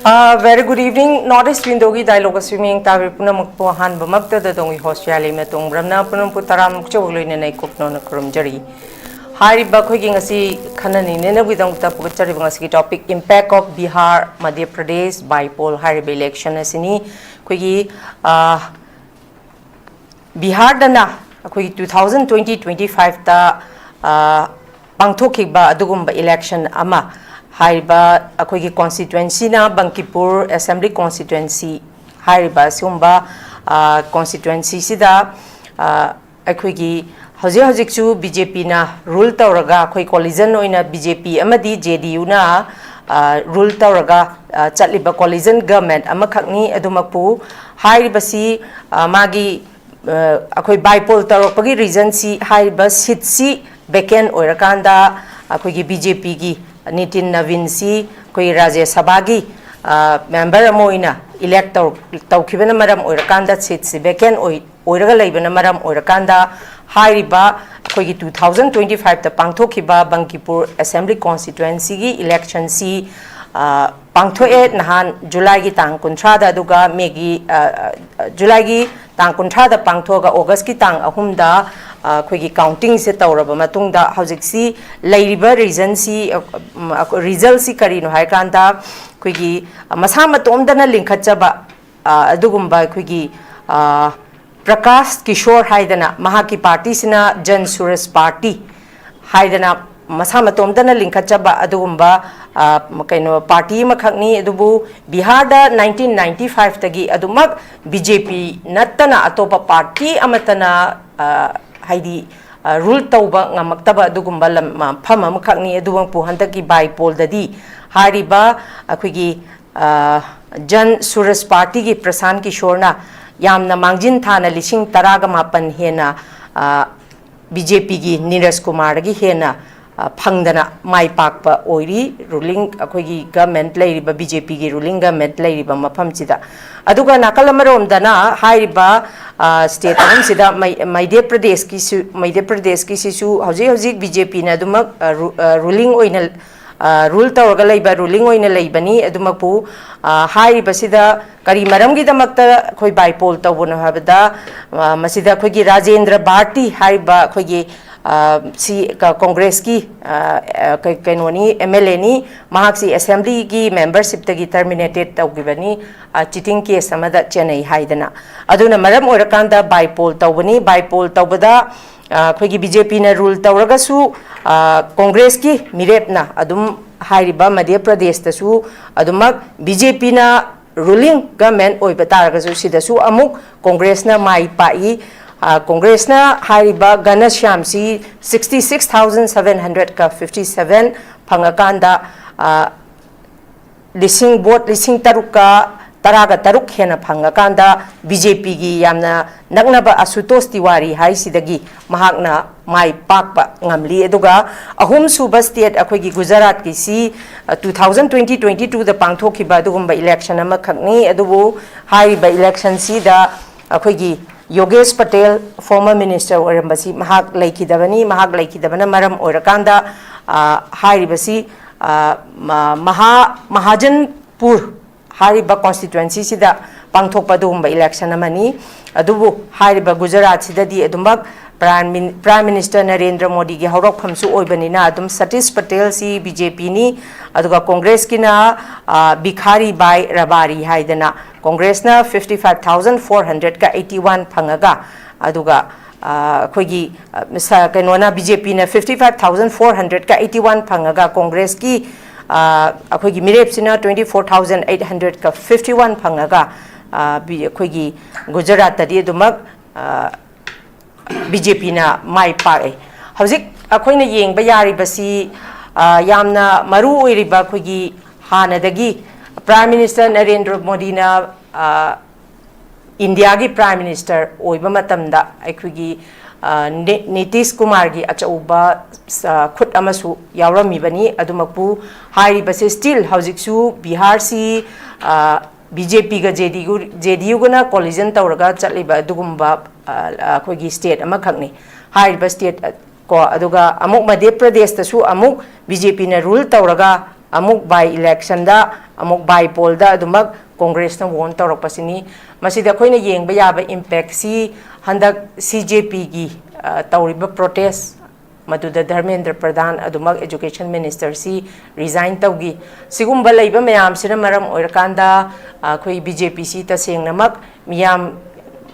Very good evening. Northeast Windogi dialogue swimming Tavi Punamukpo Han Bamakta the Dongi Hostiali Metung Bramna Punamutaram Cholin and Aikopno Kurumjari. Hari Bakwingasi Kanani Nena without the Puchari topic impact of Bihar, Madhya Pradesh, bipole Hari election as any Quigi Bihar Dana, Quig 2020-25 ta Pangtokiba Adugumba election Ama. Hariba akoigi constituency na Bankipur Assembly constituency hariba sumba constituency sida akoigi hojik chu BJP na rule tawraga akoi coalition oina BJP amadi JDU na rule tawraga chatliba coalition government amakhakni adumakpu hariba si magi akoi bipole tawrapagi reason si hariba seat si vacant oirakanda akoigi BJP gi Nitin Navinsi, Koi Raja Sabagi, member Moina, elector Taukibana Madam Urakanda sits vacant Uragalabana Madam Urakanda, Hariba, Koi 2025 the Pangtokiba, Bankipur Assembly Constituency election C Pangtoe Nahan, July Tang Contrada Duga, Megi July Tang Contrada Pangtoga, August Kitang, Ahumda. Quigi counting set or Matunda Housixi, Lairiba regency, results Karino Haikanta, Quigi Masama Tomdana Linkachaba, Adugumba Quigi Prakash Kishore Haidana, Mahaki Party Sina, Jan Suresh Party, Haidana, Masama Tomdana Linkachaba, Adugumba, Makano Party Makani, Adubu, Bihada 1995 Tagi, Adumak, BJP, Natana Atopa Party, Amatana. Haidi rule tauba nga maktaba dugumba lam phama makhakni aduwang pu handaki bipole dadi hariba akhigi jan suresh party gi prasan kishore na yamna mangjin thana lising taraga mapan hena BJP gi Neeraj Kumar gi hena phangdana mai pakpa oiri ruling akhigi government leiriba BJP gi ruling government leiriba mafam chida aduga nakalamarom dana hariba state am sida Madhya Pradesh ki sisu hojik BJP na adumak ruling oina rule tawraga leiba ruling oina leibani adumakpu hariba sida kari maram gi damakta khoi bipole tawbona habada masida khogi Rajendra Bharti hariba khogi si Congress ki kainoni MLA ni mahak assembly ki membership tagi terminated tawgibani cheating case amada Chennai haidana aduna maram orakanda bipole tawbada khogi BJP na rule tawragasu Congress ki mirepna adum hairiba Madhya Pradesh tasu adumak BJP na ruling government oiba taragasu sidasu amuk Congress na mai pai Congress na hariba Ganashyam si 66,757 phangakanda lising vote lising taruka taraga taruk hena phangakanda BJP gi yamna naknaba Asutosh Tiwari hai sidagi mahakna mai pakpa ngamli aduga ahum suba state akhoi Gujarat ki si 2020-22 the pangthokiba adugumba election ama khakni adubu hariba election si da akhoi Yogesh Patel, former minister Orambasi, Mahak Laikidavani, Mahak Laikidavana Maram Orakanda, Haribasi, Mahajanpur, Hariba constituency, Sida, Pangtopadumba election amani, Adubu, Hariba Gujarat, Sida di Adumbak, Prime Minister Narendra Modi, Horok Hamsu Oibanina, Adum Satish Patel, si BJP ni, Aduga Congress Kina, Bikhari by Rabari Haidana. Congress na 55,481 phangaga aduga khogi kanona BJP na 55,481 phangaga Congress ki khogi mirep sina 24,851 phangaga khogi Gujarat tadi dumak BJP na mai pae hojik akhoina yengba yari basi yamna maru oiriba khogi hanadagi Prime Minister Narendra Modi na India ki Prime Minister oiba matamda aikugi Nitish Kumar gi achauba khut amasu yawrami bani adumakpu hariba se still hojiksu Bihar si BJP ga JDU gana coalition tawraga chatliba adugumba akoigi state amakhakni hariba state ko aduga amuk Madhya Pradesh tasu amuk BJP na rule tawraga amuk by election da amuk by poll da adumak congress na won torok pasini masida khoina yengba yaba impact si handak CJP gi tawriba protest maduda Dharmendra Pradhan adumak education minister si resign tawgi sigumba leiba mayam sina maram oirakanda khoi BJP si taseng namak miyam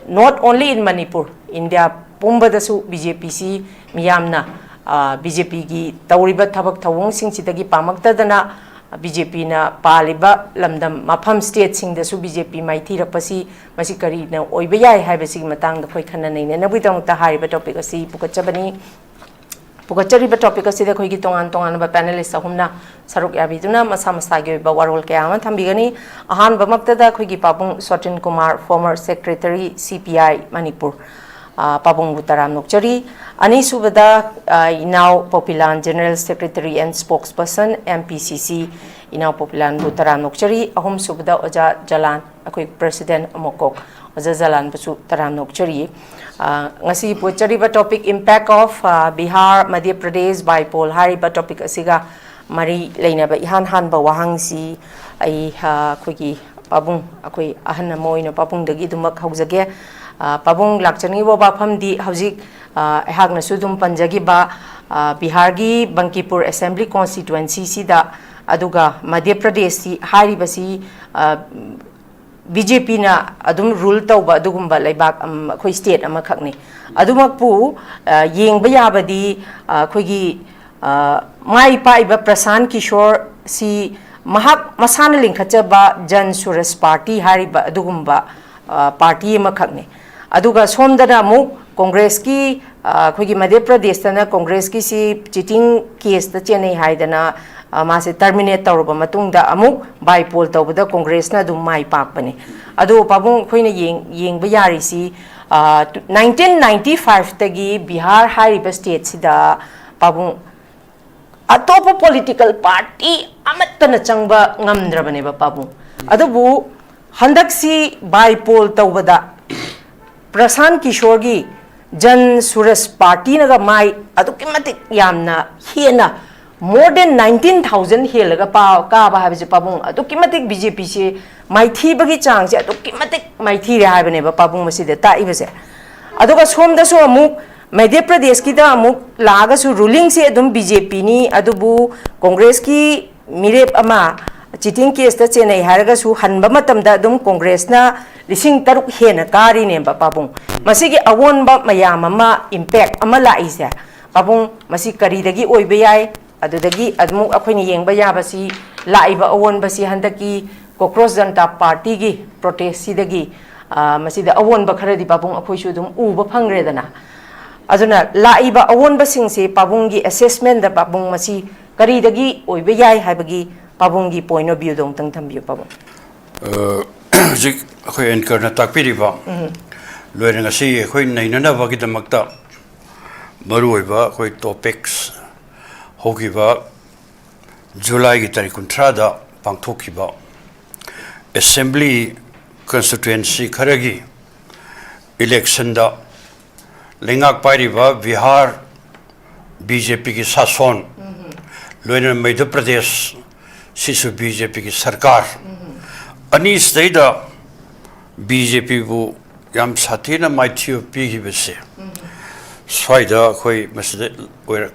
not only in Manipur India pumba dasu BJP si miyam na BJP gi tawriba thabak thawong sing chitagi pamakta dana BJP na paliba lamdam mafam state sing dasu BJP maithi rapasi masi kari na oiba yai haibasi matang da khoi khana nei na bidong ta hariba topic asi pukachabani pukachariba topic asi da khoi gi tongan ba panelist ahumna saruk yabiduna masa masa gi ba warol kya ma thambigani ahan ba makta da khoi gi papung SOTIN KUMAR former secretary CPI Manipur Pabung Butaram Nokchari Ani Subada Inau POPILAL General Secretary and Spokesperson MPCC Inau POPILAL Butaram Nokchari Ahum Subada Oja JALAL Akoi President AMMOCOC Oja JALAL Basu Taram Nokchari Ngasi Puchari ba topic impact of Bihar Madhya Pradesh by poll hari ba topic asiga mari leina ba ihan han ba wahang si ai khoi Pabung akoi ahan moina Pabung dagi dumak haujage Pabung lakchani bo bafam di hauzik ehak na sudum panjagi ba Bihar gi Bankipur Assembly constituency sida aduga Madhya Pradesh si hari basi BJP na adum rule tauba adugumba laibak khoi state ama khakni adumak pu yengba yabadi khoi gi mai paiba Prasan Kishore si mahak masana lingkhachaba Jan Suraj Party hari ba adugumba party ama khakni aduga somdana mu congress ki khogi Madhya Pradesh na congress ki si cheating case ta chene haidana mase terminate tawrba matungda amuk by poll tawbada congress na dum mai pakpani adu pabung khoina yengba yari si 1995 tagi Bihar hariba state sida pabung atopa political party amattana changba ngamdrabane ba pabung adubu handak si by poll tawbada Prasan Kishore gi Jan Suraj Party naga mai aduki matik yamna hena more than 19,000 helaga pa ka ba habje pabung aduki matik BJP se mai thi bagi chang se aduki matik mai thi re habane ba pabung masida ta ibase aduga somda so amuk Madhya Pradesh ki da amuk laga su ruling se adum BJP ni adubu Congress ki mirep ama cheating case ta chenai haraga su hanba matam da dum congress na lising taruk hena kari ne ba pabung masigi awon ba mayam ama impact ama la isa pabung masi kari dagi oibe yai adudagi admu akhoi yengba ya basi laiba awon basi handaki cockroach janata party gi protest sidagi masi da awon ba khara di pabung akhoi su dum u ba phangre dana aduna laiba awon ba sing se pabung gi assessment da pabung masi kari dagi oibe yai haibagi Pabungi point of view dong tang thambiu pabung jik khoi anchor na takpiri ba loire ngasi khoi nainana ba ki damakta maroi ba khoi topics hoki ba July gi tarikh 13 da pangthoki ba assembly constituency kharagi election da lengak pairi ba Bihar BJP ki sason loire Madhya Pradesh Sisu BJP ki sarkar ani state BJP bu yam sathina maithio pi gi bese swaida khoi masde oira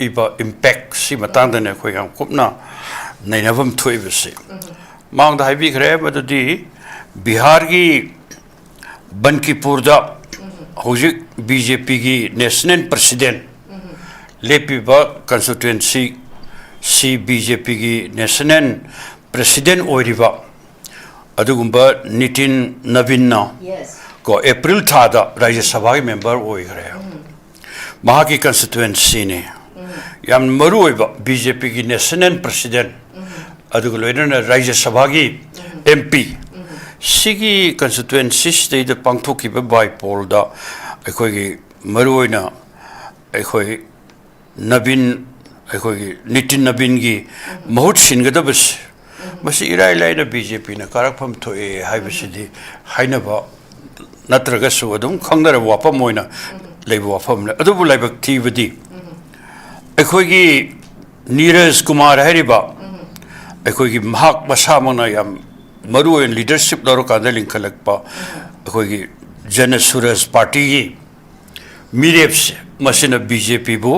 iba impact si matang da ne khoi yam kupna nainavam thoi bese mang da haibi khre madudi Bihar gi Bankipur da hojik BJP gi national president lepi ba constituency si BJP ki national president oiriba adugumba nitin navinna ko April thada Rajya Sabha ki member oigre maha ki constituency ne yam maru oiba BJP ki national president aduguloina Rajya Sabha ki MP sigi constituency state de pangthoki ba by poll da ekhoi ki maru oina ekhoi navin ekhoi nitin navin gi mahut singadabas masi irai laina BJP na karakpham thoi haibasidi hainaba natraga su adum khangdara wapam moina leibu wapam adubu laibak thibadi ekhoi gi Neeraj Kumar hariba ꯑꯩꯈꯣꯏꯒꯤ ꯃꯍꯥꯛ ꯃꯁꯥꯃꯛꯅ ꯌꯥꯝ ꯃꯔꯨꯑꯣꯏꯅ leadership ꯂꯧꯔꯀꯥꯟꯗ ꯂꯤꯡꯈꯠꯂꯛꯄ ꯑꯩꯈꯣꯏꯒꯤ ꯖꯅ ꯁꯨꯔꯖ ꯄꯥꯔꯇꯤꯒꯤ ꯃꯤꯔꯦꯞꯁꯦ ꯃꯁꯤꯅ BJPꯕꯨ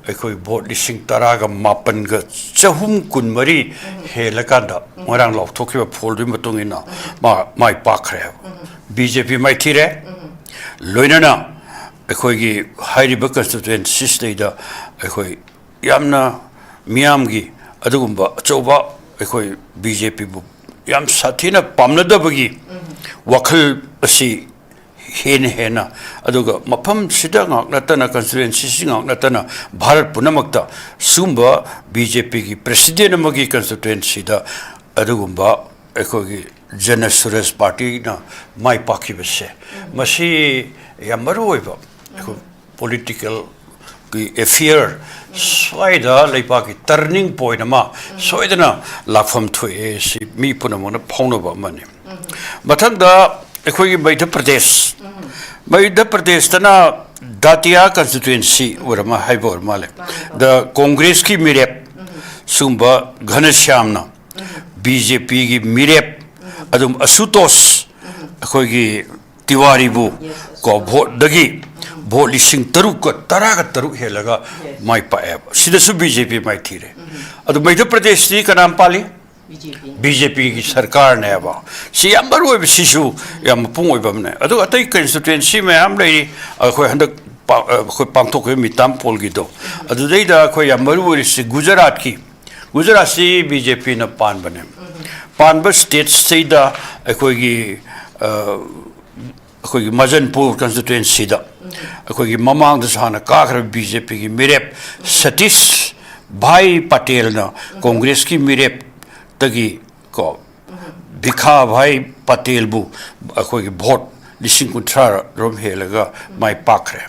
ꯑꯩꯈꯣꯏ vote 10,000,000,340 ꯍꯦꯜꯂꯀꯥꯟꯗ ꯉꯔꯥꯡ ꯂꯥꯎꯊꯣꯛꯈꯤꯕ ꯐꯣꯜꯗꯨꯒꯤ ꯃꯇꯨꯡ ꯏꯟꯅ ꯃꯥꯏ ꯄꯥꯛꯈ꯭ꯔꯦ ꯍꯥꯏꯕ BJP ꯃꯥꯏꯊꯤꯔꯦ ꯂꯣꯏꯅꯅ ꯑꯩꯈꯣꯏꯒꯤ ꯍꯥꯏꯔꯤꯕ ꯀꯟꯁꯇꯤꯇꯨꯌꯦꯟꯁꯤꯁꯇꯩꯗ ꯑꯩꯈꯣꯏ ꯌꯥꯝꯅ ꯃꯤꯌꯥꯝꯒꯤ ꯑꯗꯨꯒꯨꯝꯕ ꯑꯆꯧꯕ ꯑꯩꯈꯣꯏ BJPꯕꯨ ꯌꯥꯝ ꯁꯥꯊꯤꯅ ꯄꯥꯝꯅꯗꯕꯒꯤ ꯋꯥꯈꯜ ꯑꯁꯤ ꯍꯦꯟꯅ ꯑꯗꯨꯒ ꯃꯐꯝꯁꯤꯗ ꯉꯥꯛ ꯅꯠꯇꯅ ꯀꯟꯁꯇꯤꯇꯨꯌꯦꯟꯁꯤꯁꯤ ꯉꯥꯛ ꯅꯠꯇꯅ ꯚꯥꯔꯠ ꯄꯨꯝꯅꯃꯛꯇ ꯁꯨꯝꯕ BJPꯒꯤ ꯄ꯭ꯔꯦꯁꯤꯗꯦꯟꯠ ꯑꯃꯒꯤ ꯀꯟꯁꯇꯤꯇꯨꯌꯦꯟꯁꯤꯗ ꯑꯗꯨꯒꯨꯝꯕ ꯑꯩꯈꯣꯏꯒꯤ ꯖꯅ ꯁꯨꯔꯖ ꯄꯥꯔꯇꯤꯅ ꯃꯥꯏ ꯄꯥꯛꯈꯤꯕꯁꯦ ꯃꯁꯤ ꯌꯥꯝ ꯃꯔꯨꯑꯣꯏꯕ ꯑꯩꯈꯣꯏ ꯄꯣꯂꯤꯇꯤꯀꯦꯜꯒꯤ ꯑꯦꯐꯤꯌꯔ ꯁ꯭ꯋꯥꯏꯗ ꯂꯩꯕꯥꯛꯀꯤ ꯇꯔꯅꯤꯡ ꯄꯣꯏꯟ ꯑꯃ ꯁꯣꯏꯗꯅ ꯂꯥꯛꯐꯝ ꯊꯣꯛꯑꯦ ꯁꯤ ꯃꯤ ꯄꯨꯝꯅꯃꯛꯅ ꯐꯥꯎꯅꯕ ꯑꯃꯅꯤ ꯃꯊꯪꯗ ꯑꯩꯈꯣꯏꯒꯤ ꯃꯙ꯭ꯌ ꯄ꯭ꯔꯗꯦꯁꯇꯅ ꯗꯥꯇꯤꯌꯥ ꯀꯟꯁꯇꯤꯇꯨꯌꯦꯟꯁꯤ ꯑꯣꯏꯔꯃ ꯍꯥꯏꯕ ꯑꯣꯏꯔ ꯃꯥꯜꯂꯦ ꯗ ꯀꯣꯡꯒ꯭ꯔꯦꯁꯀꯤ ꯃꯤꯔꯦꯞ ꯁꯨꯝꯕ ꯘꯅꯁ꯭ꯌꯥꯝꯅ BJPꯒꯤ ꯃꯤꯔꯦꯞ ꯑꯗꯨꯝ ꯑꯁꯨꯇꯣꯁ ꯑꯩꯈꯣꯏꯒꯤ ꯇꯤꯋꯥꯔꯤꯕꯨ ꯀꯣ ꯚꯣꯠꯗꯒꯤ ꯚꯣꯠ 3,013 ꯍꯦꯜꯂꯒ ꯃꯥꯏ ꯄꯥꯛꯑꯦꯕ ꯁꯤꯗꯁꯨ BJP ꯃꯥꯏꯊꯤꯔꯦ ꯑꯗꯨ ꯃꯙ꯭ꯌ ꯄ꯭ꯔꯗꯦꯁꯇꯤ ꯀꯅꯥꯝ ꯄꯥꯜꯂꯤ BJPꯒꯤ ꯁꯔꯀꯥꯔꯅꯦꯕ ꯁꯤ ꯌꯥꯝ ꯃꯔꯨꯑꯣꯏꯕ ꯁꯤꯁꯨ ꯌꯥꯝ ꯃꯄꯨꯡ ꯑꯣꯏꯕ ꯑꯃꯅꯦ ꯑꯗꯨꯒ ꯑꯇꯩ ꯀꯟꯁꯇꯤꯇꯨꯌꯦꯟꯁꯤ ꯃꯌꯥꯝ ꯂꯩꯔꯤ ꯑꯩꯈꯣꯏ ꯍꯟꯗꯛ ꯑꯩꯈꯣꯏ ꯄꯥꯡꯊꯣꯛꯈꯤꯕ ꯃꯤꯇꯥꯝ ꯄꯣꯜꯒꯤꯗꯣ ꯑꯗꯨꯗꯩꯗ ꯑꯩꯈꯣꯏ ꯌꯥꯝ ꯃꯔꯨꯑꯣꯏꯔꯤꯁꯤ ꯒꯨꯖꯔꯥꯠꯁꯤ BJPꯅ ꯄꯥꯟꯕꯅꯦ ꯄꯥꯟꯕ ꯁ꯭ꯇꯦꯠꯁꯤꯗ ꯑꯩꯈꯣꯏꯒꯤ ꯃꯖꯟꯄꯨꯔ ꯀꯟꯁꯇꯤꯇꯨꯌꯦꯟꯁꯤꯗ ꯑꯩꯈꯣꯏꯒꯤ ꯃꯃꯥꯡꯗꯁꯨ ꯍꯥꯟꯅ ꯀꯥꯈ꯭ꯔꯕ BJPꯒꯤ ꯃꯤꯔꯦꯞ ꯁꯇꯤꯁ ꯚꯥꯏ ꯄꯇꯦꯜꯅ ꯀꯣꯡꯒ꯭ꯔꯦꯁꯀꯤ ꯃꯤꯔꯦꯞ तगी को भिखा भाई पटेल बु अखोई भोट 13,000 रोम हेलगा माई पाखरे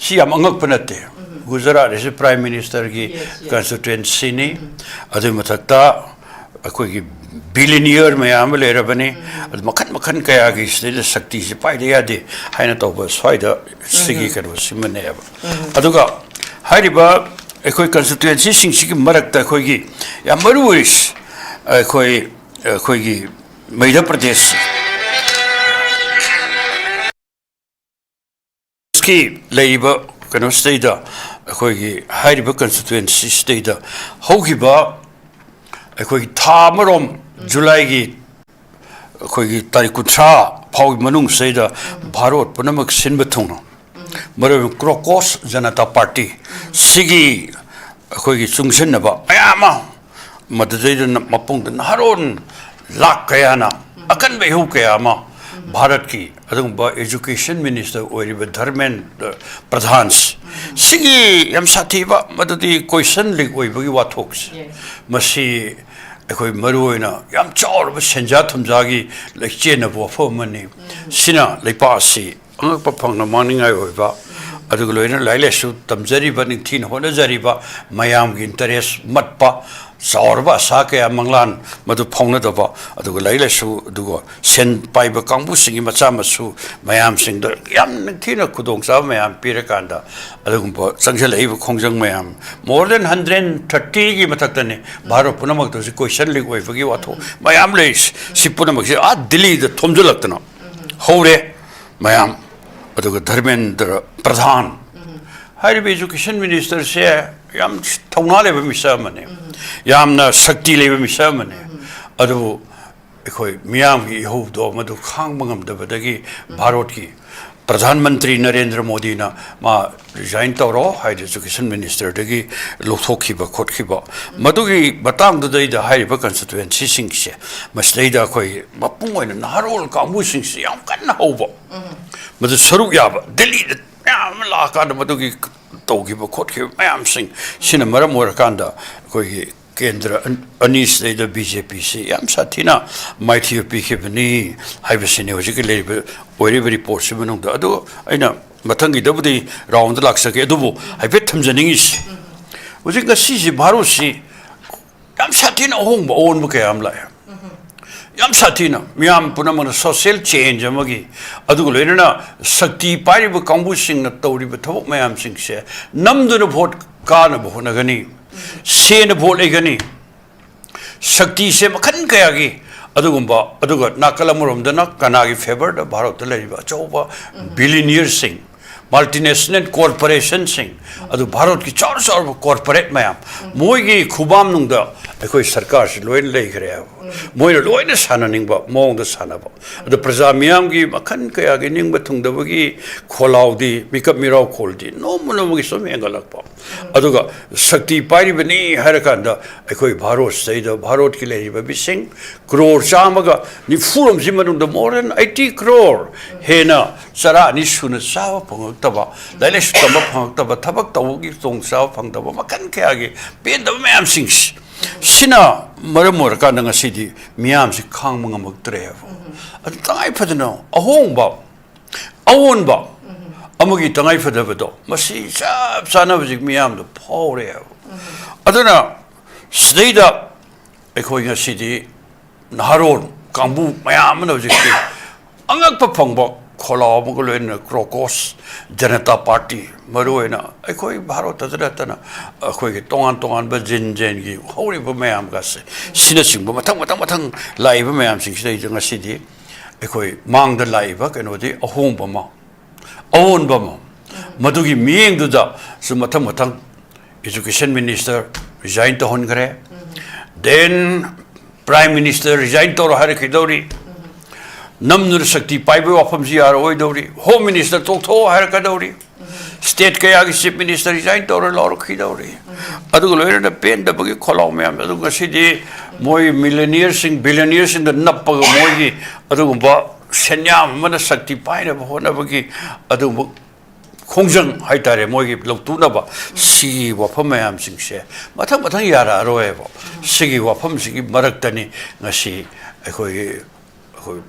सी याम अंगक पनते गुजरात इस प्राइम मिनिस्टर की कंस्टिट्यूएंसी ने अदु मथक्ता अखोई बिलियनियर मयाम लेरबने मखन मखन कया की स्टेट शक्ति से पाइदे यादे हाइना तौब स्वाइदा सिगी करो सिमने अब अदुगा हारिबा अखोई कंस्टिट्यूएंसी सिंगसी मरकता अखोई याम मरुइस अखोई मध्य प्रदेश की लेइबा कनो स्टेट अखोई हारिबा कंस्टिट्यूएंसी स्टेट होगिबा अखोई थामरोम जुलाई की अखोई तारीख 13 फाउ मनुंग सेदा भारत पुनमक सिनब थोंनो मरो क्रोकोस जनता पार्टी सिगी अखोई चुंगसनबा मयामा मददैद मपुंग नहरोन लाख कयाना अकन बेहु कयामा भारत की अदुंबा एजुकेशन मिनिस्टर ओरिबा धर्मेंद्र प्रधान सिगी यम साथीबा मददी क्वेश्चन लिक ओइबगी वाथोक्स मसी अखोई मरुओइना याम चावरबा सेंजा थुमजागी लेचेनबो फमनी सिना लेपासी अंगप फंगना मानिंगाय ओइबा अदुग लोइना लाइलेसु तमजरीबा निथीन होनजरीबा मयामगी इंटरेस्ट मटपा चावरबा साके मंगलान मदु फौनदबा अदुग लाइलेसु दुगो सेन पाइबा कांबु सिंगी मचा मसु मयाम सिंग याम निथीना खुदोंसा मयाम पिरकांदा अदुगुंबा संगजलैबा खोंजंग मयाम मोर देन 130 की मथक्तने भारत पुनमक तो क्वेश्चन लिक ओइबगी वाथो मयाम लेस सिपुनमक से आ दिल्ली द थोमजलक्तना होरे मयाम अदुग Dharmendra Pradhan HYBE education minister से याम थौना लेबा मिसा मने यामना शक्ति लेबा मिसा मने अदु अखोई मियाम की होदो मदु खांग मंगमदबदगी भारत की प्रधानमंत्री नरेंद्र मोदी ना मा रिजाइन तौरो हाइड एजुकेशन मिनिस्टर दगी लोथोखिबा खोटखिबा मदुगी बतांग ददैदा हाइबा कंस्टिट्यूएंसी सिंगसे मसदैदा अखोई मपुंग ओइना नहारोल कांबु सिंगसे याम कन्ना होबा मदु सरुक याबा दिल्ली याम लाकान मदुगी तौगिबा खोटखिबा मयाम सिंग सिना मरम ओरकांदा अखोई केंद्र अनीस लेदा बीजेपी से याम साथीना माइथि पिखिबनी हाइबसिने होजिक लेबा ओरिबा रिपोर्ट से मनुंग अदो अइना मथंगी दबुदी राउंड लाक्सके अदुबो हाइफेट थमजनिंगिस होजिक गसी भारत से याम साथीना होंग ओन बकयाम लाय याम साथीना मियाम पुनमन सोशल चेंज अमगी अदुग लोइना शक्ति पाइब कांबु सिंगना तौरिब थबक मयाम सिंगसे नमदुन भोट कान होनगनी सेन भोट लेगनी Shakti se makhan kayagi adugumba aduga nakalamuramdana kanagi favor da Bharat leriba choba billionaire sing multinational corporation sing adu Bharat ki char corporate mayam moi gi khubam nungda ekoi sarkar se loin lei gre moi loin sananing ba mong da sanaba adu praja miyam gi makhan kayagi ning ba thung da gi kholaudi mikap mirau kholdi no mono gi som engalak pa aduga shakti pari bani harakanda ekoi Bharat saida Bharat ki leriba bising crore chamaga ni furam jimanung da more than 80 crore hena sara ni suna sawa phang taba laile stamba phang taba thabak tawgi tong sawa phang taba makan kayagi pen da mayam sing sina maramor ka nang sidi miyam si khang manga magtre adu tangai phadna ahong ba awon ba amagi tangai phadaba do masi sab sana bajik miyam do phore aduna sida ekoi nga sidi naharon kambu mayam na bajik angak pa phangba khola mugulena crocos janata party maruena ekoi Bharat tadratana ekoi tongan tongan ba jin gi hori ba mayam ga se sina sing ba matang lai ba mayam sing sei janga sidi ekoi mang da lai ba keno di ahong ba ma awon ba ma madugi mieng du da su matang education minister resign to hon gare then prime minister resign to har khidori Namnur Shakti Paibu Wafam Ziar Oidori, Home Minister Tokto Harakadori, State Kayagi Chief Minister Resign Tora Loro Kidori. Adulo the pen the Buggy Colombian, Aduga City, Moi millionaires in billionaires in the Napa Moigi, Adumba, Senyam, Mana Shakti Paina, Honabagi, Adum Kongjang Haitare Mogi Lotunaba, Sigi Wapamayam Sing Share, Matamatan Yara Roevo, Sigi Wapam Sigi Maraktani, Nasi, Ekoi.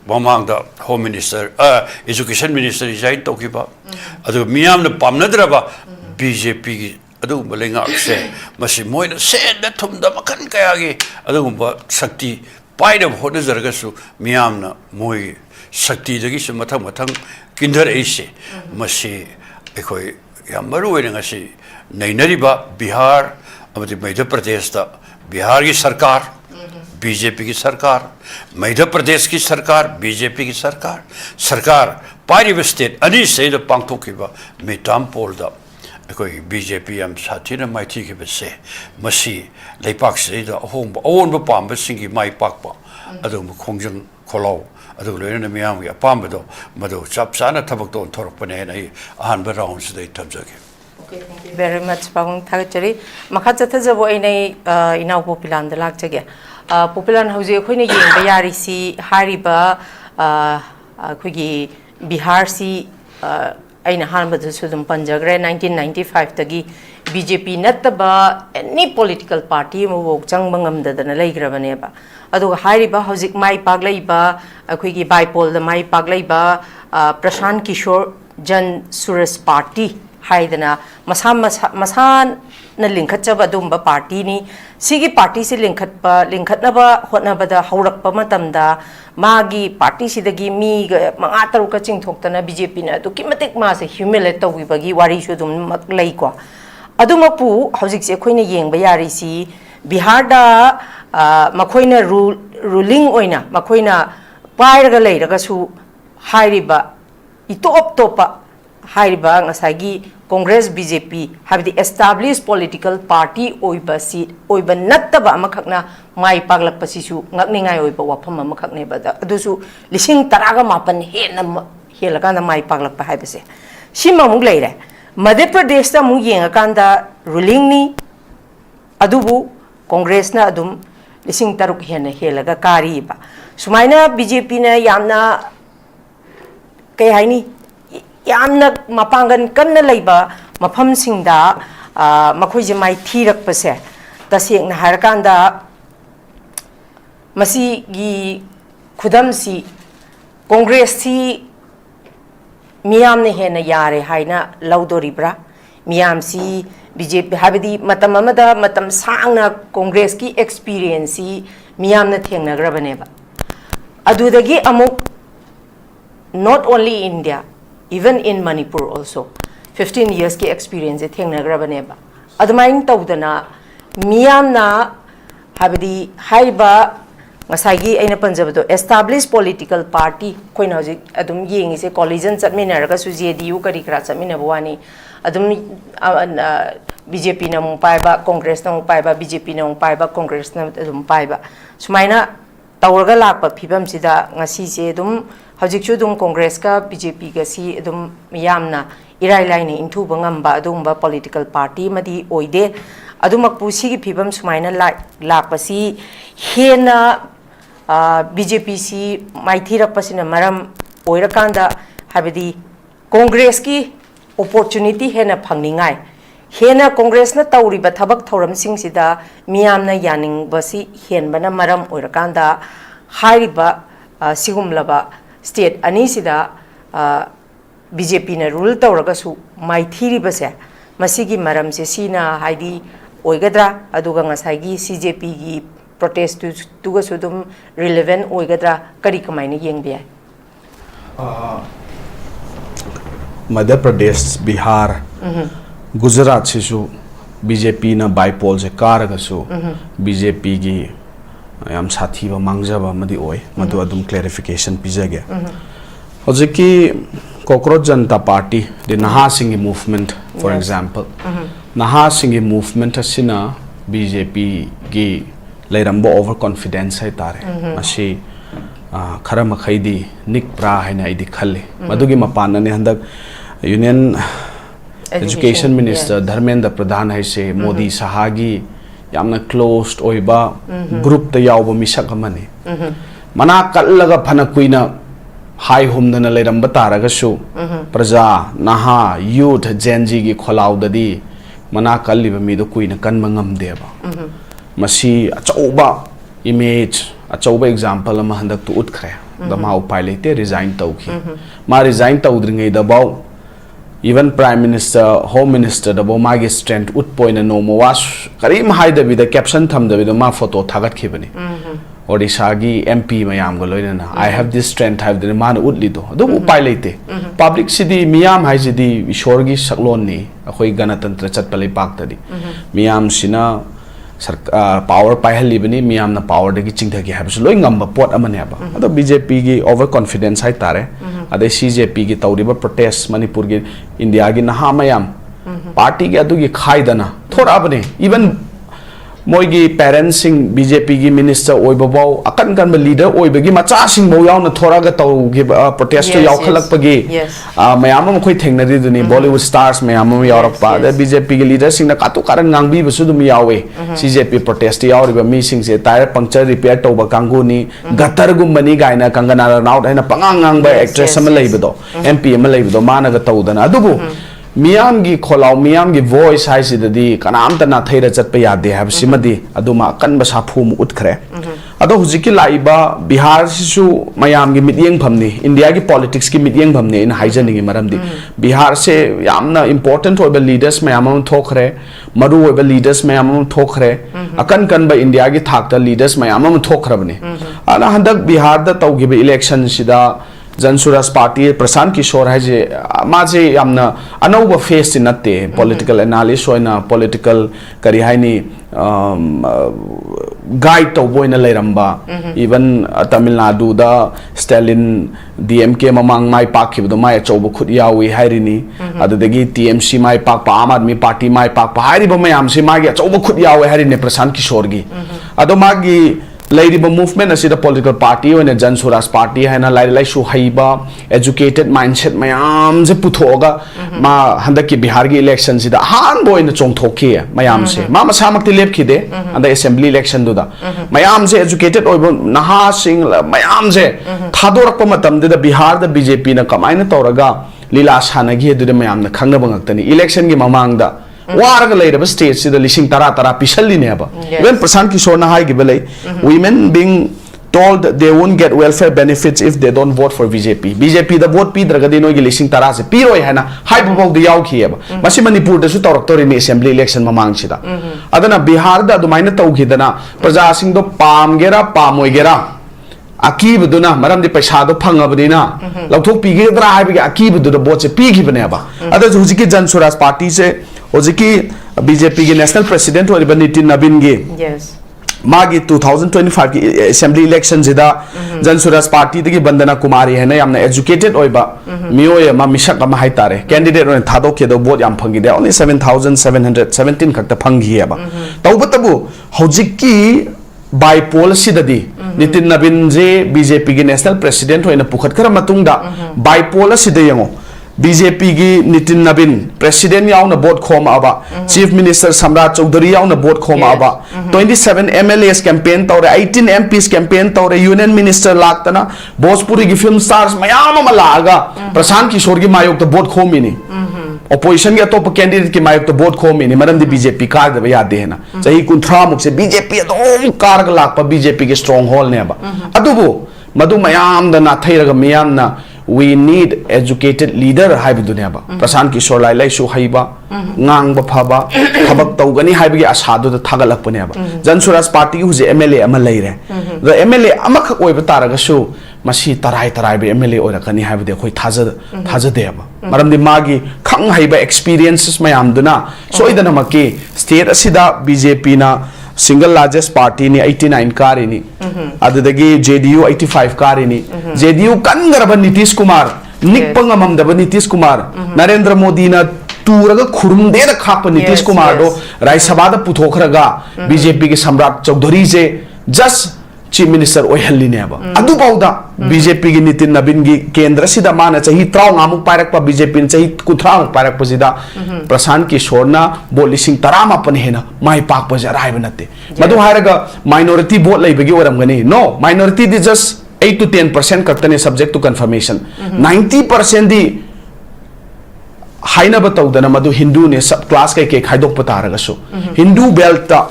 Mamang the Home Minister, Education Minister is right talking about. Adu Miam the Pamnadraba, BJP, Adu Malinga say, Masimoy said that Tum the Makan Kayagi, Adumba Sakti, Pine of Hodazargasu, Miamna, Moi, Sakti, the Gish Matamatang, Kinder Ace, Masi, Ekoi, Yamaru, and I say, Nainariba, Bihar, Amati Madhya Pradesh, Bihar is Sarkar. BJP की सरकार मध्य प्रदेश की सरकार BJP की सरकार पारिव state अनि से पांगथो की बा मिटाम पोल दा कोई बीजेपी एम साथी न माइथी के बसे मसी लेपाक से दा होंब ओन ब पाम बसिंगी माइ पाक बा अदु खोंजंग खोलाव अदु लोयन मियाम या पाम बदो मदो चप साना थबक तो थोरक पने नै आहान ब राउंड से थबजगे Okay, thank you very much pang thagachari makhacha thajabo inai inau popilan da lakchage popilan hauji khoine yeng bayari si hariba khoigi Bihar si aina hanba da sudum panjagre 1995 tagi BJP nataba any political party mo wok changbangam da na leigrabane ba aduga hariba hauji mai paglaiba khoigi bipol da mai paglaiba Prashant Kishore Jan Suresh Party Haidana Masan na linkhatchaba dumba party ni sigi party si linkhatnaba hotnabada haurakpa matamda magi party sidagi mi manga taruka chingthoktana BJP na duki matik ma se humiliate tawibagi wari su dum maklai ko adumapu hojik se khoina yengba yari si Bihar da makhoina ruling oina makhoina pairaga leiraga su hairiba itop topa hairiba ngasagi Congress BJP have the established political party oiba seat oiba nattaba amakhakna mai paglak pasisu ngakningai oiba wafam amakhakne bada adusu lising taraga mapan helaka na mai paglak pa haibase sima mung leire Madhya Pradesh ta mung yengakanda ruling ni adubu Congress na adum lising taruk helaga kari ba sumaina BJP na yamna kay haini yamna mapangan kanna leiba mafam singda makhoi je mai thirak pase taseng na harkanda masi gi khudam si Congress si miyam ne hena yare haina laudoribra miyam si BJP habidi matam amada matam sangna Congress ki experience si miyam na thengna grabane ba adudagi amuk not only India even in Manipur also 15 years ki experience thengna grabane ba admain tawdana miyam na habdi haiba ngasagi aina panjabado established political party koina hojik adum yengi se coalition chatminaraga su JDU kari kra chatmina bwani adum BJP na mung paiba Congress na mung paiba BJP na mung paiba Congress na adum paiba sumaina tawraga lakpa phibam sida ngasi se adum hojik chu dum Congress ka BJP ga si adum miyamna irai laini inthu bangamba adum ba political party madi oide adumak pusi ki phibam sumaina lakpasi hena BJP si maithira pasina maram oirakanda habidi Congress ki opportunity hena phangningai hena Congress na tawriba thabak thoram sing sida miyamna yaning basi henbana maram oirakanda hairiba sigumlaba state ani sida BJP na rule tawraga su maithiri base masigi maram se sina haidi oigadra aduga ngasagi CJP gi protest to ga sudum relevant oigadra kari kamaina yengbe Madhya Pradesh Bihar Gujarat sisu BJP na bypoll se karaga su BJP gi yam sathi ba mangjaba madi oi madu adum clarification pijage hojiki Cockroach Janata Party the Naha Singhi movement for example Naha Singhi movement asina BJP gi leirambo overconfidence hai tare masi khara makhaidi nik pra haina idi khalle madugi mapana ne handak union education minister Dharmendra Pradhan hai se Modi sahagi yamna closed oiba group ta yawba misak amane mana kallaga phana kuina hai humdana leiramba taragasu praja naha youth genji gi kholaudadi mana kalliba mido kuina kanma ngamdeba masi achauba image achauba example ama handak tu utkhre dama upai lete resign tauki ma resign taudringai dabau even prime minister home minister dabo magi strength utpoina no mowas karim haida bida caption thamda bida ma photo thagat khibani Odisha gi MP mayam go loina I have this strength have the man utli do do upai lete public city miyam hai jidi ishor gi saklon ni akhoi ganatantra chatpalai pak tadi miyam sina power pai hali bani miyam na power de gi chingtha gi habs loi ngamba pot amane ba ado BJP gi over confidence hai tare ade CJP gi tawriba protest manipur gi India gi naha mayam party gi adu gi khaidana thora bane even moigi parents sing BJP gi minister oibabau akan kan leader oibagi macha sing bo yaw na thora ga taw gi protest to yaw khalak pagi mayam am khoi thengna ri duni Bollywood stars mayam am yaw rak pa BJP gi leader sing na katu karan ngangbi bu su dum yawe CJP protest yaw ri ba mi sing se tire puncture repair to ba kangu ni gatar gum mani gaina kangana ranaut haina pangang ngang ba actress am leibo MP am leibo mana ga taw dana adubu miyam gi kholau miyam gi voice hai sidadi kanam ta na thaira chatpa yade hab simadi aduma kan ba saphum utkhre ado hujiki laiba Bihar sisu mayam gi mityeng phamni India gi politics gi mityeng phamni in haijaningi maramdi Bihar se yamna important oiba leaders mayam am thokre maru oiba leaders mayam am thokre akan kan ba India gi thakta leaders mayam am thokrabni ana handak Bihar da tawgiba election sida Jansuras Party Prashant Kishore hai je maje yamna anauba face natte political analyst hoina political kari haini guide to boina leiramba even Tamil Nadu da Stalin DMK mamang mai pak khibdo mai chobu khut yawi hairini adudagi TMC mai pak pa Aam Aadmi Party mai pak pa hairi ba mayam se magi chobu khut yawi hairini Prashant Kishore gi ado magi Lady movement as a political party when a Jansuras party and a like show haiba educated mindset mayam ze puthoga ma handaki Bihar gi elections ida han boy na chong thoke mayam se mama samak ti lep khide and the assembly election do da mayam se educated oibo naha sing mayam se thadorak pa matam de Bihar da BJP na kamaina toraga lila sana gi de mayam na khangna bangaktani election gi mamang da Waraga later state the listing tara pishali neba. When Prashant Kishore na hai gibelay, women being told that they won't get welfare benefits if they don't vote for BJP. BJP the vote pi dragadino gi listing tara se piro hai na hai babau de yaw khiyeba. Masi Manipur da su toraktori ni assembly election mamang chida. Adana Bihar da dumaina taw khidana praja sing do pam gera pamoy gera. Akib duna maram di paisa do phangabdina lauthok pigi dra hai bi akib du vote se pi khibane ba. Ada hujiki Jansuras party se hojiki BJP gi national president or Nitin Nabin gi मागी 2025 की assembly election जिदा Jan Suraaj party दगी बंदना कुमारी है ना यामना educated ओइबा मियोय मा मिशक अमा हाय तारे candidate ओन थादो केदो वोट याम फंगी दे ओनली 7717 खक्ता फंगी हेबा तौबतबु हौजिकी बाइपोल सिददी नितिन नवीन जे बीजेपी की नेशनल प्रेसिडेंट होइना पुखतखर मतुंगदा बाइपोल सिदे यंगो बीजेपी की नितिन नवीन प्रेसिडेंट याउना बोट खोम आबा चीफ मिनिस्टर सम्राट चौधरी याउना बोट खोम आबा 27 MLAs कैंपेन तौरे 18 MPs कैंपेन तौरे यूनियन मिनिस्टर लाक्तना भोजपुरी की फिल्म स्टार्स मयाम अमा लागा प्रशांत किशोर की मायोग तो बोट खोमिनी ऑपोजिशन के अतोप कैंडिडेट की मायोग तो बोट खोमिनी मरमदी बीजेपी कारदब यादे है ना चाहे कुंथ्रा मुख से बीजेपी अदोम कारग लाकपा बीजेपी के स्ट्रांग होल ने आबा अदुबो मधु मयाम द नाथैरग मयाम ना we need educated leader hai dunia ba prasan kishore lai lai su haiba ngang ba phaba thabak tawgani hai bi asadu da thagalak pone ba jan suraj party hu je MLA ama lai re the MLA ama khak oi ba taraga su masi tarai ba MLA ora kani hai ba de khoi thaja de ba maram di magi khang hai ba experiences mayam duna so idana maki state asida BJP na single largest party ni 89 kari ni adudagi JDU 85 kari ni JDU kangaraba Nitish Kumar nikpangamam daba Nitish Kumar Narendra Modi na turaga khurumde da khapa Nitish Kumar do Rai Sabha da puthokraga BJP ke Samrat Chaudhary je just chief minister oihalli ne ba adu pauda BJP ki Nitin Nabin ki kendra sida mana chahi traw ngamuk parak pa BJP ni chahi kuthra parak pa sida Prasan Kishore na bolising tarama pan hena mai pak pa jarai banate madu haraga minority vote lai bagi oram gani no minority is just 8 to 10% kaktane subject to confirmation 90% di haina batawdana madu Hindu ne sub class kai ke khaidok pataraga so Hindu belt ta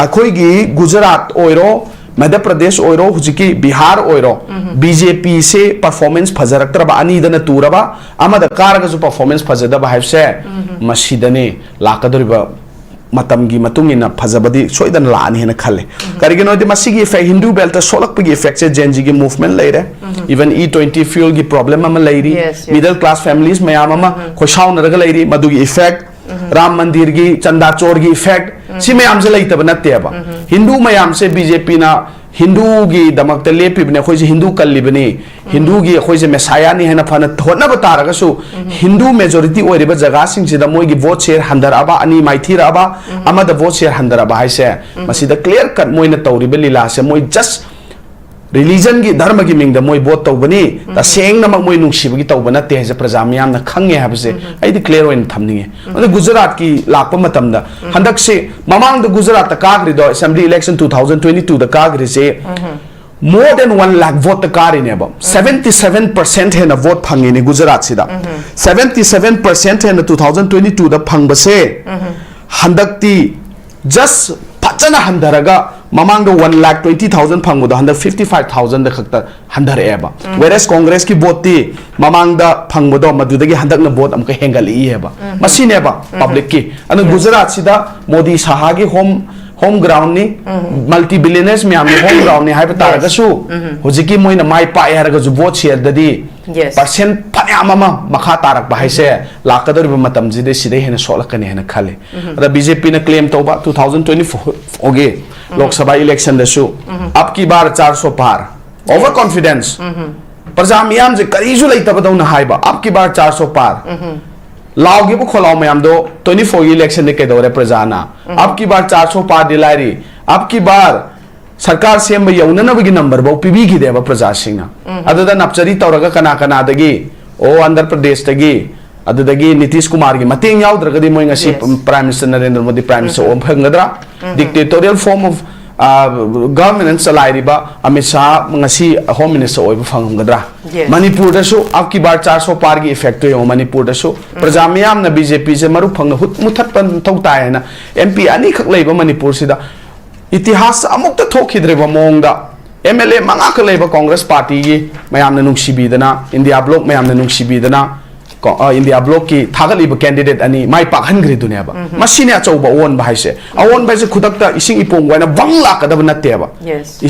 akhoi gi Gujarat oiro Madhya Pradesh ओइरो हुजिकी Bihar ओइरो BJP से performance फजरक्तरबा अनीदना तुरबा अमद कारगजु performance फजदबा हाइबसे मसीदने लाकदरिबा मतमगी मतुंगिना फजबदी सोइदन लानी हेना खले करिगनो दि मसीगी effect Hindu belt सोलकपगी effect से Gen Z की movement लेरे even E20 fuel की problem अमा लेरी middle class families मयाम अमा खोशाउन रग लेरी मदुगी इफेक्ट राम मंदिर की चंदा चोर की इफेक्ट सी मयाम से लेतब नत्तेबा हिंदू मयाम से बीजेपी ना हिंदू की दमकते लेपिबने खोइ हिंदू कल्लिबने हिंदू की खोइ से मेसाया नि हेना फन थोना बतारगसु हिंदू मेजॉरिटी ओइरिबा जगह सिंग सिदा मोइ की वोट शेयर हंदराबा अनि माइथिराबा अमद वोट शेयर हंदराबा हाइसे मसिदा क्लियर कट मोइना तौरिबा लीला से मोइ जस्ट रिलीजन की धर्म की मिंग मोई बोट तौबनी तसेंग नमक मोई नुंगसिबगी तौब नते है प्रजा मियाम ना खंगे हाबसे आइदि क्लियर ओइन थमनिंगे अदे गुजरात की लाकप मतमदा हंदक से ममांग द गुजरात ता कागरि दो असेंबली इलेक्शन 2022 द कागरि से more than 1 lakh vote कारी ने बम 77% है ना वोट फंगे ने गुजरात सिदा 77% है ना 2022 द फंग बसे हंदक ती just फचना हंदरगा ममांग 1,20,000 फंगो हंदर 55,000 खक्ता हंदर एबा वेरेस कांग्रेस की वोट ती ममांग फंगो मदुदगी हंदक न वोट अमक हेंगली एबा मसीनेबा पब्लिक की अन गुजरात सिदा मोदी साहा की होम ग्राउंड नि multi billionaires ma'am home ground नि हाइब तारगसु हुजिकी मोइना माइ पाए हरगा जु वोट शेयर ददी परसेंट फन्याम अमा मखा तारक बाहाइसे लाकदर मतम जिदे सिदे हेना सोलकने हेना खाले अदा बीजेपी ने क्लेम तौबा 2024 ओगे लोकसभा इलेक्शन दसु अब की बार 400 पार ओवर कॉन्फिडेंस प्रजा मियाम जे करीजु लेतबदौना हाइबा अब की बार 400 पार लाओगी बु खोलाओ मैम दो 24 इलेक्शन ने के दौरे प्रजाना अब की बार 400 पार दिलारी अब की बार सरकार सेम यौननबगी नंबर बहु पीबी की देव प्रजा सिंह अदुदा नपचरी तौरगा कना कना दगी ओ आंध्र प्रदेश दगी अदुदगी नीतीश कुमार की मतेंग याउद्रगदी मोय ngasi prime minister Narendra Modi prime minister ओम फंगदरा डिक्टेटोरियल फॉर्म ऑफ गवर्नमेंट चलाइरिबा Amit Shah ngasi home minister ओइब फंगदरा मणिपुर दसु अब की बार 400 पार की इफेक्ट यो मणिपुर दसु प्रजा मियाम न बीजेपी से मरु फंग हुत मुथत पन थौता है ना एमपी अनि खक लेबा मणिपुर सिदा इतिहास अमुक थोखिद्रेबा मोंगदा MLA मंगा ख लेबा कांग्रेस पार्टी की मयाम न नुंगसिबीदना इंडिया ब्लॉक मयाम न नुंगसिबीदना इंडिया ब्लॉक की थागलीब कैंडिडेट अनि माइ पाखनग्री दुनियाबा मसिने अचौबा ओन भाइसे अवोन भाइसे खुदकता इसिंग इपोंग वाइना वंग लाकदब नतेबा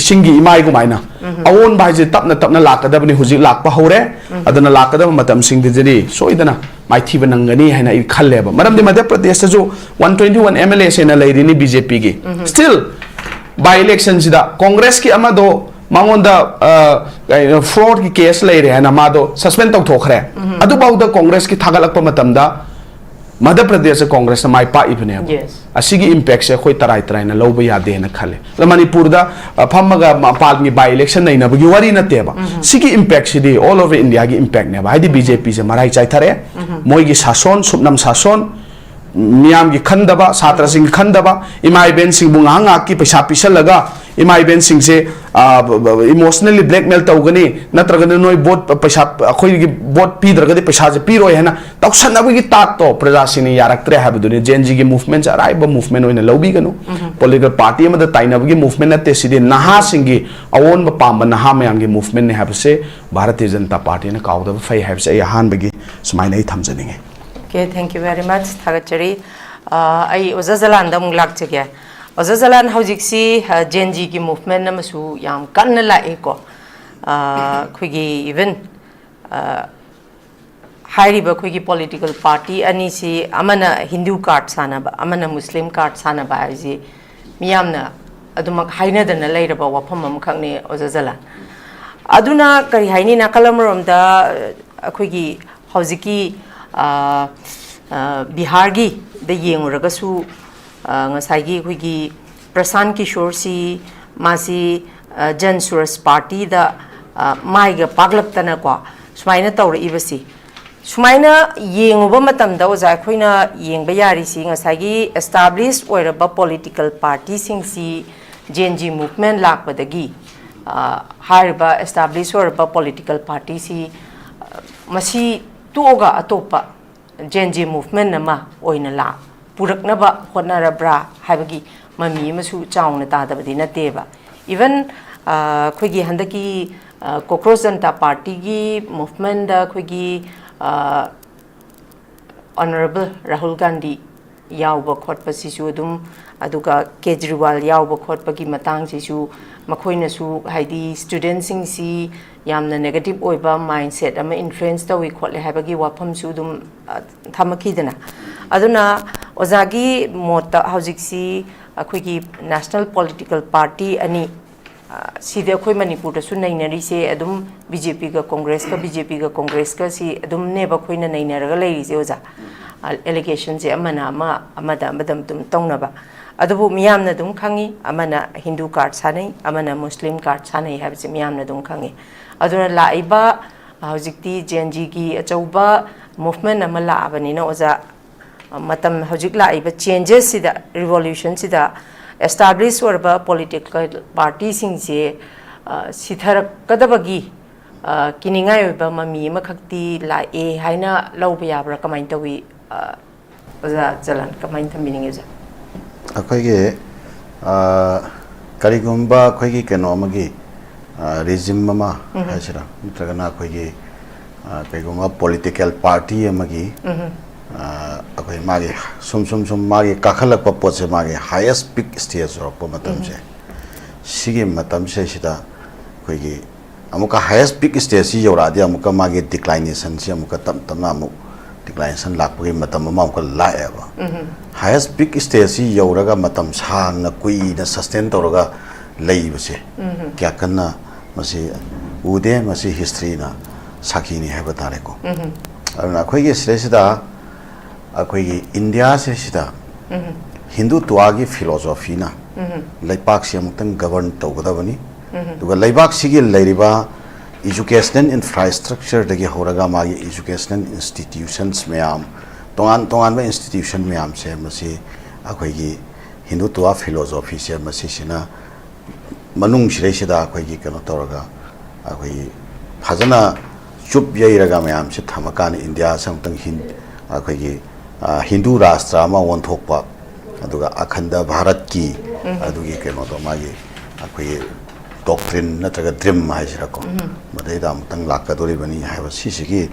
इसिंगी इमाइ गुमाइना अवोन भाइसे तपना तपना लाकदबनि हुजि लाकपा हौरे अदना लाकदब मतम सिंग दिजरी सोइदना माइथि बनंगनी हैना इ खल्लेबा मरमदि मध्य प्रदेश जो 121 MLA से न लेरिनी बीजेपी की स्टिल बाई इलेक्शन सिदा कांग्रेस की अमदो मांगोंदा फ्रॉड की केस लेरे है ना मादो सस्पेंड तक थोखरे अदु बाउदा कांग्रेस की थागलक मतमदा मध्य प्रदेश कांग्रेस माई पाइबने असिगी इंपैक्ट से कोई तराई तराई ना लौब यादे न खाले मणिपुर दा फमगा पाल में बाई इलेक्शन नहीं ना बगी वरी नतेबा सिगी इंपैक्ट सिदी ऑल ओवर इंडिया की इंपैक्ट ने भाई बीजेपी से मराई चाइथरे मोई की शासन सुपनम शासन मियाम की खंदबा छात्र सिंह खंदबा इमाई बेन सिंह बुंगा की पैसा पिसलगा इमाई बेन सिंह से इमोशनली ब्लैकमेल तौगनी नत्रगने नोई वोट पैसा अखोई वोट पीद्रगदे पैसा से पीरोय है ना तौसनबगी तात तो प्रजा सिंह यारक्त्रे हाबदुनी जेनजी की मूवमेंट से अराइब मूवमेंट ओइना लौबीगनु पॉलिटिकल पार्टी अमदा ताइनबगी मूवमेंट नते सिदे नहा सिंगी अवोन पाम नहा मयाम की मूवमेंट ने हाबसे भारतीय जनता पार्टी ने काउदब फै हाबसे हानबगी सुमाइना थमजनिंगे Okay, thank you very much. Thagachari. I Oza Jalan da mulak chege. Oza Jalan haujiksi Genji ki movement na masu yam kan la eko. Kuigi even highly ba kuigi political party ani si amana Hindu card sana ba amana Muslim card sana ba ji miyam na adumak haina da na laira ba wapam am khangni Oza Jalan. Aduna kari haini na kalamrom da kuigi haujiki Bihar gi da yenguragasu ngasai gi Prasan Kishore si masi Jan Suraj party da maiga paglaptana kwa sumaina tawra ibasi sumaina yenguba matamda oza khoina yengba yari si ngasai gi established oiraba political party sing si JNG movement lakpadagi hariba established oiraba political party si masi tuoga atopa JNG movement nama oina la puraknaba hotnarabra haibagi mami masu chauna tadabadi nateba even khoigi handaki cockroach janta party gi movement da khoigi honorable Rahul Gandhi yauba khotpa sisu dum aduga Kejriwal yauba khotpa gi matang sisu makoina su haidi students sing si yamna negative oiba mindset ama influence tawi khotle habagi wafam su dum thamaki dana aduna ozagi mota haujik si akhoi national political party ani side akhoi manipur da su nainari se adum BJP ga Congress ka si adum ne ba khoina nainaraga leiri se oza allegation se amana amada madam tum tongna ba adubu miyamna dum khangi amana Hindu card sanai amana Muslim card sanai habse miyamna dum khangi aduna laiba hojikti JNG gi achauba movement ama laabani na oza matam hojik laiba changes sida revolution sida established orba political party sing se sithar kadabagi kiningai oba mami ma khakti la e haina lawba yabra kamain tawi oza Jalan kamain thamining oza akoige karigumba akoigi keno amagi regime mama hasira nitragana akoigi kaigumba political party amagi akoi magi sum magi kakhalakpa potse magi highest peak stage rokpa matam se sigi matam se sida akoigi amuka highest peak stage si yoradi amuka magi declination si amuka tamna amu declination lakpagi matam mama ko laeba highest peak stage si yoraga matam sang na kui na sustain toraga leibase kya kanna masi ude masi history na sakini hai batare ko arna khoi ge sida akhoi ge India se sida Hindu tuagi philosophy na laipak si amutang govern togadabani duga laibak sigi leiriba educational infrastructure dagi horaga magi educational institutions mayam tongan institution mayam se masi akhoi gi Hindu tua philosophy se masi sina manung shirei sida akhoi gi kano toraga akhoi phajana chup yairaga mayam se thamakan India samtang akhoi gi Hindu rashtra ma wonthokpa aduga akhanda Bharat ki adugi kano to magi akhoi doctrine natraga dream haisira ko madai da amtang lakadori bani haiba sigi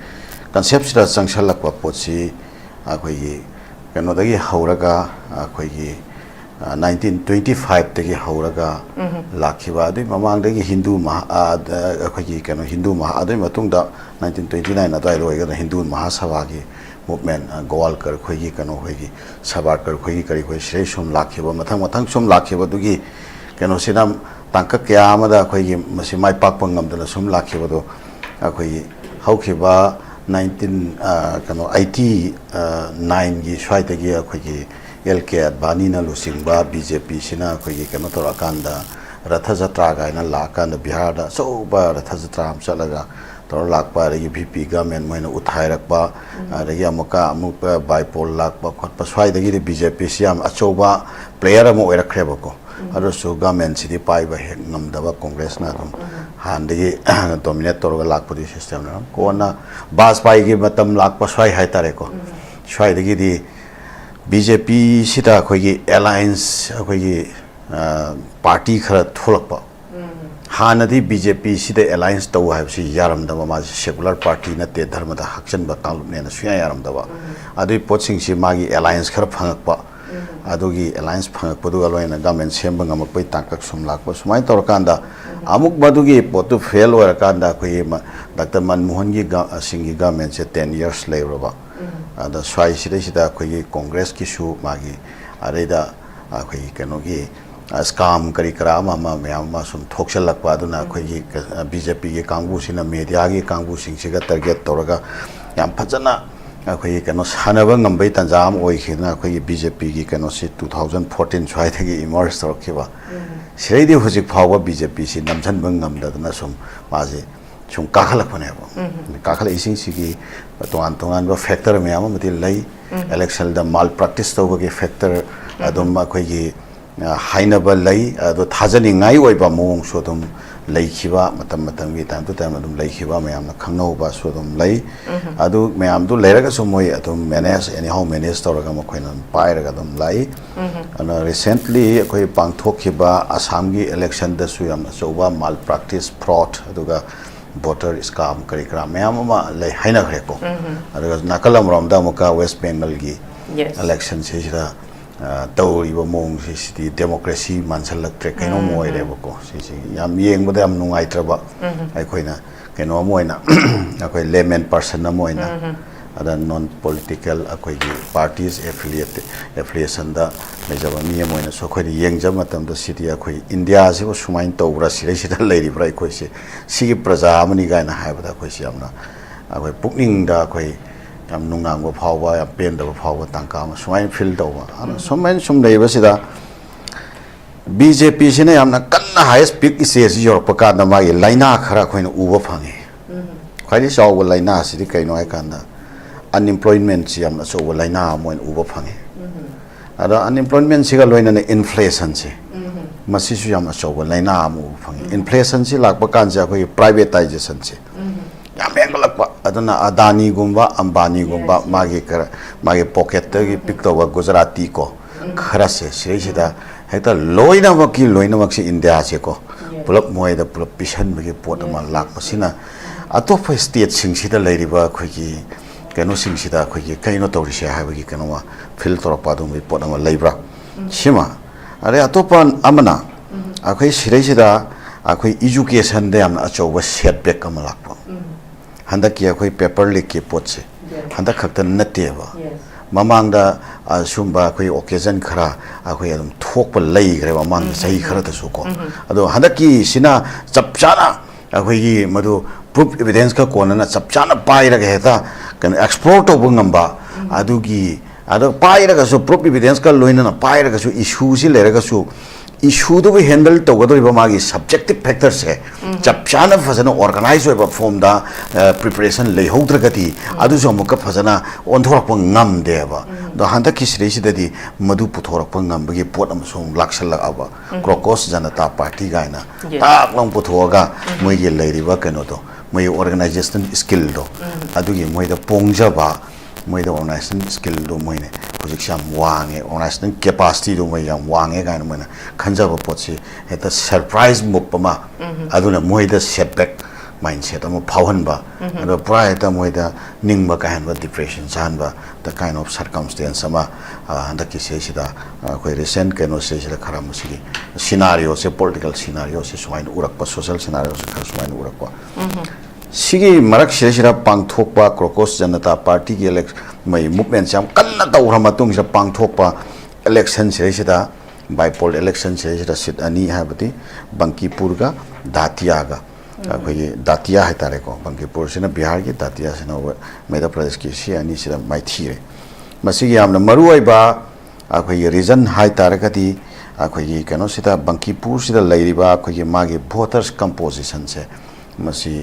concept sida changsalakwa potsi akhoi gi kano dagi hauraga akhoi gi 1925 tagi hauraga lakhiba adi mamang dagi Hindu akhoi gi kano Hindu adi matung da 1929 adai loiga Hindu Mahasabha gi movement Goalkar khoi gi kano khoi gi Savarkar khoi gi kari khoi shrei sum lakhiba mathang sum lakhiba dugi keno sinam tangka kya amada khoi masi mai pak pangam dana sum lakhi bodo khoi haukiba 1989 gi swai te gi khoi gi LK Advani na lusingba BJP sina khoi keno to akanda Ratha Jatra ga ina lakanda Bihar da so ba Ratha Jatra am chalaga to lakpa regi VP government moina uthai rakpa regi amoka bipolar lakpa khotpa swai dagi BJP siam achoba player amo oirakhreba ko aro so government sidi pai ba hek namdaba Congress na dum han dagi dominate torga lakpudi system na ko na bas pai gi matam lakpa swai hai tare ko swai dagi di BJP sita khoi gi alliance khoi gi party khara tholakpa hanadi BJP sida alliance taw habsi yaram da ma secular party na te dharma da hakchan ba kalup ne na suya yaram da ba adui poching si magi alliance khara phangakpa adugi alliance phangakpa du aloina government semba ngamak pai takak sumlakpa sumai torkanda amuk badugi potu fail ora kanda khoi Dr. Manmohan gi singi government se 10 years later ba ada swai sida khoi Congress ki su magi areda khoi kenogi scam kari krama ma myama sum thoksal lakpa aduna khoi gi BJP gi kangbu sina media gi kangbu sing siga target toraga yam phajana khoi keno sanaba ngambai tanjam oi khina khoi BJP gi keno si 2014 chwai thagi emerge torkiba seidi hujik phawa BJP si namchan bang ngamda na sum maji chung kakhalak phane ba kakhala ising sigi tongan ba factor myama mati lai election da malpractice to gi factor adum ma khoi gi hainaba lai ado thajani ngai oi ba mong so dum lai khiba matam gi time to time adum lai khiba mayam na khangno ba so dum lai ado mayam du leraga so moi adum manage anyhow manage toraga ma khoina pai raga dum lai ana recently khoi pangthok khiba Assam gi election da su yam so ba malpractice fraud aduga voter scam kari kra mayam ma lai haina khre ko aduga nakalam rom da muka West Bengal gi election se jira tau iba mong si democracy mansalak trek kaino moi reba ko si yam yeng bada am nungai traba ai khoina kaino moina akoi layman person na moina ada non political akoi gi parties affiliation da mejaba mi moina so khoi yeng jam matam da city akoi India se bo sumain tawra sire sida leiri brai khoi se sigi praja amani ga na haibada khoi si amna akoi pukning da akoi yam nungang ba phawa ya pen da phawa tangka ma swine fill da wa somen sum dei ba sida BJP sine yamna kanna highest peak is your paka da ma laina khara khoina uba phangi khali saw wa laina sidi kaino ai kanda unemployment si yamna so wa laina moin uba phangi ada unemployment siga loina ne inflation si masi su yamna so wa laina mu phangi inflation si lak pa kan ja khoi privatization si yamengalakpa aduna Adani gumba Ambani gumba magi pocket gi pick to Gujarati ko khara se sida heta loina mak si India se ko pulap moi da pulap pisan bagi pot ma lak pasina atop state sing sida leiriba khoi gi keno sing sida khoi gi kaino tori se ha bagi keno ma fil tor pa dum pot ma leibra sima are atopan amana akhoi sida akhoi education da am achoba setback am lakpa handa ki akhoi paper leak ki potse handa khakta nateba mamang da sumba akhoi occasion khara akhoi adum thokpa lei gre mamang sahi khara ta su ko ado handa ki sina chapchana akhoi gi madu proof evidence ka kona na chapchana pai ra ge ta kan export of ngamba adu gi ado pai ra ga so proof evidence ka loina na pai ra ga so issue si le ra ga so issue to be handle to go to magi subjective factors se chapchana fazana organize we form da preparation le hodra gati adu so muka fazana on thorak pa ngam de ba do handa ki sri sidadi madu puthorak pa ngam bagi pot am so laksal aba crocus janata party gaina ta long puthoga moi ge le riba kano to moi organization skill do adu gi moi da pongja ba moi da organization skill do moi ne project wange organization capacity do moi yang wange ga na mana khanja ba pochi eta surprise mupama aduna moi da setback mindset am phawhan ba ado prior ta moi da ningba ka han ba depression san ba the kind of circumstance ama anda ki se sida koi recent keno se sida kharam sigi scenario se political scenario se swain urak pa social scenario se swain urak pa sigi marak shira pangthokpa crocus janata party ki election mai movement jam kanna tawra matung sa pangthokpa election sida bipole election से seat अनी है बंकीपुर का दातिया का अखोई दातिया है तारे को बंकीपुर से बिहार की दातिया से मध्य प्रदेश की सी अनी से माइथीरे मसीगी यामना मरुआइबा अखोई रीजन है तारगदी अखोई कनो सिदा बंकीपुर सिदा लैरिबा अखोई मागी वोटर्स कंपोजिशन से मसी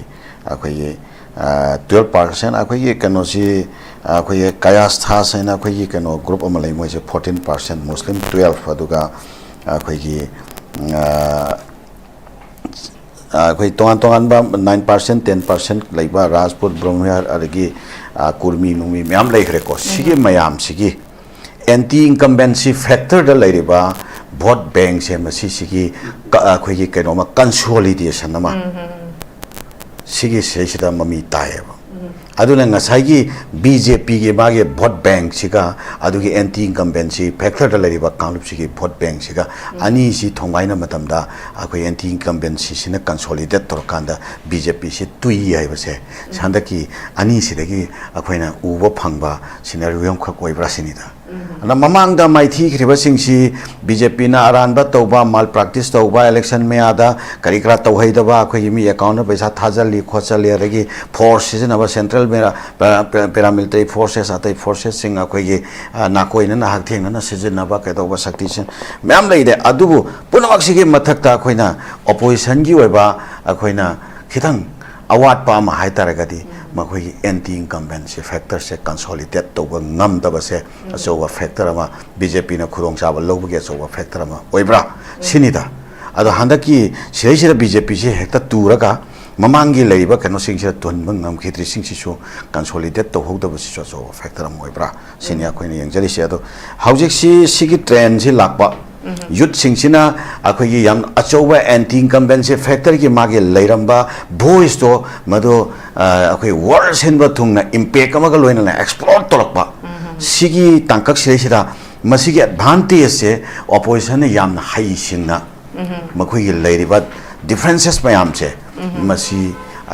अखोई 12% अखोई कनो सी अखोई कायास्था से अखोई कनो ग्रुप अमा लै मोइसे 14% मुस्लिम 12 अदुगा अखोई अखोई तोंगान 9% 10% लैबा राजपूत ब्रह्मयार अदगी कुर्मी नुमी म्याम लैखरेको सिगी मयाम सिगी एंटी इनकम्बेंसी फैक्टर द लैरिबा vote bank से मसी सिगी अखोई कनो कंसोलिडेशन अमा सिगी सेसिदा ममी ताएबा अदुना ngसाई बीजेपी के मागे vote bank सिगा अदुगी एंटी इनकम्बेंसी फैक्टर द लैरिबा कांगलुप सिगी vote bank सिगा अनि सि थोंगाइना मतमदा अखोई एंटी इनकम्बेंसी सिना कंसोलिडेट तोरकांदा बीजेपी से तुई आइबसे सांदकी अनि सिदगी अखोइना उबो फंगबा सिनारियो खक ओइब्रा सिनिदा ना ममांगदा माइथी खरिबसिंगसी बीजेपी ना अरानबा तौबा माल प्रैक्टिस तौबा इलेक्शन में आदा करिकरा तौहैदबा अखोई मी अकाउंट पैसा थाजली खोचली अरगी फोर्स सिजनबा सेंट्रल में पैरामिलिटरी फोर्सेस अतै फोर्सेस सिंग अखोई नाकोइना ना हकथेंग ना सिजनबा कैतौबा शक्ति से मैम लैदे अदुबु पुनमक्सिगे मथक्ता अखोइना अपोजिशन की ओइबा अखोइना खिथंग अवाट पाम हाइतारगदी मखोई एंटी इनकम्बेंसी फैक्टर से कंसोलिडेट तौबा ngam से अचौबा फैक्टर अमा बीजेपी ना खुरोंग चाबा लौबगे अचौबा फैक्टर अमा ओइब्रा सिनिदा अदो हंदकी सिरैसिरा बीजेपी से हेक्ता तुरगा ममांगी लैबा कनो सिंगसे तुनबं ngam खित्री सिंगसिसु कंसोलिडेट तौहौदबा सिसु अचौबा फैक्टर अमा ओइब्रा सिनिया खोइना यंगजरिसे अदो हौजिक सिगी ट्रेंड से लाकबा यूथ सिंगसिना अखोई याम अचौबा एंटी इनकम्बेंसी फैक्टर की मागे लैरंबा वॉइस तो मदो अखोई वर्ल्ड सेनबा थुंगना इंपैक्ट अमगा लोइना एक्सप्लोर तोरकबा सिगी तांकक सिरेसिरा मसिगी एडवांटेज से ऑपोजिशन याम हाई सिंगना मखोई लैरिबा डिफरेंसेस मयाम से मसी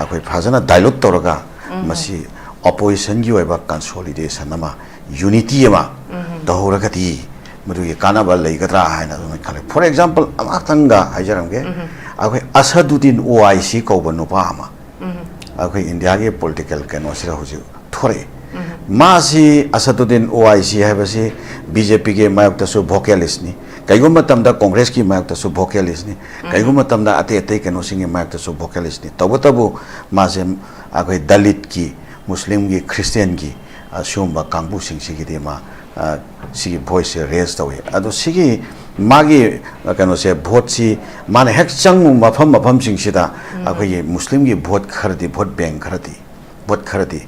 अखोई फाजना डायलॉग तोरगा मसी ऑपोजिशन की ओइबा कंसोलिडेशन अमा यूनिटी अमा दहोरगती मधुगी कानाबा लैगद्रा हाइना खले फॉर एग्जांपल अमातंगा हाइजरंगे अखोई असदुद्दीन ओआईसी कौबा नुपा अमा अखोई इंडिया के पॉलिटिकल कैनोसिरा हुजि थोरे मासी असदुद्दीन ओआईसी हैबसी बीजेपी के मायक्तसु वोकलिस्ट नि कईगुम मतमदा कांग्रेस की मायक्तसु वोकलिस्ट नि कईगुम मतमदा अते अते कैनोसिंग मायक्तसु वोकलिस्ट नि तबतबु मासे अखोई दलित की मुस्लिम की क्रिश्चियन की असुम्बा कांगबु सिंगसिगी देमा सिगी वॉइस रेज तवे अदो सिगी मागी कनो से वोट सी माने हेक चंगु मफम सिंगसिदा अखोई मुस्लिम की वोट खरदी वोट बैंक खरदी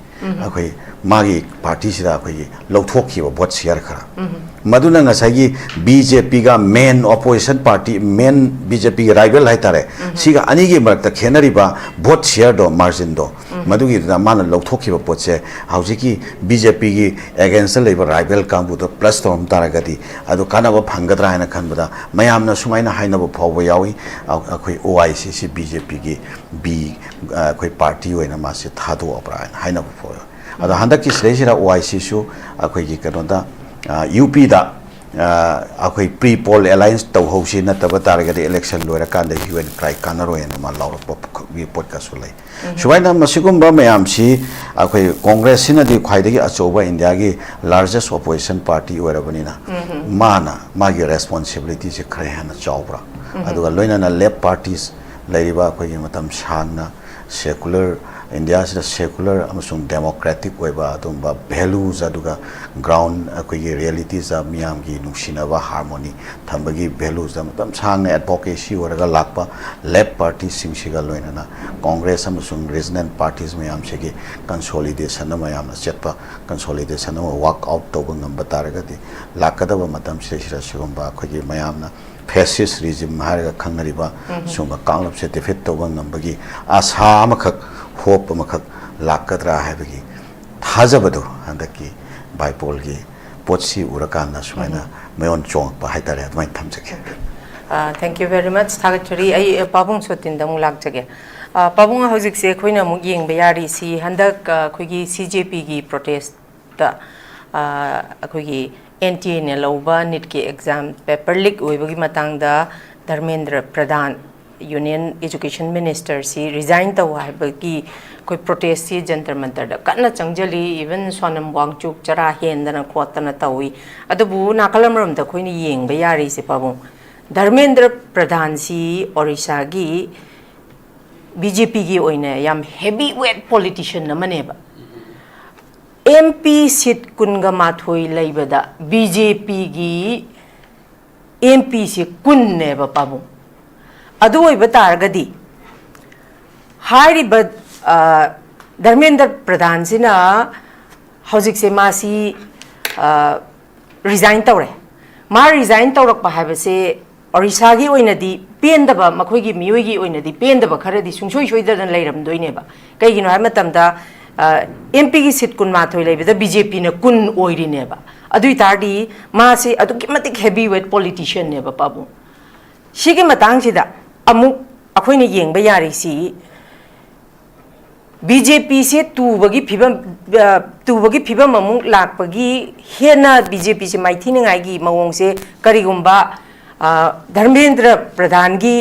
अखोई मागी पार्टी सिदा अखोई लौथोखिबा वोट शेयर खरा मदुना ngसाई बीजेपी का main opposition party main BJP के राइवल है तारे सिगा अनी की मरक खेनरिबा वोट शेयर दो मार्जिन दो मदुगी मान लौथोखिबा पोट से हौजिकी बीजेपी की अगेंस्ट लेबा राइवल कांबु दो प्लस तो हम तारगदी अदो कानाबा फंगद्रा हैना खनबदा मयामना सुमाइना हाइनाबो फावबो यावी अखोई ओआईसी सी बीजेपी की बी अखोई पार्टी होइना मासे थादो अपरा हाइनाबो फावो अदो हंदक की सिरेसिरा ओआईसी सु अखोई की कनोदा यूपी दा अखोई प्री पोल अलायंस तौहौसी नतब तारगदि इलेक्शन लोरा कांदा ह्यूएन क्राइ कानरोयन मा लाउरप वी पॉडकास्ट लै सुबाइना मसिगुम्बा मयामसी अखोई कांग्रेस सिनदि ख्वाइदगी अचौबा इंडिया की लार्जेस्ट ऑपोजिशन पार्टी ओरबनिना माना मागी रेस्पॉन्सिबिलिटी से खरे हना चावब्रा अदुगा लोइना लेफ्ट पार्टीज लैरिबा अखोई मतम सांगना सेकुलर इंडिया से सेकुलर अमसुंग डेमोक्रेटिक ओइबा अदुम्बा वैल्यूज अदुगा ग्राउंड अखोई रियलिटीज मियाम की नुसिनाबा हार्मोनी थंबगी वैल्यूज मतम सांग एडवोकेसी ओरगा लाकपा लेफ्ट पार्टी सिंगसिगा लोइना कांग्रेस अमसुंग रीजनल पार्टीज मियाम सेगी कंसोलिडेशन मयाम चेटपा कंसोलिडेशन वर्क आउट तौब ngamba तारगदि लाकदबा मतम सेसिरा सिगुम्बा अखोई मयामना फैसिस्ट रिजिम हारगा खंगरिबा सुंगा कांगलप से डिफीट तौब ngambagi आशा अमखक होप अमखक लाकद्रा हैबगी थाजबदो हंदकी बाइपोल की पोची उरकाना सुमाइना मेन चोंग हाइतारे अदुमाइ थमजगे थैंक यू वेरी मच थागचरी आई पाबुंग सोतिन दमु लाकजगे पाबुंग हौजिक से खोइना मु येंग यारी सी हंदक खोगी सीजेपी की प्रोटेस्ट दा खोगी NTA ne lauba NIT ki exam paper leak oibagi matangda Dharmendra Pradhan Union Education Minister si resign taw haibagi koi protest si jantar mantar da kanna changjali even Sonam Wangchuk chara hendana khotana tawi adubu nakalamram da koi ni yengba yari si pabung Dharmendra Pradhan si Orissa gi BJP gi oina yam heavyweight politician namaneba MP seat kunga mathoi laibada BJP gi MP se kun neba pabu adu oi batargadi hairiba Dharmendra Pradhan sina hojik se masi resign tawre ma resign tawrak pa habase Orissa gi oinadi pendaba makhoi gi mioi gi oinadi pendaba kharadi sungsoi soidana leiram doineba kaigino ha matamda MP की seat कुन माथोई लेबेदा BJP ने कुन ओइरी नेबा अदुई तारदी मासे अदुकी मतिक heavyweight politician नेबा पाबु सिगे मतंग सिदा अमुक अखोइने येंगबा यारी सी BJP से तुबगी फिबम अमुक लाकपगी हेना BJP से माइथिनिंगाई मवोंग से करिगुंबा धर्मेंद्र प्रधान की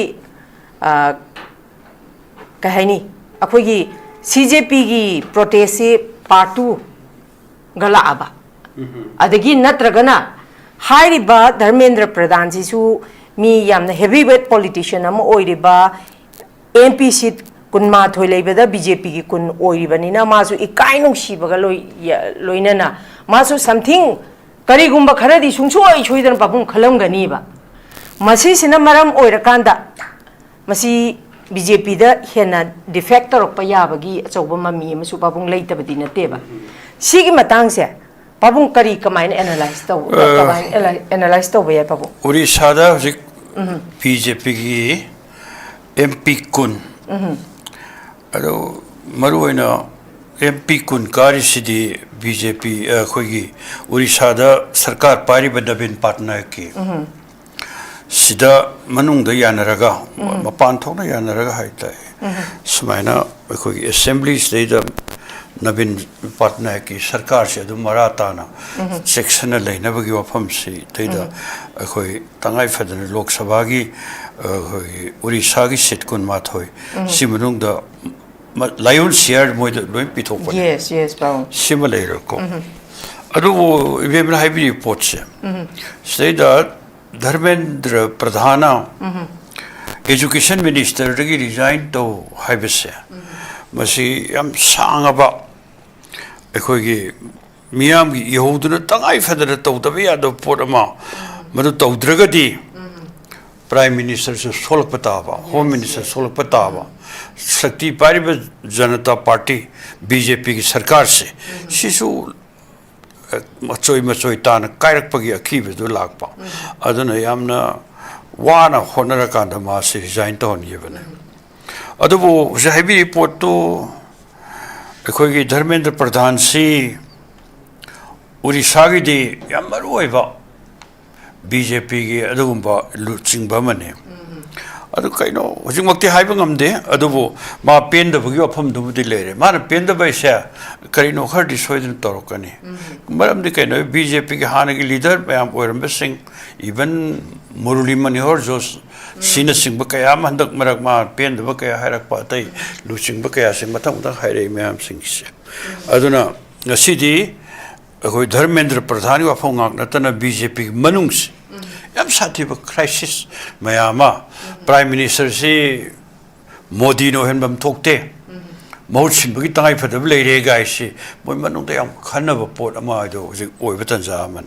कहानी अखोइगी CJP की प्रोटेस्ट से पार्ट 2 गला आबा अदगी नत्रगना हाइरिबा धर्मेंद्र प्रधान सिसु मी यामना हेवीवेट पॉलिटिशियन अम ओइरिबा MP सीट कुनमा थोइलेबदा BJP की कुन ओइरिबनिना मासु इकाइनु सिबगा लोइनना मासु समथिंग करिगुंबा खरदी सुंसोइ छोइदन पापुं खलमगनीबा मसिसिना मरम ओइरकांदा मसी BJP da hena defector of payabagi achouba mami amasu babung leitabadi nateba sigi matang se babung kari kamain analyze taw kamain analyze taw ya babung Orissa da hojik BJP gi MP kun ado maruina MP kun kari sidi BJP khogi Orissa da sarkar pari badabin partner ki Sida manung da yanaraga mapan thona yanaraga haitai sumaina khoi assembly state da nabin partner ki sarkar se du marata na section leina bagi wafam si teida khoi tangai federal lok sabha gi khoi Orissa gi seat kun ma thoi si manung da lion share moi da loi pithok pa yes baung similar ko adu evem na hybrid report se state da Dharmendra Pradhana Education Minister regi resign to haibase masi yam sangaba ekhoi gi miyam gi yehuduna tangai federa tawdabe yado porama madu tawdragadi Prime Minister se solak pataba Home Minister solak pataba Shakti Pariba Janata Party BJP ki sarkar se shisu machoi tana kairak pagi akhibe du lakpa aduna yamna wana honara kanda ma se resign to ni bane adubu heavy report to ekhoi gi Dharmendra Pradhan si Orissa gi di yamaru oiba BJP gi adugumba luchingba mane adu kaino hojik makti haiba ngamde adubu ma penda bagi wafam du di lere mana penda bai se karino khardi soidin torokani maram de kaino BJP ki hana ki leader mayam oiram sing even Murali Manihar jos sina sing ba kaya mandak marak ma penda ba kaya hairak pa tai luching ba kaya se mathang da haire mayam sing se aduna ngasidi khoi Dharmendra Pradhan wafam ngak natana BJP manung se yam sati ba crisis mayama Prime Minister si Modi no hen bam thokte mahut sim bagi tangai phadab leire gai si moi manung da yam khanna ba pot ama do oi batan ja man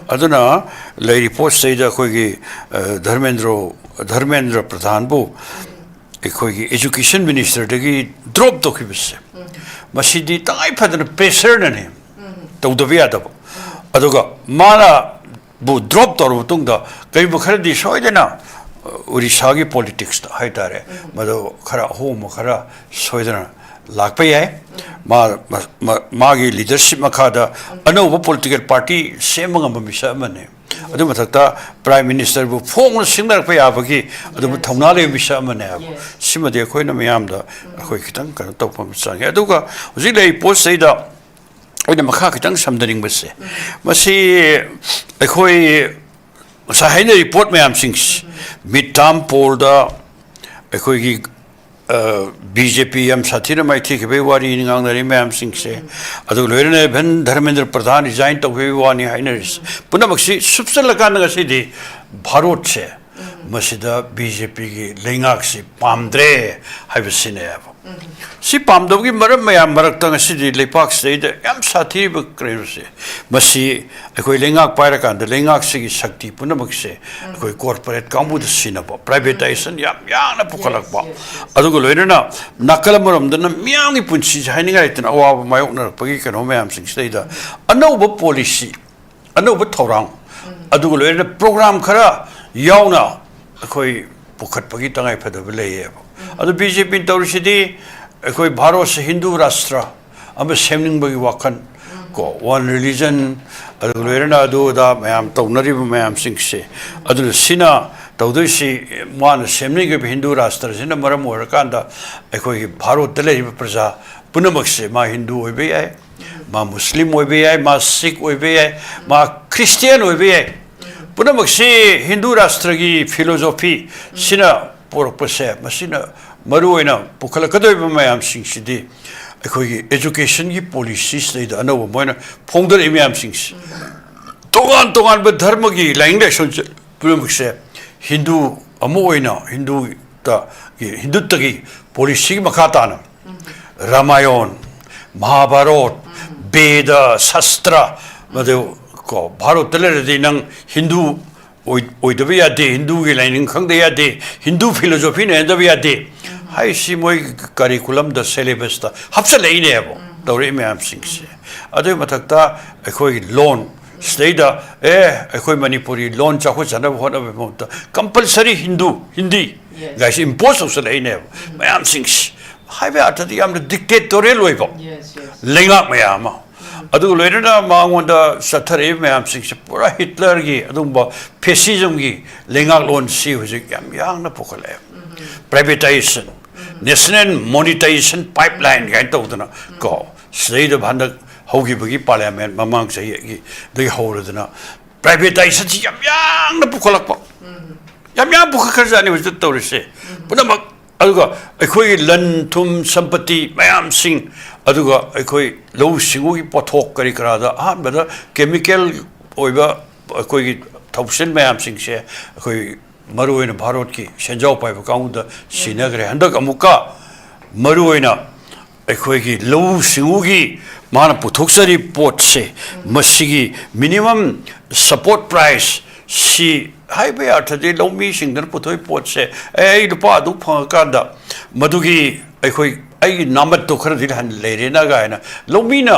aduna leiri post sei da khoi gi Dharmendra Pradhan bu khoi gi Education Minister da gi drop do ki bis masidi tangai phadana pressure na ne to do bia da aduga mara bu drop tor tung da kai bu khardi soidena Orissa ki politics da haitare mado khara home khara soidana lakpa yai ma gi leadership makada anova political party semanga misa mane adu mathakta Prime Minister bu phong singnar pa yabagi adu thongna le misa mane simade khoina mayam da khoi khitang kan topam changi aduga hujik lei post sei da ꯑꯩꯅ ꯃꯈꯥ ꯈꯤꯇꯪ ꯁꯝꯗꯅꯤꯡꯕꯁꯦ ꯃꯁꯤ ꯑꯩꯈꯣꯏ ꯉꯁꯥꯏ ꯍꯥꯏꯅ report ꯃꯌꯥꯝꯁꯤꯡꯁꯤ ꯃꯤꯗ term ꯄꯣꯜꯗ ꯑꯩꯈꯣꯏꯒꯤ BJP yam sathira mai thi khebe wari ngangnari mayam singse adu loirane bhan dharmendra pradhan resign to khebe wani hainaris punamaksi subsalakan ngasi di bharot se masida BJP gi lengak si pamdre haibsine si pamdog gi maram mayam marakta ngasi di lepak state yam sathi ba krese masi akoi lengak paira kan de lengak si gi shakti punamakse akoi corporate kamu de sinaba privatization yam yana pukalak ba adu loirana nakala maram dana miyang gi punchi haninga itan awa mayok na pagi kano mayam sing state da anauba policy anauba thorang adu loirana program khara yauna akoi pukhat pagi tangai phadab leye adu BJP tawrisidi akoi bharat se hindu rashtra ame semning bagi wakan ko one religion adu loirana adu da mayam tawnari mayam sing se adu sina tawdoisi man semning ge hindu rashtra sina maram orakanda akoi bharat dele praja punamakse ma hindu oibe ai ma muslim oibe ai ma sikh oibe ai ma christian oibe ai punamakse hindu rashtra gi philosophy sina porpase masina maruina pukhalakadoi mayam sing sidi akoi education gi policies leida anaw moina phongdar mayam sing togan togan ba dharma gi language punamakse Hindu amoina Hindu ta Hindu tagi policy makata na Ramayan Mahabharat Veda Shastra madu ko Bharat tele de nang Hindu oidabi ade Hindu gi lining khangde ade Hindu philosophy ne dabi ade hai si moi curriculum da syllabus ta hapsa leine abo dore me am sing se adu mathakta akhoi loan state akhoi manipuri loan cha kho jana hona be mota compulsory hindi guys impose of leine mayam sing hai be atadi am dictatorial loibo lenga mayama adu loirana mangonda sathare mayam sing pura Hitler gi adumba fascism gi lenga loan si hojik yam yang na pokale privatization national monetization pipeline gain tawdana ko state bhanda hogi bagi parliament mamang sai gi dei horadana privatization si yam yang na pukalak pa yam yang pukakar jani wajut tawrise punamak aduga akhoi lan thum sampati mayam sing aduga akhoi lo singu gi pothok kari karada ahbada chemical oiba akhoi gi thopsin mayam sing se akhoi maruina bharat ki senjau pai ba kaunda sinagre handak amuka maruina akhoi gi lo singu gi mana puthoksari pot se masigi minimum support price si haibe athadi lomi singdar puthoi pot se ei lupa du phangakanda madugi akhoi ai namat to khara dil han leirena gaina lomina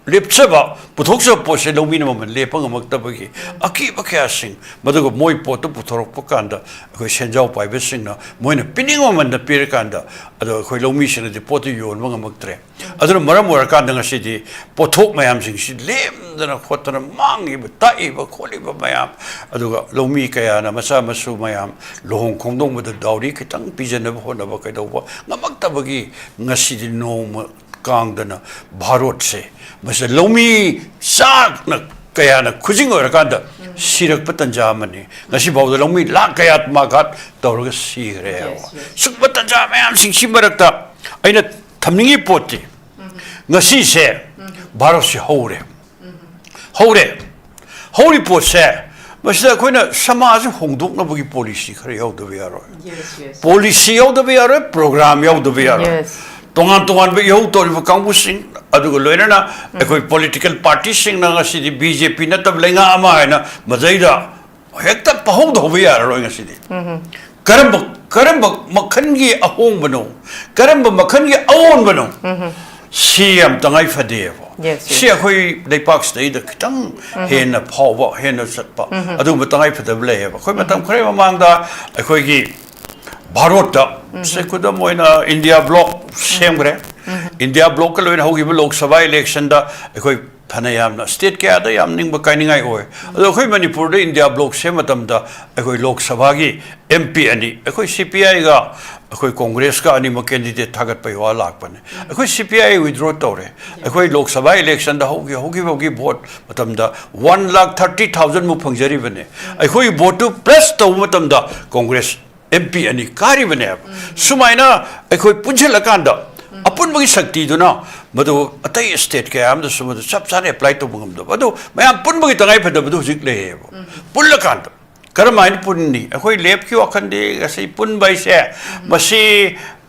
lepchaba puthoksa pose lomina man lepang maktabagi aki bakya sing madugo moi pot to puthorok pakanda akhoi senjau pai be singna moina piningo man da pir kanda ado akhoi lomi sing de pot yon mang maktre adro maram wara kanda ngasi di pothok mayam sing si lem dana khotana mangi ba tai ba kholi ba mayam aduga lomi kaya na masa masu mayam lohong khongdong ba dauri kitang pijana ba hona ba kai do ba ngamaktabagi ngasi di no kangdana bharot se masa lomi sak na kaya na khujing ora kanda sirak patanja mani ngasi bawda lomi la kaya ma gat tawraga sigre suk patanja mayam sing simarakta aina thamningi poti ngasi se bharot se hore hori pot se masida koina samaj hongdok na bagi policy khare yaud be yaro policy yaud be yaro program yaud be yaro tongan be yaud tor ba kangbu sing adu loirana ekoi political party sing na ngasi di BJP na tab lenga ama na majaida hekta pahong do be yaro ngasi di karam makhan gi ahong bano karam makhan gi awon bano siam tangai fadeva si akhoi leipak state da kitang hena phawa hena satpa adu matangai fadable ba khoi matam khare mamangda akhoi gi bharat da se kuda moina india block semgre india block ka loina hogi lok sabha election da akhoi Panayamna state kaya da yam ning ba kainingai oi ado khoi manipur de india block se matam da khoi lok sabha gi mp ani khoi cpi ga khoi congress ka ani ma candidate thagat pai wa lak pane khoi cpi withdraw tore khoi lok sabha election da hogi vote matam da 1,30,000 mu phangjari bane khoi vote to plus to matam da congress mp ani kari bane sumaina khoi punjil akanda apun bagi sakti do na madu atai state ke am da sumadu sab sane apply to bungam do madu mayam pun bagi tangai phada madu jik le pulla kan karamain punni akoi lep ki wakhan de asai pun bai se masi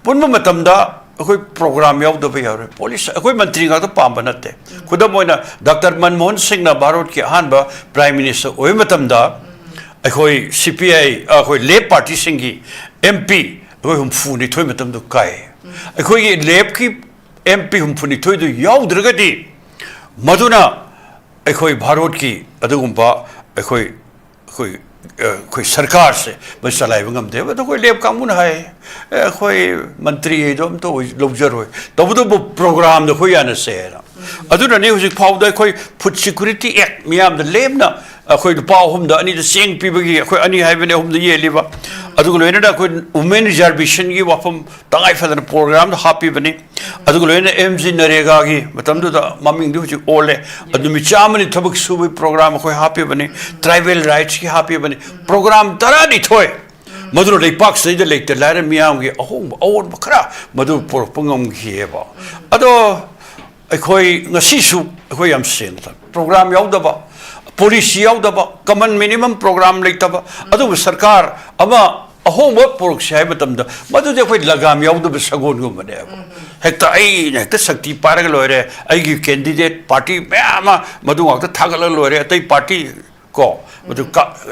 pun matam da akoi program yaw do bai police akoi mantri ga to pam banate khudam moina dr manmohan singh na bharat ki hanba prime minister oi matam da akoi cpi akoi lep party singi mp akoi hum fu ni thoi matam do kai akoi lep ki MP humphuni thoidu yaudragadi maduna ekhoi bharot ki adugumba ekhoi sarkar se basalai bangam de ba koi lep kamun hai ekhoi mantri edom to lobjar hoi tabudo program de khoi ana se aduna ne hujik phau da khoi food security act miam de lemna khoi du pau hum da ani de seng pi bagi khoi ani hai bene hum de ye liba adu loina da khoi women reservation gi wafam tangai fadan program da happy bani adu loina mg narega gi matam du da maming du hujik ole adu mi chamani thabak subi program khoi happy bani tribal rights gi happy bani program tara ni thoi madu lei pak sai de lei te lara miam gi ahong awon bakra madu por pangam gi ba ado khoi ngasi su khoi am sen program yaw da ba policy yaw da ba common minimum program lei ta ba adu sarkar ama ahong ba pork sai batam da madu de khoi lagam yaw da sagon gum ne hekta ai ne ta sakti parag loire ai gi candidate party ma madu wa ta thagal loire tai party ko madu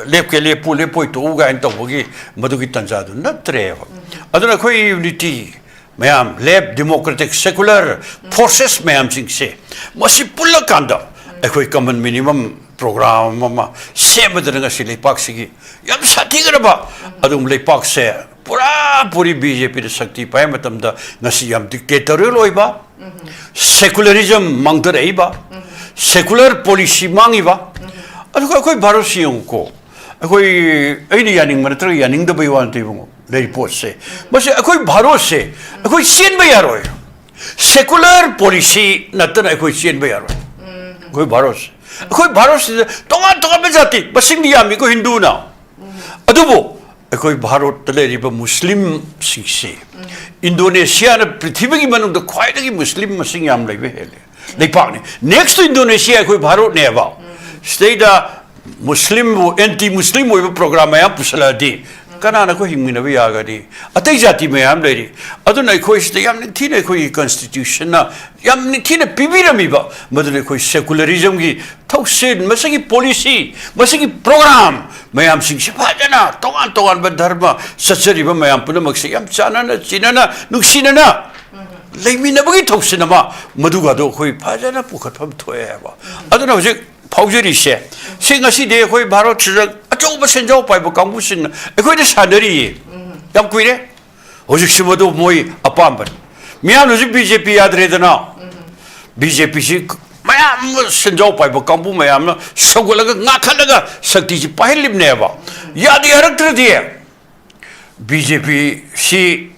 lep ke lep pule poi to ga en to gi madu gi tanja du na tre aduna khoi unity mayam lep democratic secular forces mayam sing se masi pulla kanda khoi common minimum program ma sem da nga sile pak sigi yam sati ga ba adum le pak se puri bjp de sakti pai matam da ngasi yam dictatorial loi ba secularism mangda rei ba secular policy mangi ba adu khoi bharat siung ko khoi ai ni yaning man tra yaning da bai wan te bungo report se bas khoi bharat se khoi sien bai yaroi secular policy natana khoi sien bai yaroi khoi bharat khoi bharat se tonga be jati basing ni yami ko hindu na adubo khoi bharat tale riba muslim singse indonesia na prithvi gi manung da khwai da gi muslim masing yam leibe hele leipak ni next to indonesia khoi bharat ne ba state muslim anti muslim oi program ya pusala di kana na ko hingmina bi yaga di atai jati me am leiri aduna khoi ste yam ni thine khoi constitution na yam ni thine pibirami ba madule khoi secularism gi thoksin masagi policy masagi program mayam sing sipajana tongan ba dharma sachari ba mayam puna maksi yam chanana chinana nuksinana leimina bagi thoksin ma maduga do khoi phajana pukhatham thoe ba aduna hojik 파우저리 세 생각이 내 거의 바로 지적 아주 senjau pai bo kangbu sing khoi de sanari yam kuire hojik simodo moi apam ban miam hojik bjp yadre dana bjp si mayam senjau pai bo kangbu mayam na sogolaga ngakhalaga sakti ji pahlim ne ba yadi haraktra die bjp si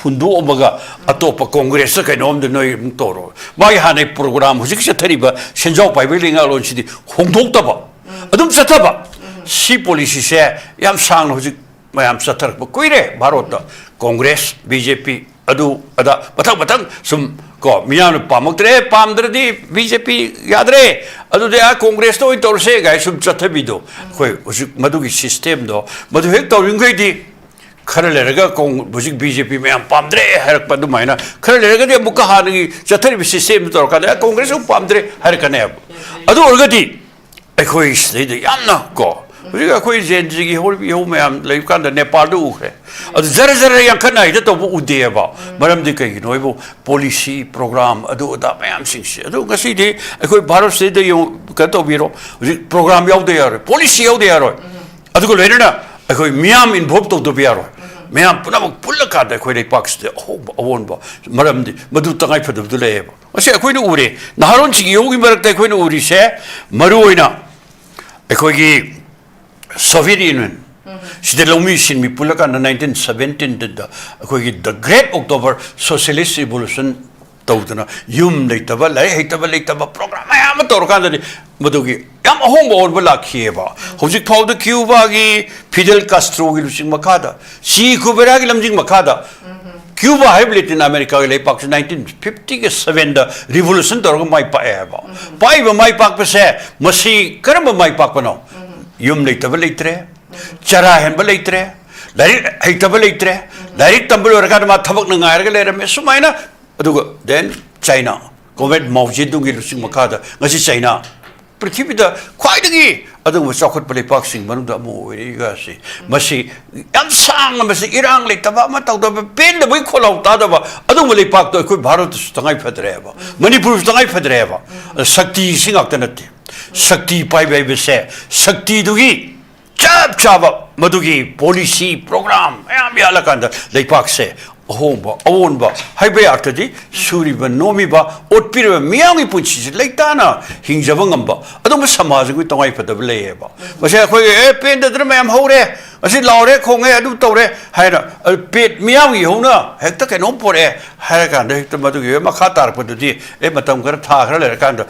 hundu omaga atopa congress ka nom de noi toro mai hane program hojik se thariba senjau pai be linga lon si hongdok ta ba adum satha ba si policy se yam sang hojik mayam sathar ba koire bharot congress bjp adu ada batang sum ko miyan pamuktre pamdradi bjp yadre adu de congress to tor se gai sum satha bido koi hojik madu gi system do madu hek to ring di खर लेरगा Kong बुजिक BJP में हम पामद्रे हर पदु मायना खर लेरगा दे मुका हानगी जथर बि system तोर का कांग्रेस को पामद्रे हर कने अब अदु ओरगदी अखोई स्टेट यामना को बुजिक अखोई जेनजी की होल बि हो में हम लेब कान नेपाल दु उखरे अदु जरे yang खना इ तो उदे बा मरम दि कई नोइबो पॉलिसी प्रोग्राम अदु दा मैम सिंग अदु गसी दे अखोई भारत से दे यो का तो बिरो प्रोग्राम याव दे यार पॉलिसी याव दे यार अदु को लेना अखोई मियाम इन्वॉल्व तो दो बियारो मैम पुनः पुल का अखोई पाक्स अवोब मरमदी मधु तंगाई फदबदु लेब असे अखोई उरे नहारोन ची योगी मरकते अखोई उरी से मरुओइना अखोई सोवियत यूनियन सिदे लौमी सिनमी पुल का 1917 द अखोई द ग्रेट अक्टोबर सोशलिस्ट रिवोल्यूशन तौदना युम लेतबा लाई हेतबा लेतबा प्रोग्राम याम तौरकांदनी मदुगी याम अहोंग ओनबा लाखिएबा हौजिक फाउद क्यूबा की फिडेल कास्ट्रो की लुसिंग मखादा सी कुबेरा की लमजिंग मखादा क्यूबा है लैटिन अमेरिका के लेपाक 1950 के 7 द रिवोल्यूशन तौरगा माई पाएबा पाइबा माई पाक पे मसी करम माई पाक बनो युम लेतबा लेतरे चरा हेनबा लेतरे लाइक हेतबा लेतरे लाइक तंबल ओरका मा थबक नंगायरगा लेरमे सुमाइना then China, Government Maujidung Lucy Makada, Nasi China, Pritipida, quite again. Other was chocolate play boxing, Manuda Moigasi, Masi, Yam Sang, Masi Irang, like Tabama, Pen, the way call out Tadava, other Malay Park, the good Bharat Stangai Fedreva, Manipur Stangai Fedreva, Sakti sing alternative, Sakti Pai Baby say, Sakti Dugi, Chab Chaba, Madugi, policy program, Ayamyalakanda, Lay Park say. Homba, ownba, highway after the Suriba, Nomiba, Otpira, Miami Punchis, Lake Dana, Hingjavangamba, I don't Samaz with the wife of the Leba. Was I paint the drum am hore? I said, Laure, Konga, I do Tore, had a pit Miami, Hona, Hector can opore, Harakan, the Madu, Makatar, put the day, Ematam Gata,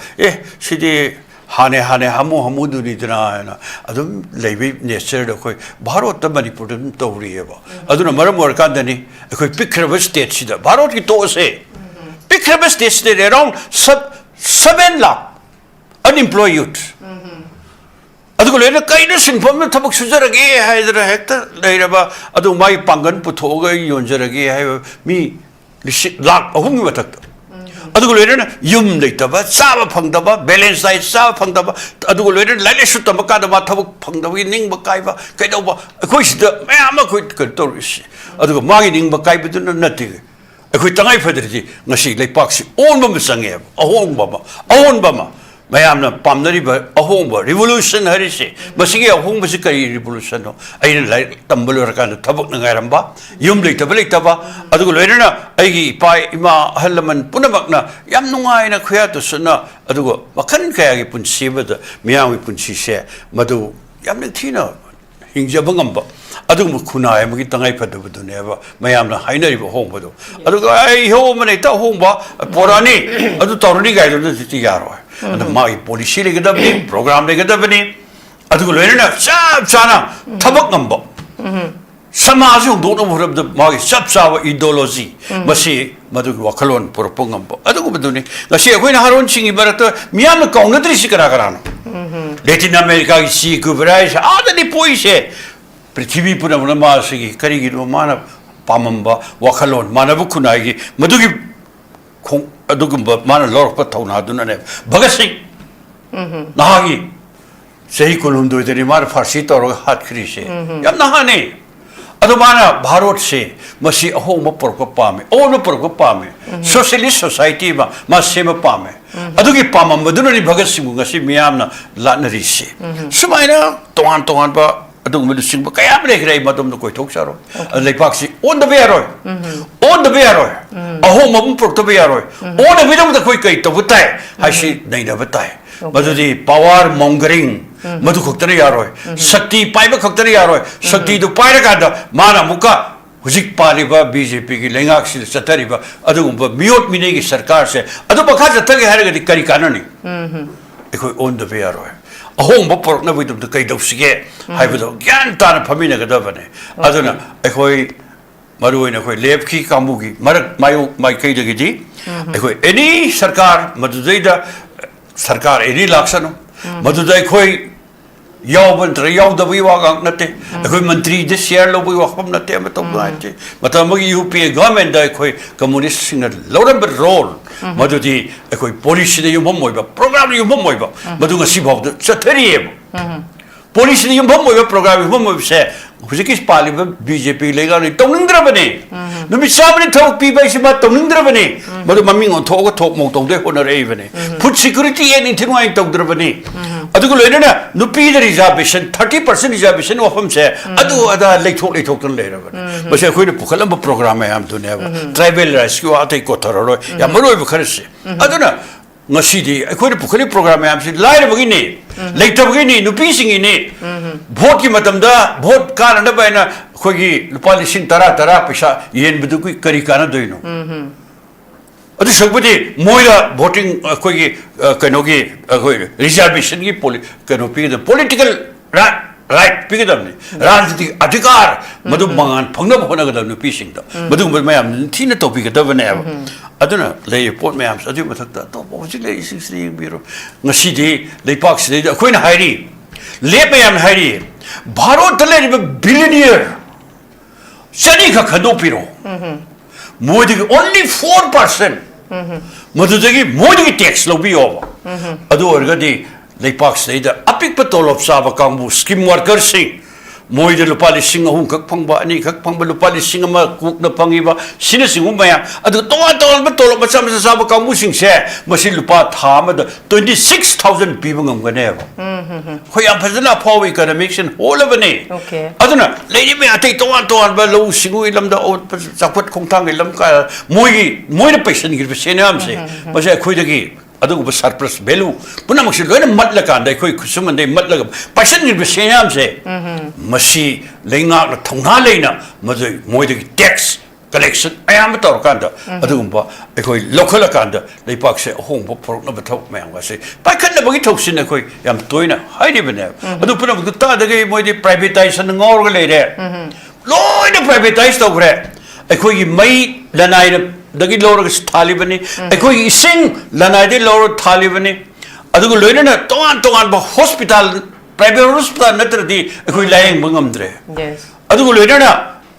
City. Hane Hamu Hamudu Nidana, Adum Levi Nesser, Barot the Manipur Torieva. Aduna Maramor Kandani, a quick picture state, Barot to say. Picture state around 7 lakh unemployed youth. Adulena kindness in Pomme Tabak Suzaragi, Hydra Hector, Lairaba, Adu my Pangan Putoga, Yonjaragi, me, lakh of whom you attacked. Adulena, Yum Litaba, Sava Pangdaba, Balance Side Sava Pangdaba, Adulena, Lanishuta Makadama, Pangdawi, Ning Bakaiva, Kaidova, a question the Mamma quit Tourish. Adu Marketing Bakaiba do nothing. A quit Tangai Federity, Nashi, like Paxi, own Bama Sangeb, a home Bama, own Bama. Mayamna Pamnariba, a home revolution, Harishi, Masiki, a home Masiki revolution. I didn't like Tambulakan, Tabak Nagaramba, Yumli Tabalitaba, Adulena, Agi, Pai, Ima, Helaman, Punamakna, Yamnunga in a Kuyata Suna, Adugo, Makan Kayagi Punsiba, the Miami Punsi, Madu, Yamnatina, Hingjabangamba. Adum Kuna, I'm getting a pet never. Mayamna, I never home. Adugo, I home and I tell home, Porani, Adu Torni guy of the Tiaro. And the my policy legadabni, program legadabni, Adulena, Chana, Tabak number. Samazu don't know what the Magi Sapsawa ideology, Masi, Madu Wakalon, Purpongamba. Adubuduni, the Shia Win Haron Ching Barata, Miama Kongatrisikaran. Latin America, see, Kuberais, other the poise. Prithvi Punamasi, Karigi Romana, Pamamba, Wakalon, Manabukunagi, Madugi Adugumba, Mana Lord Patona, Dunane, Bagasi Nahagi, Sehikulundu, the Rimar Farsita or Hat Krisi, Yamnahani, Adumana, Barot say, Masi a home of Porcopame, all the Porcopame, Socialist Society, Masima Pame, Adugi Pama, Madunani Bagasimu, Miamna, Latnarisi, Sumaina, Toanba. I don't want to sing, but I am like Madame the Koitoxaro, and like Paxi, on the Bearoy, on the Bearoy, a home of Portobearoy, on the widow of the Quikate of Utai, I see Naina Batai, but the power mongering, Madukotariaroy, Sakti Piper Coctariaroy, Sakti to Piragada, Mana Muka, Huzik Paliba, BJP, Lengaxi, Satariba, Adumba, Miot Minegi Sarkarse, Adubaka, Tagari Caricanoni, on the Bearoy. A home of pork with the Kate of Sige, I would Gantana Pamina Gadavane. Aduna, a hoi Maruina, Lepki Kamugi, my Kadagidi, any Sarkar, Maduzeda, Sarkar, any Laxano, Maduzai Koi, Yaw and Yaw the Viwag Nate, a Mantri this year, Lobu from the Tamato, but Amagi UP government, the communist in a lower role. Madudi, a police in the Yumomoiba, program Yumoiba, Madunga Sibov, the Satarium. Police in the Yumoiba program, Yumoiba say, Huzikis Paliba, BJP legally, Tonindravani. No be somebody talk people about Tonindravani, but the Maming on Toga talk Moto, the Honor Avani. Put security and into my Togdravani. ꯑꯗꯨꯒ ꯂꯣꯏꯅꯅ ꯅꯨꯄꯤꯗ reservation 30% reservation ꯋꯥꯐꯝꯁꯦ ꯑꯗꯨ ꯑꯗꯥ ꯂꯩꯊꯣꯛꯇꯅ ꯂꯩꯔꯕꯅꯤ ꯃꯁꯤ ꯑꯩꯈꯣꯏꯅ ꯄꯨꯈꯠꯂꯝꯕ programme ꯃꯌꯥꯝꯗꯨꯅꯦꯕ tribal ꯔꯥꯏꯠꯁꯀꯤ ꯋꯥ ꯑꯇꯩ ꯀꯣꯊꯔꯔꯣꯏ ꯌꯥꯝ ꯃꯔꯨꯑꯣꯏꯕ ꯈꯔꯁꯦ ꯑꯗꯨꯅ ngasi akhoi pukhali program yam si lai bagi ni later bagi ni nupi singi ni vote ki matam da vote ka na ba na khoi gi lupa lising tara paisa yen budu ki kari kana doino adu sakbudi moira voting khoi gi kano gi khoi reservation gi kano pi the political right pi ga ni rajniti adhikar madu mangan phangna bhona ga nupi sing da madu mayam thina topic ga da bane aduna lay pot mayam adu mathakta to hojik lay sing biro ngasi di lay pak si da khoi na hairi le mayam hairi bharot da le billionaire sani kha khado piro modi only 4% madu dagi modi tax lo bi over adu orga di lay pak si da apik patol of saba kangbu scheme worker sing moi de lupa lising ahum kak phangba ani kak phangba lupa lising ama kuk na phangiba sina singum maya adu towa ba tolo ba sam sa ba kamu sing se masi lupa thama da 26000 people ngam gane ba khoi am phajana phawi economics and whole of ne okay aduna lady me atai towa ba lo singu ilam da chakpat khongthang ilam ka moi de patient gi se nam se masi khoi da gi adugu surplus value punam si loina matla kan dai khoi khusum dai matla passion ni be senyam se masi lenga na thongna leina mazai moi de tax collection ayam tor kan da adugu ba khoi local kan da lei pak se hong bo porok na bathok mayam ga se pa khan na bagi thok sin khoi yam toina hai ni bene adu punam du ta da ge moi de privatization ngor ga le re loina privatize to gre khoi gi mai lanai dagi lor thali bani ekoi ising lanai de lor thali bani adugo loina na tongan ba hospital private hospital natradi ekoi laying bangamdre yes adugo loina na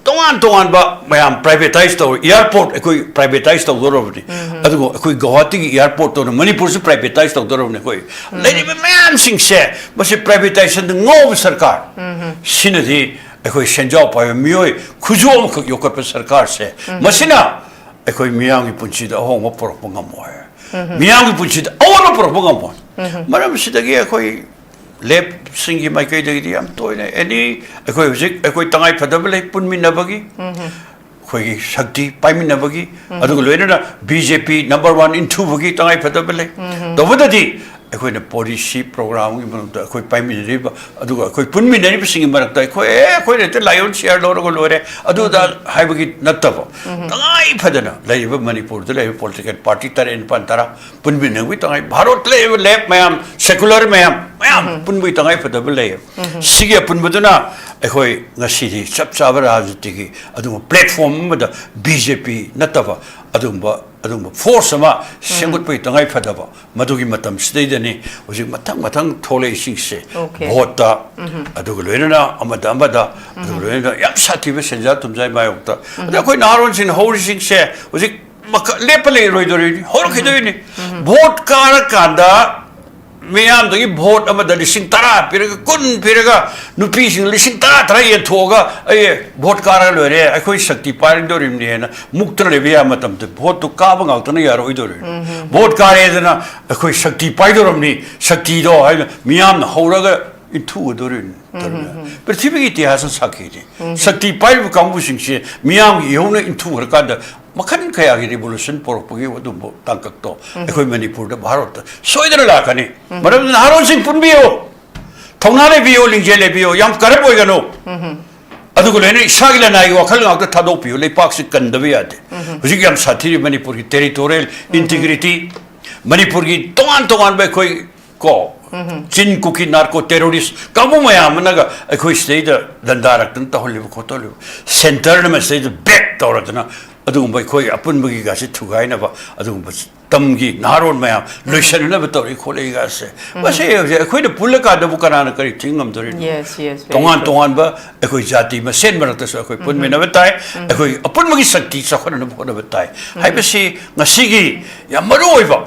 tongan ba mayam privatize to airport ekoi privatize to dorobni adugo ekoi Guwahati gi airport to manipur se privatize to dorobni koi lady mayam sing se masi privatization ngov sarkar sinadi ekoi senjao pa mioi khujom khak yokat sarkar se masina ekoi miyang gi punchi da hong ma porok ngam mo miyang gi punchi da awon porok ngam mo maram sidagi ekoi lep singi mai kai dagi am toine any ekoi hujik ekoi tangai phadabale punmi na bagi khoi gi shakti paimi na bagi adu loina na BJP number 1 in 2 bagi tangai phadabale to bodadi ekoi na policy program gi man da ekoi paimi ri ba adu ekoi punmi na ri singi marak ta ekoi re te lion share lo ro lore adu da hai bagi nattabo tangai phadana lai ba manipur da lai political party tar in pantara punmi na wi tangai bharot le lep mayam secular mayam punmi tangai phadabale sige punbuduna ekoi ngasi di chap chaba rajniti gi adu platform ma da BJP nattaba adumba force ama sengut pai tangai phadaba madugi matam stage ni hoji matang thole sing se vote adugo loina amada adugo loina yam sati be senja tumjai mayokta adu koi naron sin hori sing se hoji lepale roidori hor khidoi ni vote kara kanda miyam dagi vote amada lising tara piraga kun piraga nupi sing lising tara ye thoga ay vote kara lore akoi shakti paring dorim ni na muktra le biya matam te vote to ka bang out na yar oidori vote kare na akoi shakti paidoram ni shakti do ay miyam na horaga itu dorin prithvi gi itihas sakhi ni shakti pai kambu sing se miyam gi yona into har ka da makhan kaya gi revolution porpagi wadu tangkak to ekoi manipur da bharat soidara la kani maram haron sing punbiyo thongnale biyo lingjele biyo yam karap oigano adugo lene isagi la nai wakhal ngak ta thado piyo le pak sik kandabi ate hujik yam sathiri manipur gi territorial integrity manipur gi tongan ba koi ko chin kuki narco terrorist kamu mayam naga ekoi state dandarak tan ta holib ko to center na state back toradna adum bai khoi apun bagi ga se thugai na ba adum tamgi naron mayam loishan na ba tori khole ga se ba se khoi de pulaka da bu kana na kari thingam dori yes tongan ba ekoi jati ma sen marak ta so ekoi pun me na batai ekoi apun bagi sakti sakhon na bu na batai hai ba si ngasi gi yam maru oi ba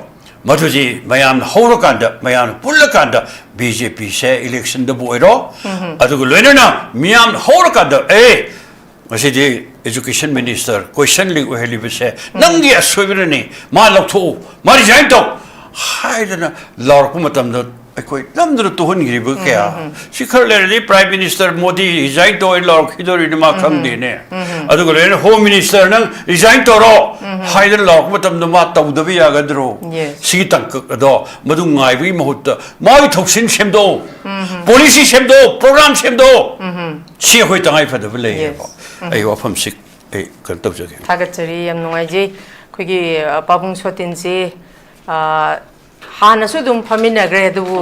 madhuji mayam horakanda mayam pullakanda BJP se election da boiro adugo loina na miyam horakanda masi di education minister question li oheli bese nangi asoibirani ma laktho ma resign to hai dana lor ku matam da ꯑꯩꯈꯣꯏ ꯅꯝꯗꯨꯅ ꯇꯨꯍꯟꯈ꯭ꯔꯤꯕ ꯀꯌꯥ ꯁꯤ ꯈꯔ ꯂꯩꯔꯗꯤ prime minister Modi resign ꯇꯧꯔ ꯂꯥꯎꯔꯛꯈꯤꯗꯣꯔꯤꯅꯤ ꯃꯥ ꯈꯪꯗꯦꯅꯦ ꯑꯗꯨꯒ ꯂꯩꯔꯦ ꯍꯣꯝ ꯃꯤꯅꯤꯁꯇꯔ ꯅꯪ ꯔꯤꯖꯥꯏꯟ ꯇꯧꯔꯣ ꯍꯥꯏꯗꯅ ꯂꯥꯎꯔꯛꯄ ꯃꯇꯝꯗ ꯃꯥ ꯇꯧꯗꯕ ꯌꯥꯒꯗ꯭ꯔꯣ ꯁꯤꯒꯤ ꯇꯥꯡꯀꯛ ꯑꯗꯣ ꯃꯗꯨ ꯉꯥꯏꯕꯒꯤ ꯃꯍꯨꯠꯇ ꯃꯥꯒꯤ ꯊꯧꯁꯤꯜ ꯁꯦꯝꯗꯣꯛ ꯄꯣꯂꯤꯁꯤ ꯁꯦꯝꯗꯣꯛ ꯄ꯭ꯔꯣꯒ꯭ꯔꯥꯝ ꯁꯦꯝꯗꯣꯛ ꯁꯤ ꯑꯩꯈꯣꯏ ꯇꯉꯥꯏ ꯐꯗꯕ ꯂꯩꯌꯦꯕ ꯑꯩ ꯋꯥꯐꯝꯁꯤ ꯑꯩ ꯀꯩꯅꯣ ꯇꯧꯖꯒꯦ ꯊꯥꯒꯠꯆꯔꯤ ꯌꯥꯝ ꯅꯨꯡꯉꯥꯏꯖꯩ ꯑꯩꯈꯣꯏꯒꯤ ꯄꯥꯕꯨꯡ ꯁꯣꯇꯤꯟꯁꯤ ꯍꯥꯟꯅꯁꯨ ꯑꯗꯨꯝ ꯐꯝꯃꯤꯟꯅꯈ꯭ꯔꯦ ꯑꯗꯨꯕꯨ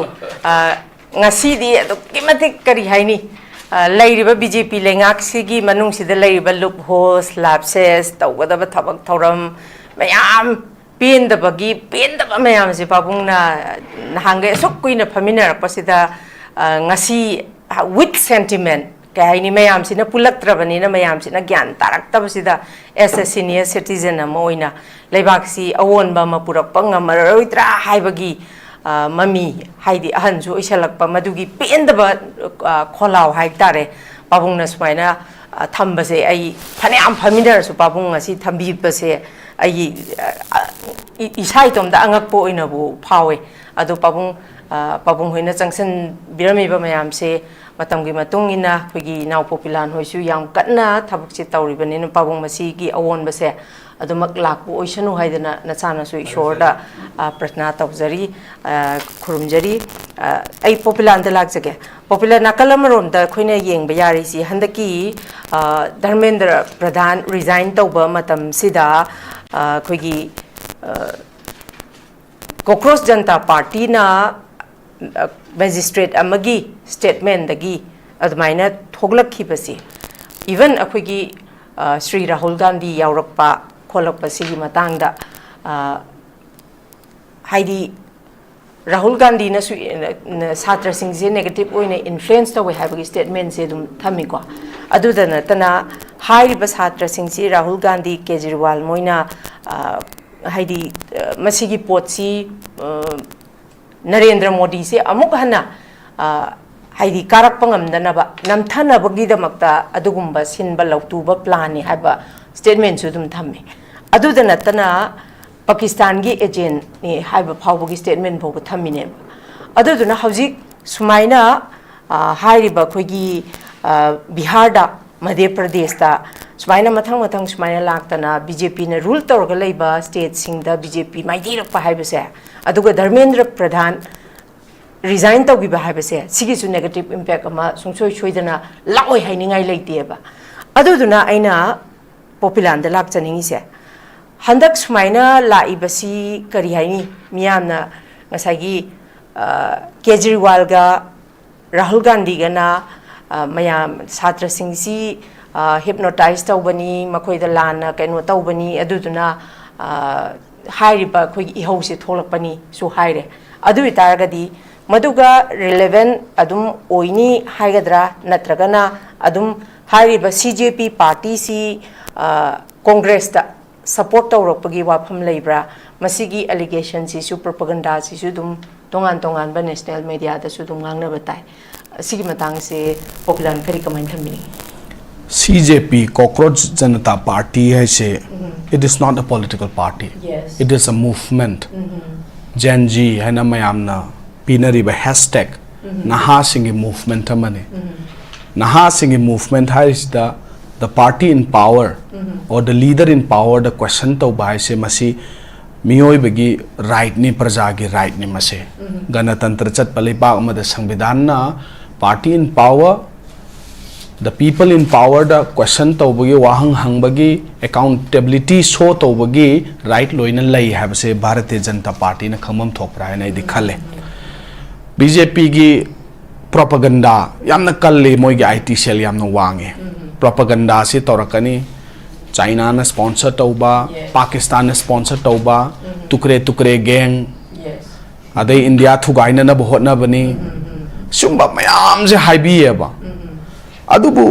ꯉꯁꯤꯗꯤ ꯑꯗꯨꯛꯀꯤ ꯃꯇꯤꯛ ꯀꯔꯤ ꯍꯥꯏꯅꯤ ꯂꯩꯔꯤꯕ ꯕꯤꯖꯦꯄꯤ ꯂꯩꯉꯥꯛꯁꯤꯒꯤ ꯃꯅꯨꯡꯁꯤꯗ ꯂꯩꯔꯤꯕ ꯂꯨꯞ ꯍꯣꯜꯁ ꯂꯥꯞꯁꯦꯁ ꯇꯧꯒꯗꯕ ꯊꯕꯛ ꯊꯧꯔꯝ ꯃꯌꯥꯝ ꯄꯦꯟꯗꯕ ꯃꯌꯥꯝꯁꯦ ꯄꯥꯕꯨꯡꯅ ꯅꯍꯥꯟꯒꯩ ꯑꯁꯨꯛ ꯀꯨꯏꯅ ꯐꯝꯃꯤꯟꯅꯔꯛꯄꯁꯤꯗ ꯉꯁꯤ ꯋꯤꯠ ꯁꯦꯟꯇꯤꯃꯦꯟ ꯀꯩ ꯍꯥꯏꯅꯤ ꯃꯌꯥꯝꯁꯤꯅ ꯄꯨꯜꯂꯛꯇ꯭ꯔꯕꯅꯤꯅ ꯃꯌꯥꯝꯁꯤꯅ ꯒ꯭ꯌꯥꯟ ꯇꯥꯔꯛꯇꯕꯁꯤꯗ ꯑꯦꯁ ꯑꯦ ꯁꯤꯅꯤꯌꯔ ꯁꯤꯇꯤꯖꯟ ꯑꯃ ꯑꯣꯏꯅ ꯂꯩꯕꯥꯛꯁꯤ ꯑꯑꯣꯟꯕ ꯑꯃ ꯄꯨꯔꯛꯄ ꯉꯝꯃꯔꯣꯏꯗ꯭ꯔꯥ ꯍꯥꯏꯕꯒꯤ ꯃꯃꯤ ꯍꯥꯏꯗꯤ ꯑꯍꯟꯁꯨ ꯑꯣꯏꯁꯜꯂꯛꯄ ꯃꯗꯨꯒꯤ ꯄꯦꯟꯗꯕ ꯈꯣꯜꯂꯥꯎ ꯍꯥꯏꯇꯥꯔꯦ ꯄꯥꯕꯨꯡꯅ ꯁꯨꯃꯥꯏꯅ ꯊꯝꯕꯁꯦ ꯑꯩ ꯐꯅꯌꯥꯝ ꯐꯝꯃꯤꯟꯅꯔꯁꯨ ꯄꯥꯕꯨꯡꯉꯁꯤ ꯊꯝꯕꯤꯕꯁꯦ ꯑꯩꯒꯤ ꯏꯁꯥ ꯏꯇꯣꯝꯗ ꯑꯉꯛꯄ ꯑꯣꯏꯅꯕꯨ ꯐꯥꯎꯋꯦ ꯑꯗꯣ ꯄꯥꯕꯨꯡ ꯍꯣꯏꯅ ꯆꯪꯁꯤꯟꯕꯤꯔꯝꯃꯤꯕ ꯃꯌꯥꯝꯁꯦ ꯃꯇꯝꯒꯤ ꯃꯇꯨꯡ ꯏꯟꯅ ꯑꯩꯈꯣꯏꯒꯤ ꯏꯅꯥꯎ ꯄꯣꯄꯤꯂꯥꯟ ꯍꯣꯏꯁꯨ ꯌꯥꯝ ꯀꯟꯅ ꯊꯕꯛꯁꯦ ꯇꯧꯔꯤꯕꯅꯤꯅ ꯄꯥꯕꯨꯡ ꯃꯁꯤꯒꯤ ꯑꯑꯣꯟꯕꯁꯦ ꯑꯗꯨꯃꯛ ꯂꯥꯛꯄ ꯑꯣꯏꯁꯅꯨ ꯍꯥꯏꯗꯅ ꯅꯆꯥꯅꯁꯨ ꯏꯁꯣꯔꯗ ꯄ꯭ꯔꯊꯅꯥ ꯇꯧꯖꯔꯤ ꯈꯨꯔꯨꯝꯖꯔꯤ ꯑꯩ ꯄꯣꯄꯤꯂꯥꯟꯗ ꯂꯥꯛꯆꯒꯦ ꯄꯣꯄꯤꯂꯥꯟ ꯅꯥꯀꯜ ꯑꯃꯔꯣꯝꯗ ꯑꯩꯈꯣꯏꯅ ꯌꯦꯡꯕ ꯌꯥꯔꯤꯁꯤ ꯍꯟꯗꯛꯀꯤ ꯙꯔꯃꯦꯟꯗ꯭ꯔ ꯄ꯭ꯔꯙꯥꯟ ꯔꯤꯖꯥꯏꯟ ꯇꯧꯕ ꯃꯇꯝꯁꯤꯗ ꯑꯩꯈꯣꯏꯒꯤ ꯀꯣꯀ꯭ꯔꯣꯁ ꯖꯟꯇꯥ ꯄꯥꯔꯇꯤꯅ ꯃꯦꯖꯤꯁꯇ꯭ꯔꯦꯠ ꯑꯃꯒꯤ ꯁ꯭ꯇꯦꯠꯃꯦꯟꯗꯒꯤ ꯑꯗꯨꯃꯥꯏꯅ ꯊꯣꯛꯂꯛꯈꯤꯕꯁꯤ ꯏꯚꯟ ꯑꯩꯈꯣꯏꯒꯤ ꯁ꯭ꯔꯤ ꯔꯥꯍꯨꯜ ꯒꯥꯟꯙꯤ ꯌꯥꯎꯔꯛꯄ ꯈꯣꯠꯂꯛꯄꯁꯤꯒꯤ ꯃꯇꯥꯡꯗ ꯍꯥꯏꯗꯤ ꯔꯥꯍꯨꯜ ꯒꯥꯟꯙꯤꯅꯁꯨ ꯁꯥꯇ꯭ꯔꯁꯤꯡꯁꯦ ꯅꯦꯒꯦꯇꯤꯞ ꯑꯣꯏꯅ ꯏꯟꯐ꯭ꯂꯨꯌꯦꯟꯁ ꯇꯧꯋꯦ ꯍꯥꯏꯕꯒꯤ ꯁ꯭ꯇꯦꯠꯃꯦꯟꯁꯦ ꯑꯗꯨꯝ ꯊꯝꯃꯤꯀꯣ ꯑꯗꯨꯗ ꯅꯠꯇꯅ ꯍꯥꯏꯔꯤꯕ ꯁꯥꯇ꯭ꯔꯁꯤꯡꯁꯤ ꯔꯥꯍꯨꯜ ꯒꯥꯟꯙꯤ ꯀꯦꯖ꯭ꯔꯤꯋꯥꯜ ꯃꯣꯏꯅ ꯍꯥꯏꯗꯤ ꯃꯁꯤꯒꯤ ꯄꯣꯠꯁꯤ ꯅꯔꯦꯟꯗ꯭ꯔ ꯃꯣꯗꯤꯁꯦ ꯑꯃꯨꯛ ꯍꯟꯅ ꯍꯥꯏꯗꯤ ꯀꯥꯔꯛꯄ ꯉꯝꯗꯅꯕ ꯅꯝꯊꯅꯕꯒꯤꯗꯃꯛꯇ ꯑꯗꯨꯒꯨꯝꯕ ꯁꯤꯟꯕ ꯂꯧꯇꯨꯕ ꯄ꯭ꯂꯥꯟꯅꯤ ꯍꯥꯏꯕ ꯁ꯭ꯇꯦꯠꯃꯦꯟꯁꯨ ꯑꯗꯨꯝ ꯊꯝꯃꯤ ꯑꯗꯨꯗ ꯅꯠꯇꯅ ꯄꯥꯀꯤꯁꯇꯥꯟꯒꯤ ꯑꯦꯖꯦꯟꯠꯅꯤ ꯍꯥꯏꯕ ꯐꯥꯎꯕꯒꯤ ꯁ꯭ꯇꯦꯠꯃꯦꯟ ꯐꯥꯎꯕ ꯊꯝꯃꯤꯅꯦꯕ ꯑꯗꯨꯗꯨꯅ ꯍꯧꯖꯤꯛ ꯁꯨꯃꯥꯏꯅ ꯍꯥꯏꯔꯤꯕ ꯑꯩꯈꯣꯏꯒꯤ ꯕꯤꯍꯥꯔꯗ ꯃꯙ꯭ꯌ ꯄ꯭ꯔꯗꯦꯁꯇ ꯁꯨꯃꯥꯏꯅ ꯃꯊꯪ ꯁꯨꯃꯥꯏꯅ ꯂꯥꯛꯇꯅ ꯕꯤꯖꯦꯄꯤꯅ ꯔꯨꯜ ꯇꯧꯔꯒ ꯂꯩꯕ ꯁ꯭ꯇꯦꯠꯁꯤꯡꯗ ꯕꯤꯖꯦꯄꯤ ꯃꯥꯏꯊꯤꯔꯛꯄ ꯍꯥꯏꯕꯁꯦ ꯑꯗꯨꯒ ꯙꯔꯃꯦꯟꯗ꯭ꯔ ꯄ꯭ꯔꯙꯥꯟ ꯔꯤꯖꯥꯏꯟ ꯇꯧꯈꯤꯕ ꯍꯥꯏꯕꯁꯦ ꯁꯤꯒꯤꯁꯨ ꯅꯦꯒꯦꯇꯤꯞ ꯏꯝꯄꯦꯛ ꯑꯃ ꯁꯨꯡꯁꯣꯏ ꯁꯣꯏꯗꯅ ꯂꯥꯛꯑꯣꯏ ꯍꯥꯏꯅꯤꯡꯉꯥꯏ ꯂꯩꯇꯦꯕ ꯑꯗꯨꯗꯨꯅ ꯑꯩꯅ ꯄꯣꯄꯤꯂꯥꯟꯗ ꯂꯥꯛꯆꯅꯤꯡꯉꯤꯁꯦ ꯍꯟꯗꯛ ꯁꯨꯃꯥꯏꯅ ꯂꯥꯛꯏꯕꯁꯤ ꯀꯔꯤ ꯍꯥꯏꯅꯤ ꯃꯤꯌꯥꯝꯅ ꯉꯁꯥꯏꯒꯤ ꯀꯦꯖ꯭ꯔꯤꯋꯥꯜꯒ ꯔꯥꯍꯨꯜ ꯒꯥꯟꯙꯤꯒꯅ ꯃꯌꯥꯝ ꯁꯥꯇ꯭ꯔꯁꯤꯡꯁꯤ ꯍꯤꯞꯅꯣꯇꯥꯏꯖ ꯇꯧꯕꯅꯤ ꯃꯈꯣꯏꯗ ꯂꯥꯟꯅ ꯀꯩꯅꯣ ꯇꯧꯕꯅꯤ ꯑꯗꯨꯗꯨꯅ ꯍꯥꯏꯔꯤꯕ ꯑꯩꯈꯣꯏꯒꯤ ꯏꯍꯧꯁꯦ ꯊꯣꯛꯂꯛꯄꯅꯤꯁꯨ ꯍꯥꯏꯔꯦ ꯑꯗꯨ ꯑꯣꯏꯇꯥꯔꯒꯗꯤ ꯃꯗꯨꯒ ꯔꯤꯂꯦꯚꯦꯟ ꯑꯗꯨꯝ ꯑꯣꯏꯅꯤ ꯍꯥꯏꯒꯗ꯭ꯔꯥ ꯅꯠꯇ꯭ꯔꯒꯅ ꯑꯗꯨꯝ ꯍꯥꯏꯔꯤꯕ CJP ꯄꯥꯔꯇꯤꯁꯤ ꯀꯣꯡꯒ꯭ꯔꯦꯁꯇ ꯁꯄꯣꯔꯠ ꯇꯧꯔꯛꯄꯒꯤ ꯋꯥꯐꯝ ꯂꯩꯕ꯭ꯔꯥ ꯃꯁꯤꯒꯤ ꯑꯦꯂꯤꯒꯦꯁꯟꯁꯤꯁꯨ ꯄ꯭ꯔꯣꯄꯒꯟꯗꯥꯁꯤꯁꯨ ꯑꯗꯨꯝ ꯇꯣꯉꯥꯟꯕ ꯅꯦꯁꯅꯦꯜ ꯃꯦꯗꯤꯌꯥꯗꯁꯨ ꯑꯗꯨꯝ ꯉꯥꯡꯅꯕ ꯇꯥꯏ ꯑꯁꯤꯒꯤ ꯃꯇꯥꯡꯁꯦ ꯄꯣꯄꯤꯂꯥꯟ ꯀꯔꯤ ꯀꯃꯥꯏꯅ ꯊꯝꯕꯤꯅꯤ CJP Cockroach Janata Party hai se it is not a political party. Yes. It is a movement. Gen Z hai na mayamna pinari ba hashtag naha singi movement amane. Naha singi movement hai is the party in power or the leader in power the question to ba se masi miyoi bagi right ni praja gi right ni mase. Ganatantra chat palai ba amada sangbidan na party in power the people in power the question tawbagi wahang hangbagi accountability show tawbagi right loina lai have se Bharatiya Janata Party na khamam thopra na idi khale BJP gi propaganda yamna kalle moi gi IT cell yamna wange propaganda se torakani China na sponsor tawba Pakistan na sponsor tawba tukre gang adai India thugaina na bahotna bani sumba mayam je haibi ba adubu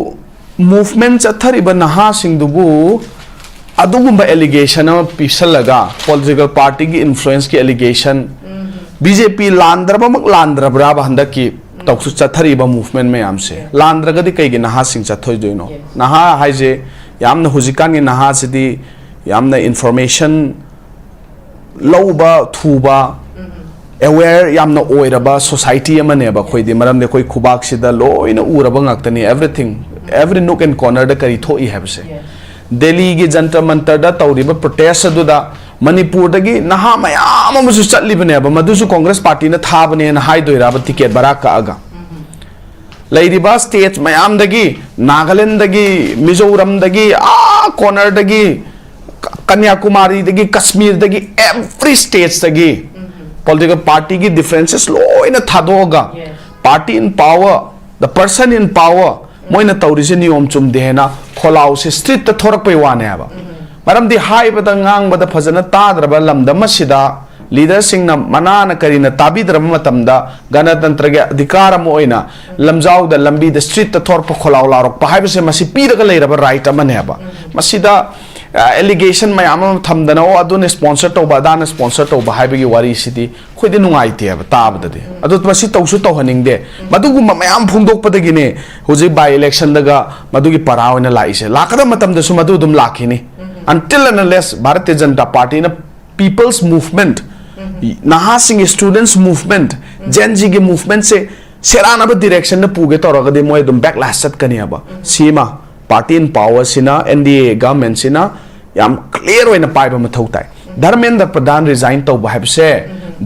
movement chathariba naha singdubu adugumba allegation ama pisalaga political party ki influence ki allegation BJP landraba mak landrabra ba handaki tawsu chathariba movement mayam se landraga di kai gi naha sing chathoi doino naha haije yamna hujikan gi naha sidi yamna information lauba thuba aware yamna oiraba society amane ba khoi di maram de khoi khubak sida loina uraba ngaktani everything every nook and corner da kari thoi habse Delhi gi jantar mantar da tawriba protest aduda manipur dagi naha mayam amusu chatlibane ba madusu congress party na thabane na haidoira ba ticket baraka aga Lairiba states mayam dagi Nagaland dagi Mizoram dagi corner dagi Kanyakumari dagi Kashmir dagi every states dagi political party ki differences loina thadoga party in power the person in power moina tawrise niyom chum dehna kholau se street ta thorak pe wane aba maram di hai bada ngang bada phajana tadraba lamda masida leader sing na manana karina tabidraba matamda ganatantra ge adhikar mo oina lamjau da lambi the street ta thor pa kholau larok pa haibe se masi piraga leiraba right amane aba masida allegation mayam thamdana o adun sponsor to badana sponsor to bahaibe gi wari sidi khodi nungai te aba tabda de adu masi tawsu to haning de madugu mayam phungdok padagi ne hoji by election daga madugi parawana laise lakada matam da su madu dum lakhini until and unless Bharatiya Janata Party na people's movement naha sing students movement Gen Z ge movement se serana ba direction na puge to raga de moy dum backlash sat kani aba sima party in power sina NDA government sina yam clear oina pai ba mathau tai Dharmendra Pradhan resign to ba habse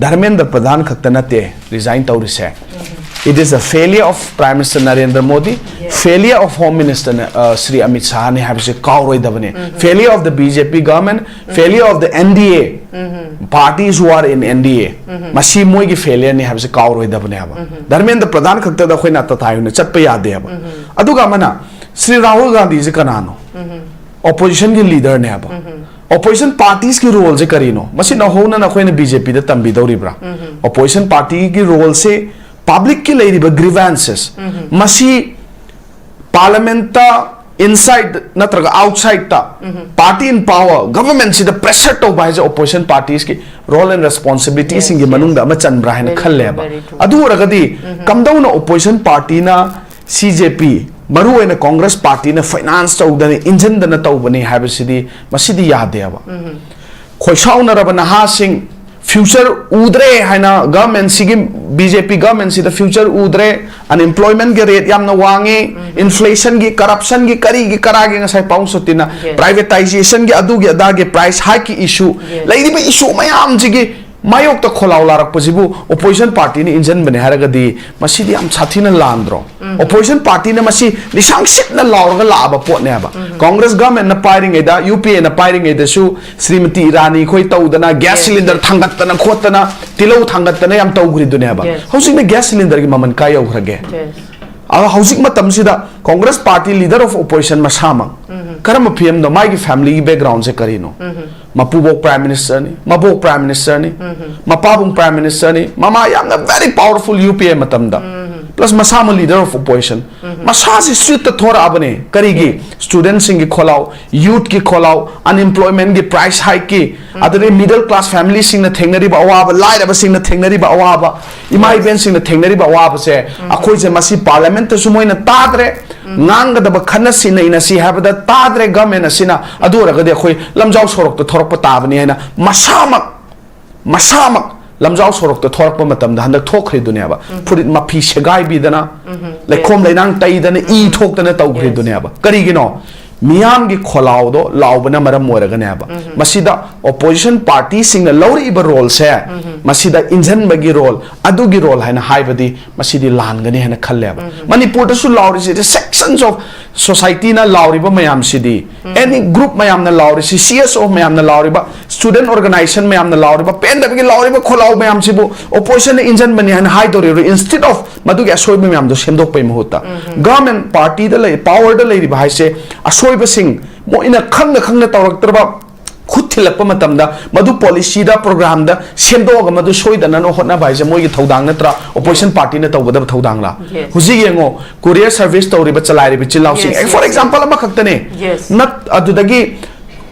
Dharmendra Pradhan khakta nate resign to rise it is a failure of Prime Minister Narendra Modi failure of Home Minister Sri Amit Shah ne habse kauroi dabane failure of the BJP government failure of the NDA parties who are in NDA masi moi gi failure ne habse kauroi dabane aba Dharmendra Pradhan khakta da khoina ta thayu ne chat pa yade aba aduga mana Sri Rahul Gandhi ji kanano opposition ki leader ne aba opposition parties ki role se karino masi na ho na khoina BJP da tambi dawribra opposition party ki role se public ki leiriba grievances masi parliament ta inside natraga outside ta party in power government si the pressure to by the opposition parties ki role and responsibilities ingi manungda ma chanbra hena khalle ba adu ragadi kamdauna opposition party na CJP maru ena Congress party na finance tawdani engine dana tawbani habisidi masidi yade ba khoisauna rabana ha sing future udre haina government sigi BJP government si the future udre unemployment ge rate yamna wangi inflation gi corruption gi kari gi karage ngasai paung sotina privatization gi adu gi ada gi price hike ki issue laidi ba issue mayam jigi mayok ta kholau larak posibu opposition party ni engine bane haragadi masidi am sathina landro opposition party ne masi lisang sit na laurga laba pot ne ba Congress government na firing eda UPA na firing eda su Srimati Irani khoi taudana gas cylinder thangatana khotana tilau thangatana yam taugri dunia ba housing na gas cylinder gi maman kai augrage aw housing matam sida Congress party leader of opposition masama karam PM no my family background se karino mapubok prime minister ni mabok prime minister ni mapabung prime minister ni mama yamna very powerful UPA matamda plus masama leader of opposition masasi street ta thora abane karigi students sing ki kholau youth ki kholau unemployment ki price hike ki adare middle class family sing na thengnari ba awaba laira ba sing na thengnari ba awaba imai ben sing na thengnari ba awaba se akhoi je masi parliament ta sumoina tadre ngang da ba khana sina ina si habada tadre government asina adura ga de khoi lamjau sorok to thorok pa tabani haina masamak lamjau sorok to thorak pa matam da handak thokri dunia ba purit mapi segai bi dana lekhom leinang tai dana I thok dana tawgri dunia ba kari gino miyam gi kholau do laubana maram moraga ne ba masida opposition party sing na lori iba role se masida injan bagi role adu gi role haina haibadi masidi lan gani haina khalle ba manipur da su lauri se sections of society na lauri ba mayam sidi any group mayam na lauri si CSO mayam na lauri ba student organization mayam na lauri ba pen da bagi lauri ba kholau mayam sibu opposition injan bani haina hai dori instead of madu gi asoi mayam do semdok pai mahuta government party da lei power da lei ba hai se asoi mo ina khangna tawraktraba khuthilakpa matamda madu policy da program da semdoga madu soidana no hotna bai je moi gi thodang natra opposition party na tawbada thodang la huji yengo courier service tawri ba chalai ri chilau sing for example ama khaktane nat adudagi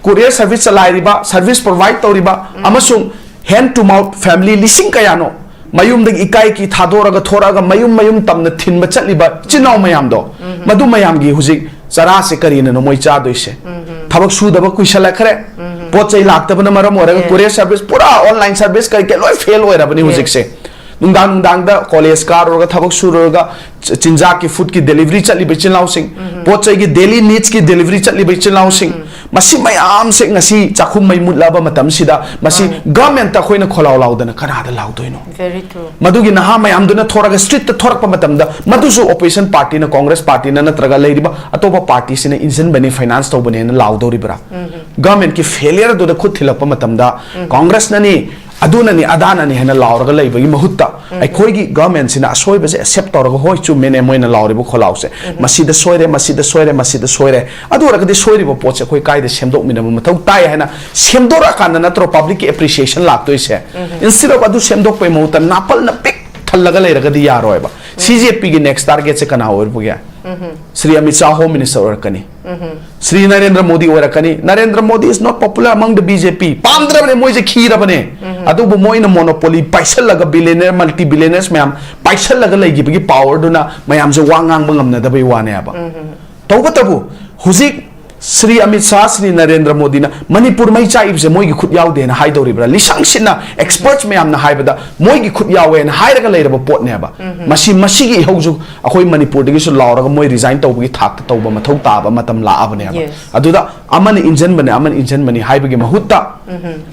courier service chalai ri ba service provide tawri ba amasung hand to mouth family lising kayano mayum dagi ikai ki thadoraga thoraga mayum tamna thinba chaliba chinau mayam do madu mayam gi huji Zara se karina no moi cha doise thabak su daba kuisala khare पोट चई लाक्तबना मरम ओरगा courier service पूरा online service करके लोय fail होइराबनी हुजिक से नुंदांग दा कॉलेज कार और थबक सुरगा चिंजा की फूड की डिलीवरी चली बिचिन लाउसिंग पोट चई की डेली नीड्स की डिलीवरी चली बिचिन लाउसिंग मसी मयाम से ngasi चाखुम मै मुलाबा मतम सिदा मसी गवर्नमेंट ता खोइना खोलाव लाउदना कनादा लाउदोइनो very true मदुगी नहा मयाम दुना थोरगा स्ट्रीट ता थोरक मतम दा मदुसु ऑपोजिशन पार्टी ना कांग्रेस पार्टी ना नत्रगा लेरिबा अतोबा पार्टी सिने इंजन बने फाइनेंस तो बने ना लाउदोरिबरा गवर्नमेंट की फेलियर दो खुद थिलप मतम दा कांग्रेस ननी अदुननी अदाननी हेना लाउरगा लेबगी महुत्ता अखोइगी गवर्नमेंट सिना असोइबसे एक्सेप्ट तौरगा होय चुमेने मोइना लाउरिबो खोलाउसे मसीदा सोइरे मसीदा सोइरे मसीदा सोइरे अदुरगदि सोइरिबो पोचे खोइ कायदे सेमदोक मिनम मथौ ताय हेना सेमदोरा कान नत्रो पब्लिक की एप्रिसिएशन लाक्तोइसे इंस्टेड ऑफ अदु सेमदोक पे महुत्ता नापल न पिक थल्लगा लेरगदि यारोयबा सीजेपी की नेक्स्ट टारगेट से कना होइरबुगे श्री अमित शाह होम मिनिस्टर ओरकनी श्री नरेंद्र मोदी ओरकनी Narendra Modi is not popular among the BJP पांद्रबने मोइजे खीरबने अदुबु मोइना मोनोपोली पाइसलगा बिलियनर मल्टी बिलियनर्स मैम पाइसलगा लेगिबगी पावर दुना मैम जे वांगांग बंगमनदबई वाने आबा तौबतबु हुजिक श्री अमित शाह श्री नरेंद्र मोदी ना मणिपुर मई चाइबसे मोइगी खुद याउदेना हाइदौरिब्रा लिसांगसिना एक्सपर्ट्स मैम ना हाइबदा मोइगी खुद यावेना हाइरगा लेरबा पोटनेबा मसी मसीगी हौजु अखोइ मणिपुर दगिसु लाउरगा मोइ रिजाइन तौबगी थाक तौबा मथौ ताबा मतम लाअबनेबा अदुदा अमन इंजन बने हाइबगी महुत्ता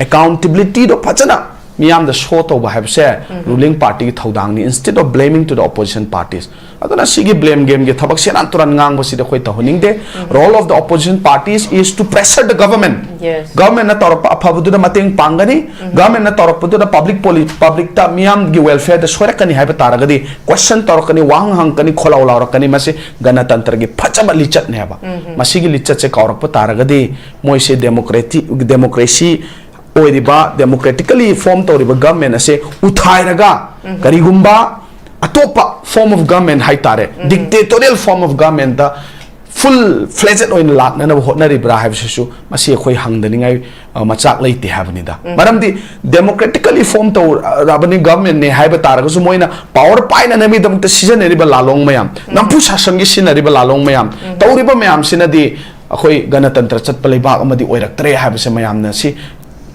अकाउंटेबिलिटी दो फजना मियाम द शो तौबा हाइबसे रूलिंग पार्टी की थौदांगनी instead of blaming to the opposition parties अदुना सिगी ब्लेम गेम के थबक सेनान तुरन ngang बसी द खोइ तहोनिंगदे role of the opposition parties is to pressure the government government ना तौरप अफबदुदा मतेंग पांगनी गवर्नमेंट ना तौरपदुदा पब्लिक ता मियाम गी वेलफेयर द सोरकनी हाइबा तारगदी क्वेश्चन तौरकनी वांग हंकनी खोलाव लाउरकनी मसे गणतंत्र की फचब लिचत नेबा मसीगी लिचत से कौरप तारगदी मोइसे डेमोक्रेसी डेमोक्रेटिकली फॉर्म तौरिबा गवर्नमेंट असे उठाइरगा करिगुंबा अतोपा फॉर्म ऑफ गवर्नमेंट हाइ तारे डिक्टेटोरियल फॉर्म ऑफ गवर्नमेंट दा फुल फ्लेजेड ओइन लाकना होटनरिब्रा हाइबसु मसी अखोइ हंगदनिंगाइ मचाक लैते हाबनिदा मरमदि डेमोक्रेटिकली फॉर्म तो राबनी गवर्नमेंट ने हाइबा तारगसु मोइना पावर पाइना नमी दमते सिजनरिबा लालोंग मयाम नंपु शासनगी सिनरिबा लालोंग मयाम तौरिबा मयाम सिनदि अखोइ गणतंत्र चटप लेबाक अमदि ओइरक्तरे हाइबसे मयामना सि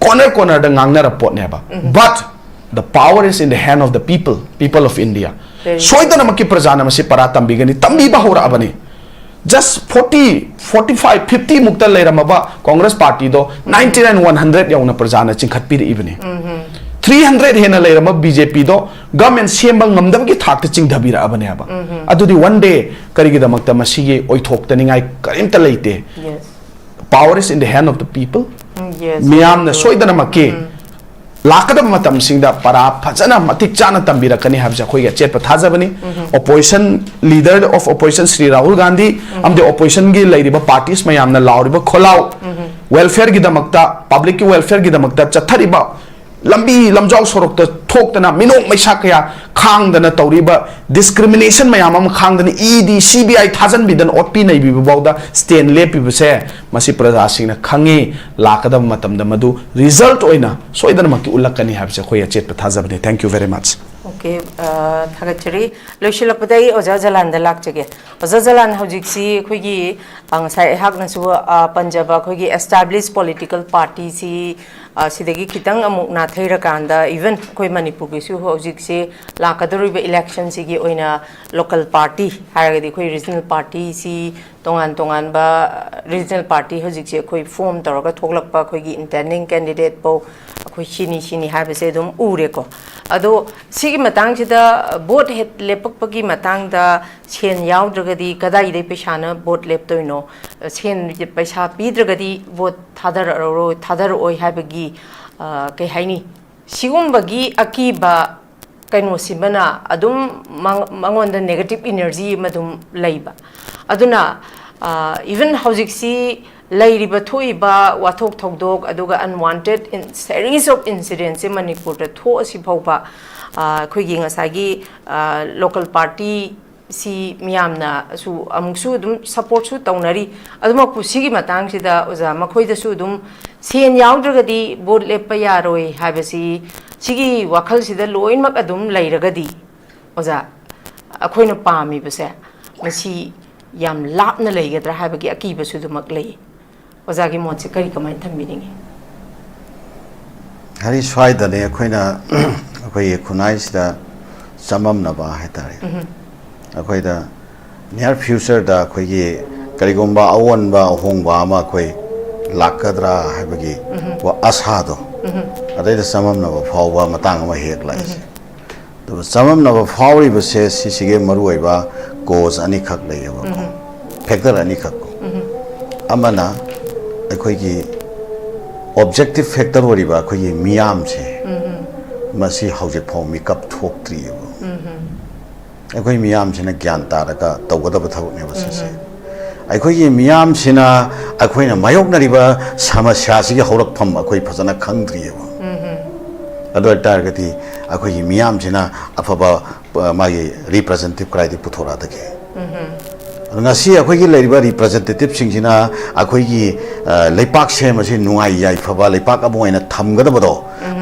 corner the ngangna report neba but the power is in the hand of the people of India soidana makki prajana masi para tambigani tambi ba hora abani just 45 50 mukta leiramaba Congress party do 99 100 yauna prajana chingkhatpi ibani 300 hena leirama BJP do government semba ngamdam ki thak te chingdhabira abani aba adudi one day karigi damakta masi ge oithok taningai karimta leite power is in the hand of the people मियाम ने सोइदना मके लाकदम मतम सिंगदा परा फजना मतिक चाना तंबिरकनी हाबजा खोइगा चेट पथाजबनी opposition leader of opposition Shri Rahul Gandhi अमदे ऑपोजिशन गी लेरिबा पार्टीज मयाम न लाउरिबा खोलाव वेलफेयर गी दमकता पब्लिक की वेलफेयर गी दमकता चथरिबा लंबी लमजाव सोरक थोकतना मिनोक मैसा कया खांगदना तौरिबा डिस्क्रिमिनेशन मयाम अम खांगदना ईडी सीबीआई थाजन बिदन ओपी नै बिबावदा स्टेन लेपिबसे मसी प्रजासिंगना खंगे लाकदम मतमदा मदु रिजल्ट ओइना सोइदन मकी उलकनी हाबसे खोया चेत थाजबने thank you very much okay थागचरी लोइशिलपदai ओजा जलान द लाकचगे ओजा जलान हौजिक्सी खोगी अंगसाय हाकनसु पंजाब खोगी एस्टैब्लिश पॉलिटिकल पार्टी सी सिदगी खितंग अमुक नाथैरकांदा इवन कोई मणिपुर गिसु हौजिक्से लाकदरुब इलेक्शन सिगी ओइना लोकल पार्टी हारगदी कोई रीजनल पार्टी सी तोंगान बा रीजनल पार्टी हौजिक्से कोई फॉर्म तौरगा थोकलकपा खोगी इंटेंडिंग कैंडिडेट पो कोई सिनी हाबसे दुम उरेको अदो सिगी मतंग सिदा वोट हेट लेपकपगी मतंग दा सेन याउद्रगदी कदाइदे पैसाना वोट लेपतोइनो सेन पैसा पीद्रगदी वोट थादर ओइ हाबगी कै हाइनी सिगुंबगी अकीबा कैनो सिबना अदुम मंगोंद नेगेटिव एनर्जी मदुम लैबा अदुना इवन हौजिक्सी लैरिबा थोइबा वाथोक थौदोक अदुगा unwanted in series of incidents in Manipur द थोसि फौबा खोइगी ngसागी लोकल पार्टी सी मियामना सु अमुसु दुम सपोर्ट सु तौनरी अदुमा पुसिगी मतंग सिदा ओजा मखोइदा सु दुम सेन याउद्रगदी बोर्ड लेप यारोय हाबसी सिगी वखल सिदा लोइनमक अदुम लैरगदी ओजा अखोइना पामी बसे मसी याम लापना लेगद्रा हाबगी अकीबसु दुमक लै ओजागी मोचे करी कमाइन थम्बिनिंगे hari swai da ne akhoi na akhoi khunai sida samam na ba hetare akhoi da near future da akhoi gi karigomba awon ba hong ba ma akhoi lakadra habagi wa asha do adai da samam na ba phau ba matang ma hek lai se to samam na ba phau ri ba se si ge maru oi ba cause ani khak lai ba ko factor ani khak ko amana akhoi gi objective factor ori ba akhoi gi miyam se masi hojik phau makeup thok tri ba akhoi miyam sina gyan ta ra ka tawgada ba thau ne ba se akhoi gi miyam sina akhoi na mayok na ri ba samasya si gi horak pham akhoi phajana khangdri ba ado targeti akhoi gi miyam sina afaba magi representative krai di puthora da ke ngasi akhoi gi leriba representative sing sina akhoi gi leipak se ma se nungai yai phaba leipak aboina thamgada bodo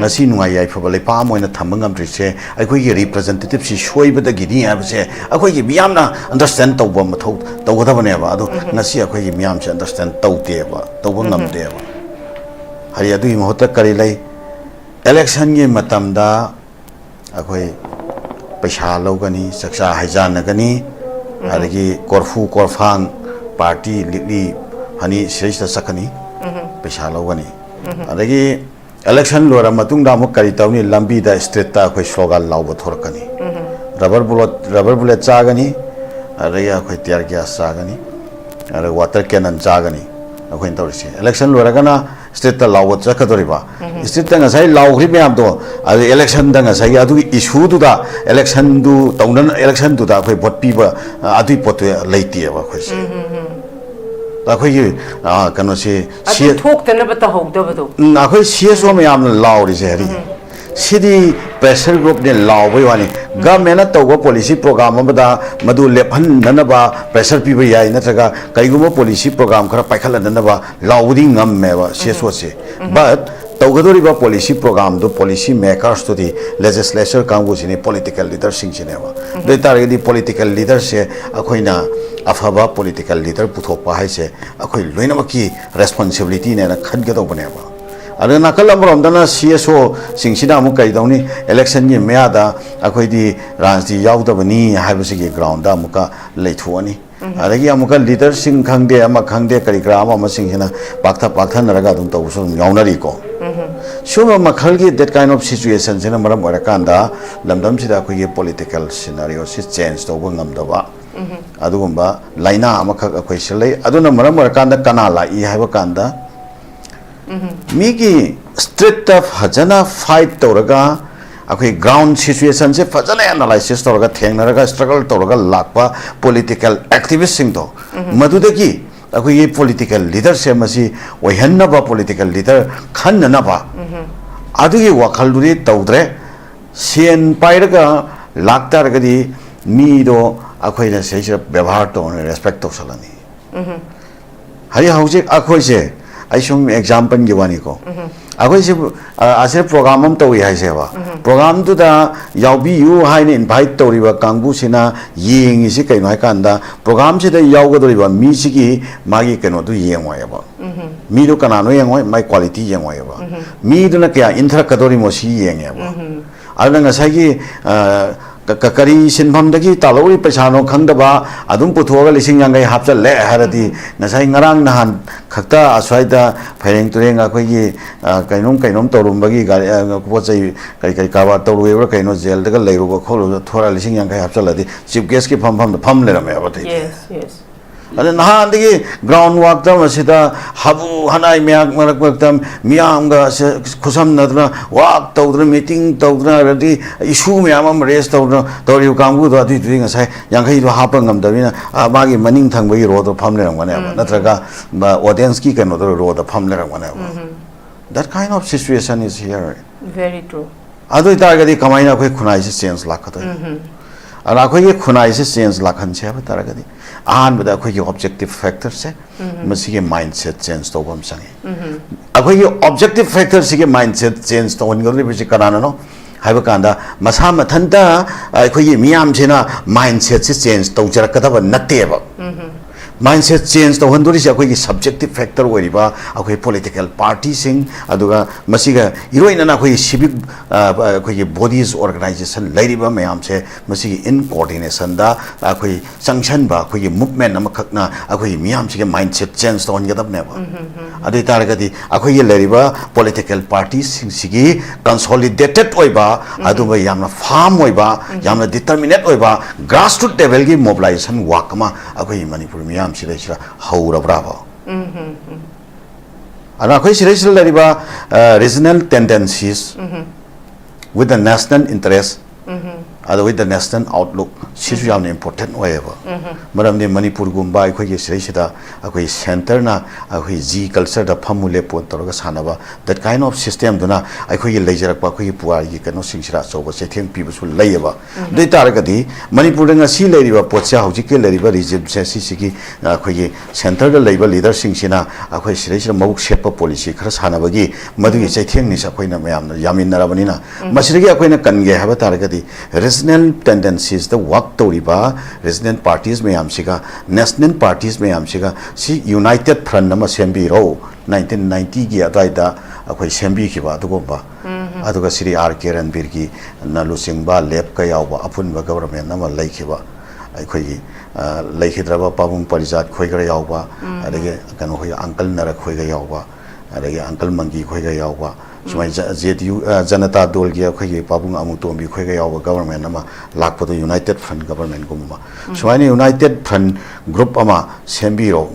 ngasi nungai yai phaba leipa moina thambangam tri se akhoi gi representative si shoi bada gi ni ab se akhoi gi miyam na understand tawba mathau tawgada bane ba ado ngasi akhoi gi miyam se understand tawte ba tawba ngam de ba hari adu hi mohota kari lai election ge matam da akhoi paisa logani saksa haijan gani adagi korfu korfang party li hani sreista sakani paisa logani adagi election lora matung da mok kari tawni lambi da street ta khoi slogan law thorkani rubber bullet chagani adagi khoi tear gas chagani adagi water cannon chagani akhoi tawrisi election lora kana street ta law chakadoriba street ta ngasai law hri myam do adu election da ngasai adu issue du da election du tawnan election du da khoi vote pi ba adu pot leiti ba khoi se ta khoi gi kano se adu thok tana ba ta hok da ba do na khoi CSO myam law ri se ri sidi pressure group ne law bai wani government to go policy program ba da madu lephan nana ba pressure pi ba yai na traga kaigumo policy program khara paikhala nana ba law di ngam me ba CSO se but tawgadori ba policy program do policy makers to the legislature kangu sini political leader sing sine ba de tar di political leader se akhoina afaba political leader puthok pa hai se akhoi loina ki responsibility ne na khan ga do bane ba ada nakal amrom dana CSO singsida mu kai dawni election ni mea da akhoi di ranji yaw da bani haibasi gi ground da muka leithuani adagi amuka leader sing khangde ama khangde kari gram ama singsina paktha naraga dum to so yawnari ko shuma makhal gi that kind of situation sina maram orakanda lamdam sida akhoi gi political scenario si change to ngam da ba adugumba laina ama khak akhoi silai aduna maram orakanda kana la I haiba kanda Miki street of Hajana fight Toraga, a ground situation, Fajana analysis Toraga, Tangaraga, struggle Toraga, Lakpa, political activist Singto. Madudaki, a political leader, Semasi, Wahanaba political leader, Kananaba. Adu Wakalduri Taudre, Sien Pairaga, Laktaragadi, Mido, Aquina Sage, Bevarto, and respect of Salani. Hari Hausik Aquise. I show me example giwani ko. Ako si ase program to I se ba. Program to da yaubi you hain invite to riba kangbu sina ying isi kai mai kanda program se da yau ga riba mi sigi magi keno tu yeng wa ba. Mi do kana no yeng wa mai quality yeng wa ba. Mi do na kya intra kadori mo si yeng ya ba. Ala nga sai kakari sinfam dagi talori pesano khangdaba adum puthoga lising yangai hapcha le haradi nasai ngarang nahan khakta aswaida phaireng turenga khoi gi kainom torum bagi pochai kai kawa toru ever kaino jail daga leiru go kholu thora lising yangai hapcha ladi chief guest ki pham le rame abati yes ada nahan dagi ground work ta masida habu hanai meak marak tam miam ga khusam nadra work tawdra meeting tawdra radi issue meam raise tawdra toriu kambu do adi thing sai yangai do hapang ngam davina magi maning thang bagi ro do pham le rangwane natraga audience ki kano do ro do pham le rangwane that kind of situation is here very true adu targadi kamaina khoi khunai se change lakhato ara khoi khunai se change lakhan che ba targadi an bada khoi objective factor se masi ke mindset change to bam sangi akhoi objective factor se ke mindset change to on gori bi karana no haiba kanda masa mathanta akhoi miyam chena mindset se change to jara kada ba natte ba mindset change to handuri se akoi subjective factor wariba akoi political party sing aduga masiga iroina na akoi civic akoi bodies organization lairiba mayam se masigi in coordination da akoi sanction ba akoi movement amakakna akoi miyam se mindset change to ngedab ne ba adi taragadi akoi lairiba political parties sing sigi consolidated oiba aduba yamna farm oiba yamna determinate oiba grassroots level gi mobilization work ma akoi manipur miyam Sirishra Haura Bravo. And I say regional tendencies with the national interest, with the national outlook. This is important. Madam, the Manipur Gumbai, Sirishita, center na, Z culture, the Pamule Pontoga Sanava, that kind of system, Duna, I could laser Paki Pua, you cannot sing Shiraz over, setting people will lay over. The Taragadi, Manipur and a sea lady, Pocha, Hojiki, Ladiva, Egypt, Sisiki, center the labor leader Singshina, Sirishra Mok Shepa policy, Krasanavagi, Madu is a thing is a queen of Yamin Narabanina. Masriga Quina Kange have a Taragadi, regional tendencies, the work to riba, resident parties may amsiga, national parties may amsiga, see United Front Nama Sembi Row, 1990 Giadaida, Aquay Sembi Kiva, Dugomba, Aduga City Arker and Birgi, Nalusingba, Lepka Yauba, Apunba government, Nama Lakewa, Aquay Lakedrava Pabum Parizat, Quaker Yauba, Kanoya Uncle Nara Quaker Yauba, Uncle Mangi Quaker Yauba. ZU Janata Dolgia, Pabung Amutombi, Quaker government, Lakpo United Front government Gumma. So any United Front group Ama Sembiro,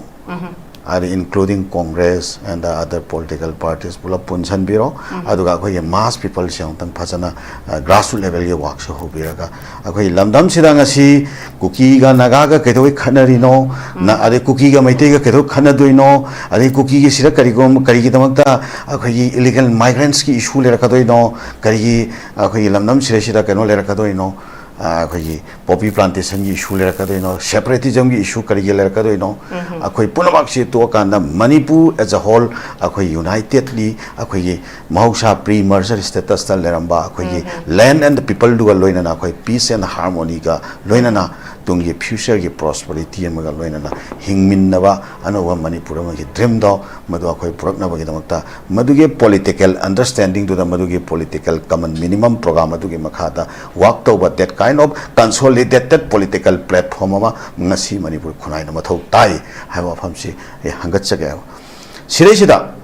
including Congress and the other political parties, Pula Punsan Biro, Aduga, mass people, Shantan Pasana, grassroots level works of Hubiraga, Akoi Lamdam Sidangasi, Kukiga Nagaga, Keto Kanarino, Ade Kukiga Maitega, Keto Kanaduino, Ade Kuki Sirakarigum, Karigitamata, Akoi illegal migrants issue Leracadoino, Kari, Akoi Lamdam Sireshida Cano Leracadoino. Poppy plantation issue Leracadoino, separatism issue Karigeleracadoino, Akoi Punamaxi to Akanda, Manipur as a whole, Akoi unitedly, Akoi Mausha pre merger status Leramba, Akoi land and the people do a loinana, Akoi peace and harmony, Loinana, Tungi future prosperity and Magaloinana, Hingmin Nava, and over Manipur, dreamed of Maduakoi Proknavagamata, Maduge political understanding to the Maduge political common minimum program Maduge Makata, walked over that kind of consolidated political platform Ngasi Manipur Kunai Namato Tai, have of Hamsi, a Hangatsagao. Sirishida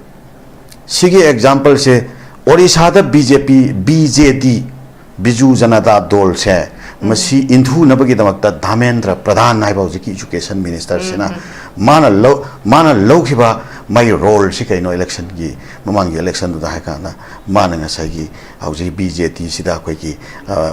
Sigi example say, Orishada BJP, BJD, Biju Janata Dol say, Masi Intu Nabagidamata, Dhamendra, Pradhan Naibauji Education Minister Sena, Mana Lokiba, my role, Shika election, Mamang election to the Hakana, Manangasagi, Hausi BJT, Sidakweki,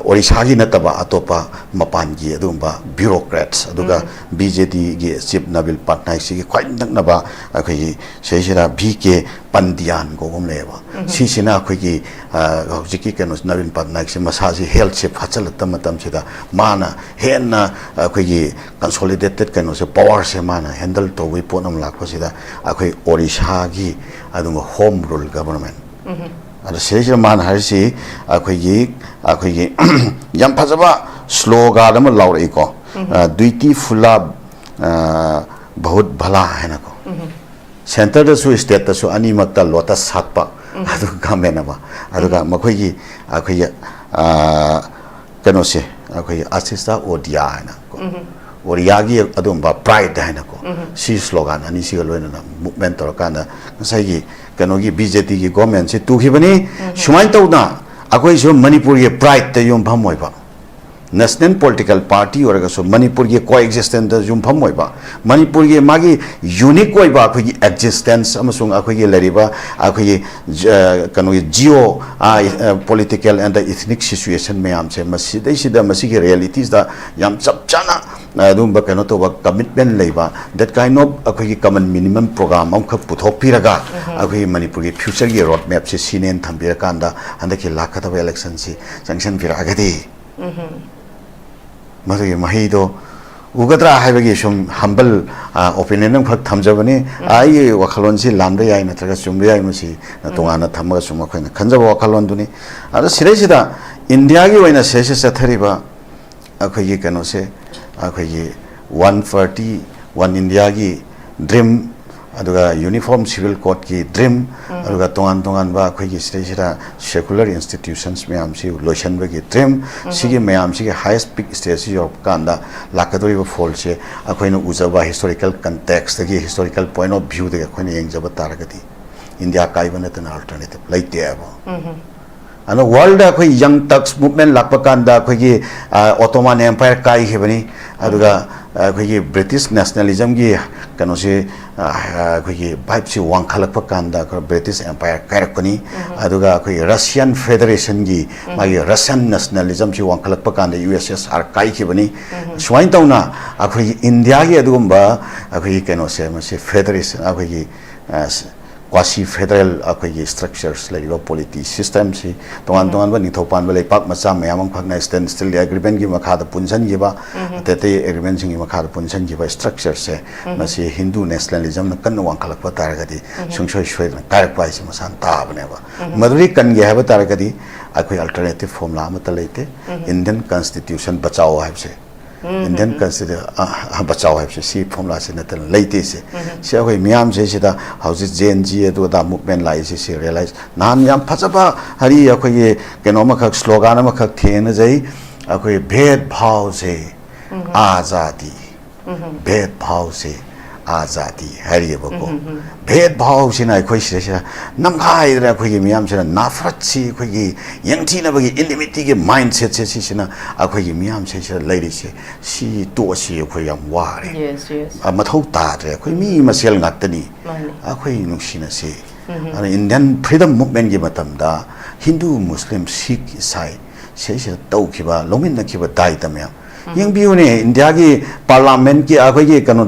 Orishagi Nataba, Atopa, Mapangi, Adumba, bureaucrats, Aduga, BJT, Chip Nabil Patnai, quite Naba, Akweki, Sheshira, BK, Pandian, Gomleva, Sisina, Queki, Hausi Canos Navin Patnai, Masaji, Health Chip, Hatchalamatam Sida, Mana, Henna, Queki, consolidated Canos, Power Semana, handle to Wiponam Lakosida, Akwe Orishagi, Aduma home rule government. And the Session Man Harsi, Akwegi, Yampazaba, slogan, Lauriko, Duty Fulab, Bahut Bala Hanako. Center the Swiss state, so Animata Lotus Hatpa, Adu Gamenava, Aduga Makogi, Akwaya, Canose, Akway Assista or Diana. Oriagi Adumba Pride Dinako, see slogan and isi movement or Kana, Sagi, Kanogi BJT government, say to Hibani, Shumaito na, Akois Manipuri pride the Yum Pamoiba. National political party or so Manipuri coexistence the Yum Pamoiba. Manipuri Magi unique waiba existence, Amasung Akogi Leriba, Akogi Kanogi geo political and the ethnic situation may am say Masida Masiki realities the Yam Chapchana. Dumba Kanoto commitment labor, that kind of a common minimum program, Uncle Putopiraga, a Manipuri future year roadmap, Sine and Tambirakanda, and the Kilakata elections, Sanction Viragadi. Mother Mahido, Ugatra Havagation, humble opinion of Tamjavani, I Wakalonsi, Lambria in a Tragasumbia, Musi, Natuana Tamasuma, Kanza Wakalonduni, other Siresida, India, in a session at Hariba, Akoyi Kanose. 140, One India ki dream aduga uniform civil code ki dream aduga tongan ba khoi ki stage secular institutions mayam si lotion ba ki dream sigi mayam si highest peak stage of kanda lakadori ba fall che akhoi no uzaba historical context ki historical point of view de akhoi ne engjaba taragati India kai bana tan alternative laite aba ano world akhoi young turks movement lakpa kanda akhoi ki Ottoman empire kai hebani aduga akhoi British nationalism gi kano se akhoi vibe si wangkhalakpa kanda British empire kairakani aduga akhoi Russian federation gi magi Russian nationalism si wangkhalakpa kanda USSR kai khibani swain tauna akhoi India gi adugumba akhoi kano se mase federation akhoi quasi federal akhoi structures laiba polity system si tongan ba nithaupan ba leipak macha mayam phakna stand still agreement gi makha da punjan gi ba tete agreement sing gi makha da punjan gi ba structure se masi Hindu nationalism na kan wangkhalak pa taragadi sungsoi shoi karak pa isi masan ta bane ba maduri kan ge ha ba taragadi akhoi alternative formula ma ta leite Indian constitution bachao ha se Indian constitution bachao hai si formula se natal leite se se hoi miam se sida hausi JNG edu da movement lai se realize nan yam phachaba hari akhoi keno ma khak slogan ma khak thena jai akhoi bhed bhav se azadi bhed bhav se azadi hari bako bhed bhav sina akhoi se namkhai ra akhoi gi miam se nafrat si akhoi gi yangthi na bagi enmity gi mindset se sina akhoi gi miam se leiri se si to si akhoi yam ware yes mathau ta re akhoi mi masel ngatani akhoi nuksina se ana Indian freedom movement gi matam da Hindu Muslim Sikh Isai se tau khiba lomin na khiba dai tamya yang biu ne India ki parliament ki akhoi ki kano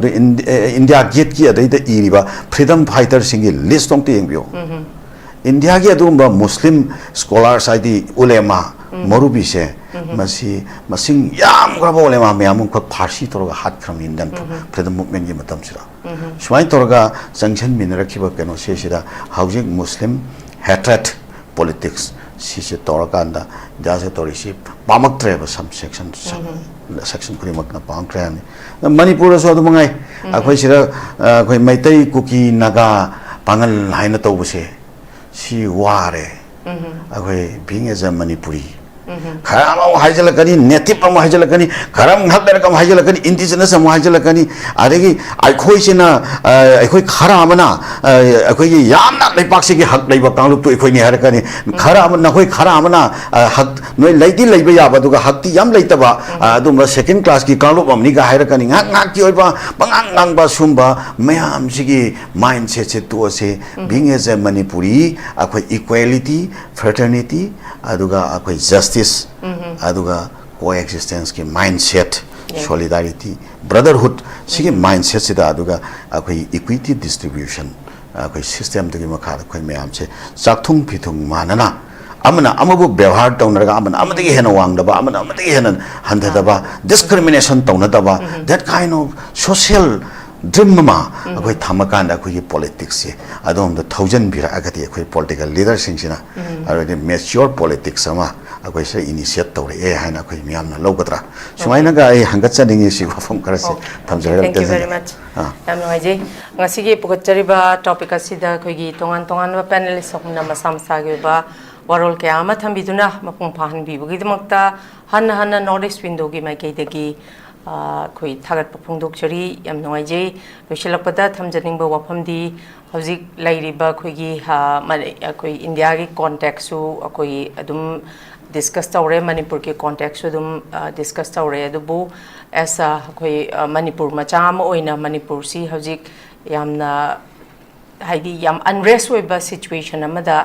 India gate ki adai da iriba freedom fighter singi list tong te yang biu India ki adumba Muslim scholars id ulema morubi se masi masing yam grabo ulema mayam ko pharsi toroga hat from Indian freedom movement ki matam sira swai toroga sanction min rakhiba kano se sira housing Muslim hatred politics si se toraganda jase torisi pamak treba some section kuri makna pang kran manipur so adu mangai akhoi sira akhoi maitai kuki naga pangal haina tawbse si ware akhoi being as a manipuri kharam haijalakani native am haijalakani kharam hakdar kam haijalakani indigenous am haijalakani adegi akhoi sina akhoi kharamana akhoi yamna leipak se gi hak leiba kanglup to akhoi ni harakani kharam na khoi kharamana hak noi leidi leiba yaba duga hakti yam leitaba adumba second class ki kanglup am ni ga harakani ngak ki oiba bangang ngang ba sumba mayam sigi mindset se to se being as a manipuri akhoi equality fraternity aduga akhoi justice aduga coexistence ki mindset solidarity brotherhood sigi mindset sida aduga akhoi equity distribution akhoi system de makha akhoi mayam se chakthung phithung manana amana amabu ব্যবহার taunaraga amana amadagi hena wangdaba amana amadagi hena handadaba discrimination taunadaba that kind of social dream ma akhoi thamakanda akhoi politics se adom the thousand bira agati akhoi political leaders singina already mature politics ama akhoi se initiate tawre e haina akhoi miyamna logadra sumaina ga ai hangatcha ningi si wafam karase thamjara thank you very much yam noje ngasi gi pukachariba topic asida akhoi gi tongan ba panelist okna masam sagi ba warol ke ama thambiduna mapung phan bi bugi damakta hanna northeast window gi mai ke degi khoi thagat phungdok chari yam noije losilakpada thamjaning ba wafam di hojik lairiba khoi gi khoi India gi context su khoi adum discuss tawre manipur ki context su dum discuss tawre adubu asa khoi manipur macha ma oina manipur si hojik yamna haidi yam unrest oiba situation amada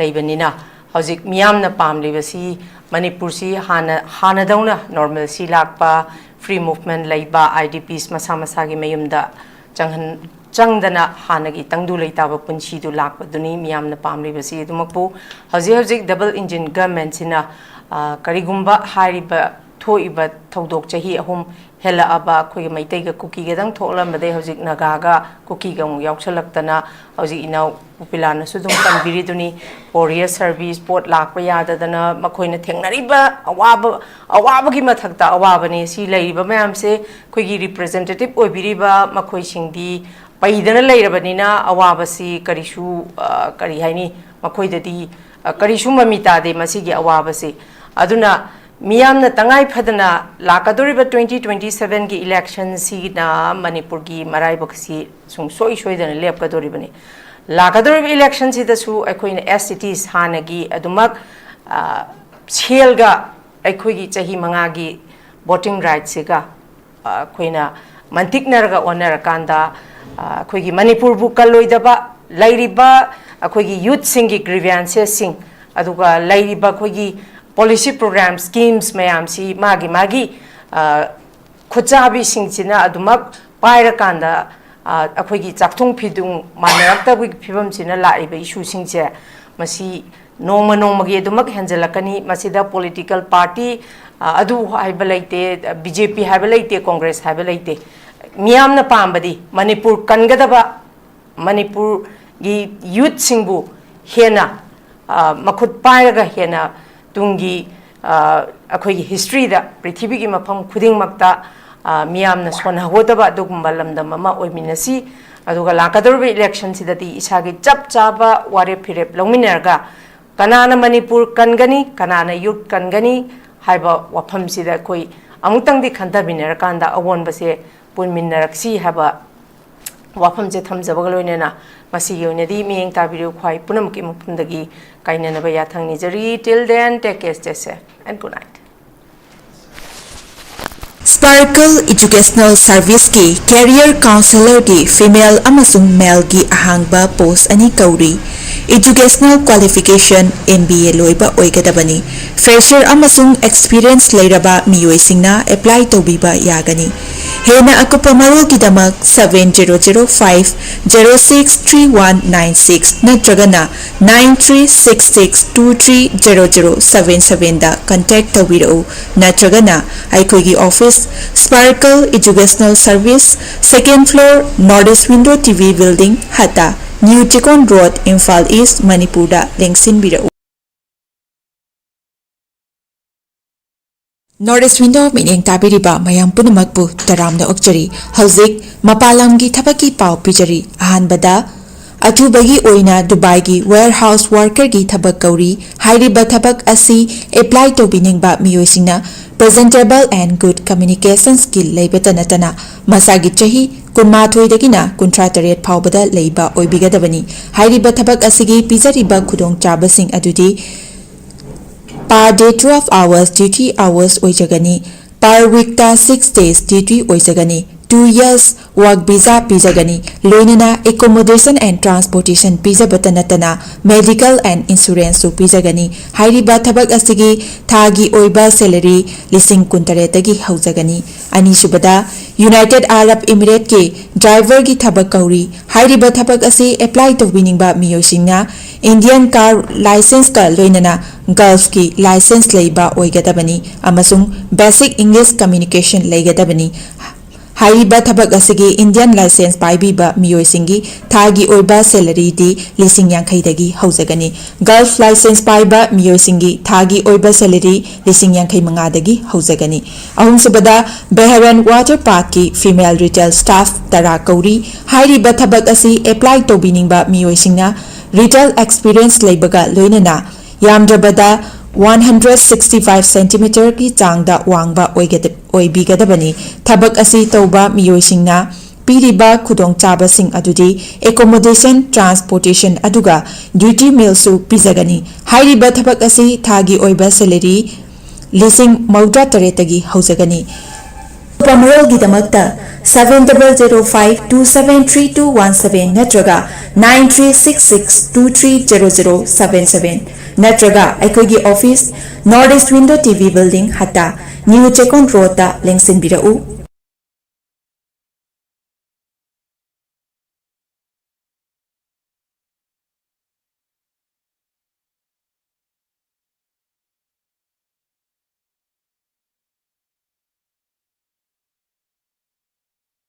leibanina hojik miyamna pamlibasi manipur si hana dauna normal si lakpa free movement leiba IDPs masa gi mayumda changdana hanagi tangdu leitaba punchi du lakpa duni miyamna pamlibasi dumakpu hojik double engine government sina karigumba hariba थोइबा थौदोक चाही अहुम हेलाअबा अखोई मैतैगा cookie गदंग थोलमबदे हौजिक नागागा cookie गा याउसलक्तना हौजिक इनाउ पुपिलाना सुदुम तंबिरिदुनी courier service pot Lakpa याददना मखोइना थेंगनरिबा अवाबगी मथक्ता अवाबने सी लैरिबा मयामसे खोइगी representative ओइबिरिबा मखोइ सिंगदी पैदना लैरबनिना अवाबसी करिसु करि हाइनी मखोइददी करिसु ममितादे मसिगी अवाबसे अदुना मियामना तंगाई फदना लाकदोरिबा 2027 की election सीना मणिपुर की मराइबक्सी सुंगसोई सोइदना लेपकदोरिबने लाकदोरिबा election सिदसु अखोइना एससीटीस हानगी अदुमक सेलगा अखोइगी चाही मंगागी voting right सेगा अखोइना मंतिकनरगा ओनरकांदा अखोइगी मणिपुर बु कलोइदबा लैरिबा अखोइगी youth सिंगी grievances सिंग अदुगा लैरिबा अखोइगी policy program schemes mayam si magi khuchabi singchina adumak paira kanda akhoigi chakthung phidung manarakta wi phibam china laiba issue singche masi nongma gi adumak henjalakani masida political party adu haiba laite BJP haiba laite Congress haiba laite miyamna pambadi manipur kangadaba manipur gi youth singbu hena makhut pairaga hena tungi अखोई history दा पृथ्वी की मफम खुदिंग मक्ता मियामना सोना होदबा दुगुम्बा लमदम अमा ओइमिनसी अदुगा लाकदोरबे election सिदती इसागी चप चाबा वारे फिरेप लौमिनरगा कनाना मणिपुर कनगनी कनाना youth कनगनी हाइबा वफम सिदा कोई अमुतंग दि खंथबिनर कांदा अवोनबसे पुनमिनरक्सी हाइबा वफम से थमजबग लोइनेना मसिगी ओइनदी मियेंग ताबिरु ख्वाइ पुनमकी मुफुंदगी काइननबा याथंग निजरी till then take care stay safe and good night Sparkle Educational Service की Career Counselor की Female अमसुंग Male की ahangba post ani kauri Educational Qualification MBA loiba oigadabani Fresher अमसुंग Experience leiraba miyoisingna apply tobiba yagani Hena akupa marul kidamak 7005063196 natragana 9366230077 da contact tawiro natragana aikoigi office Sparkle Educational Service second floor Northeast Window TV building Hata New Chikon Road Imphal East Manipur da lengsin biro Northeast Window meaning tabiriba mayam punamakpu taramna okjari hauzik mapalamgi thabaki pau pijari ahanbada atubagi oina Dubai gi warehouse worker gi thabak kauri hairiba thabak asi apply to biningba miyoisingna presentable and good communication skill leibatanatana masagi chahi kunmathoi dagina kuntrataret phawbada leiba oibigadabani hairiba thabak asigi pijariba khudong chabasing adudi per day 12 hours duty hours oijagani per week ta 6 days duty oijagani 2 years work visa pijagani loinana accommodation and transportation pijabatanatana medical and insurance su pijagani hairiba thabak asigi thagi oiba salary lising kuntaretagi haujagani ani subada United Arab Emirates ke driver gi thabak kauri hairiba thabak asi apply to winning ba miyosingna Indian car license ka loinana Gulf ki license leiba oigadabani amasung basic English communication leigadabani hairiba thabak asigi Indian license paibiba miyoisingi thagi oiba salary di lising yankhai dagi haujagani Gulf license paiba miyoisingi thagi oiba salary lising yankhai manga dagi haujagani ahum subada Beharan Water Park ki female retail staff tara kauri hairiba thabak asi apply to biningba miyoisingna retail experience leibaga loinana yamdrabada 165 cm ki changda wangba oibigadabani thabak asi tauba miyoisingna piriba khudong chabasing adudi accommodation transportation aduga duty meal su pizagani hairiba thabak asi thagi oiba salary lising mauda taretagi haujagani Pamarol gidamakta 7005273217 natraga 9366230077 natraga aikogi office Northeast Window TV building Hata New Chekon Road da lengsin birau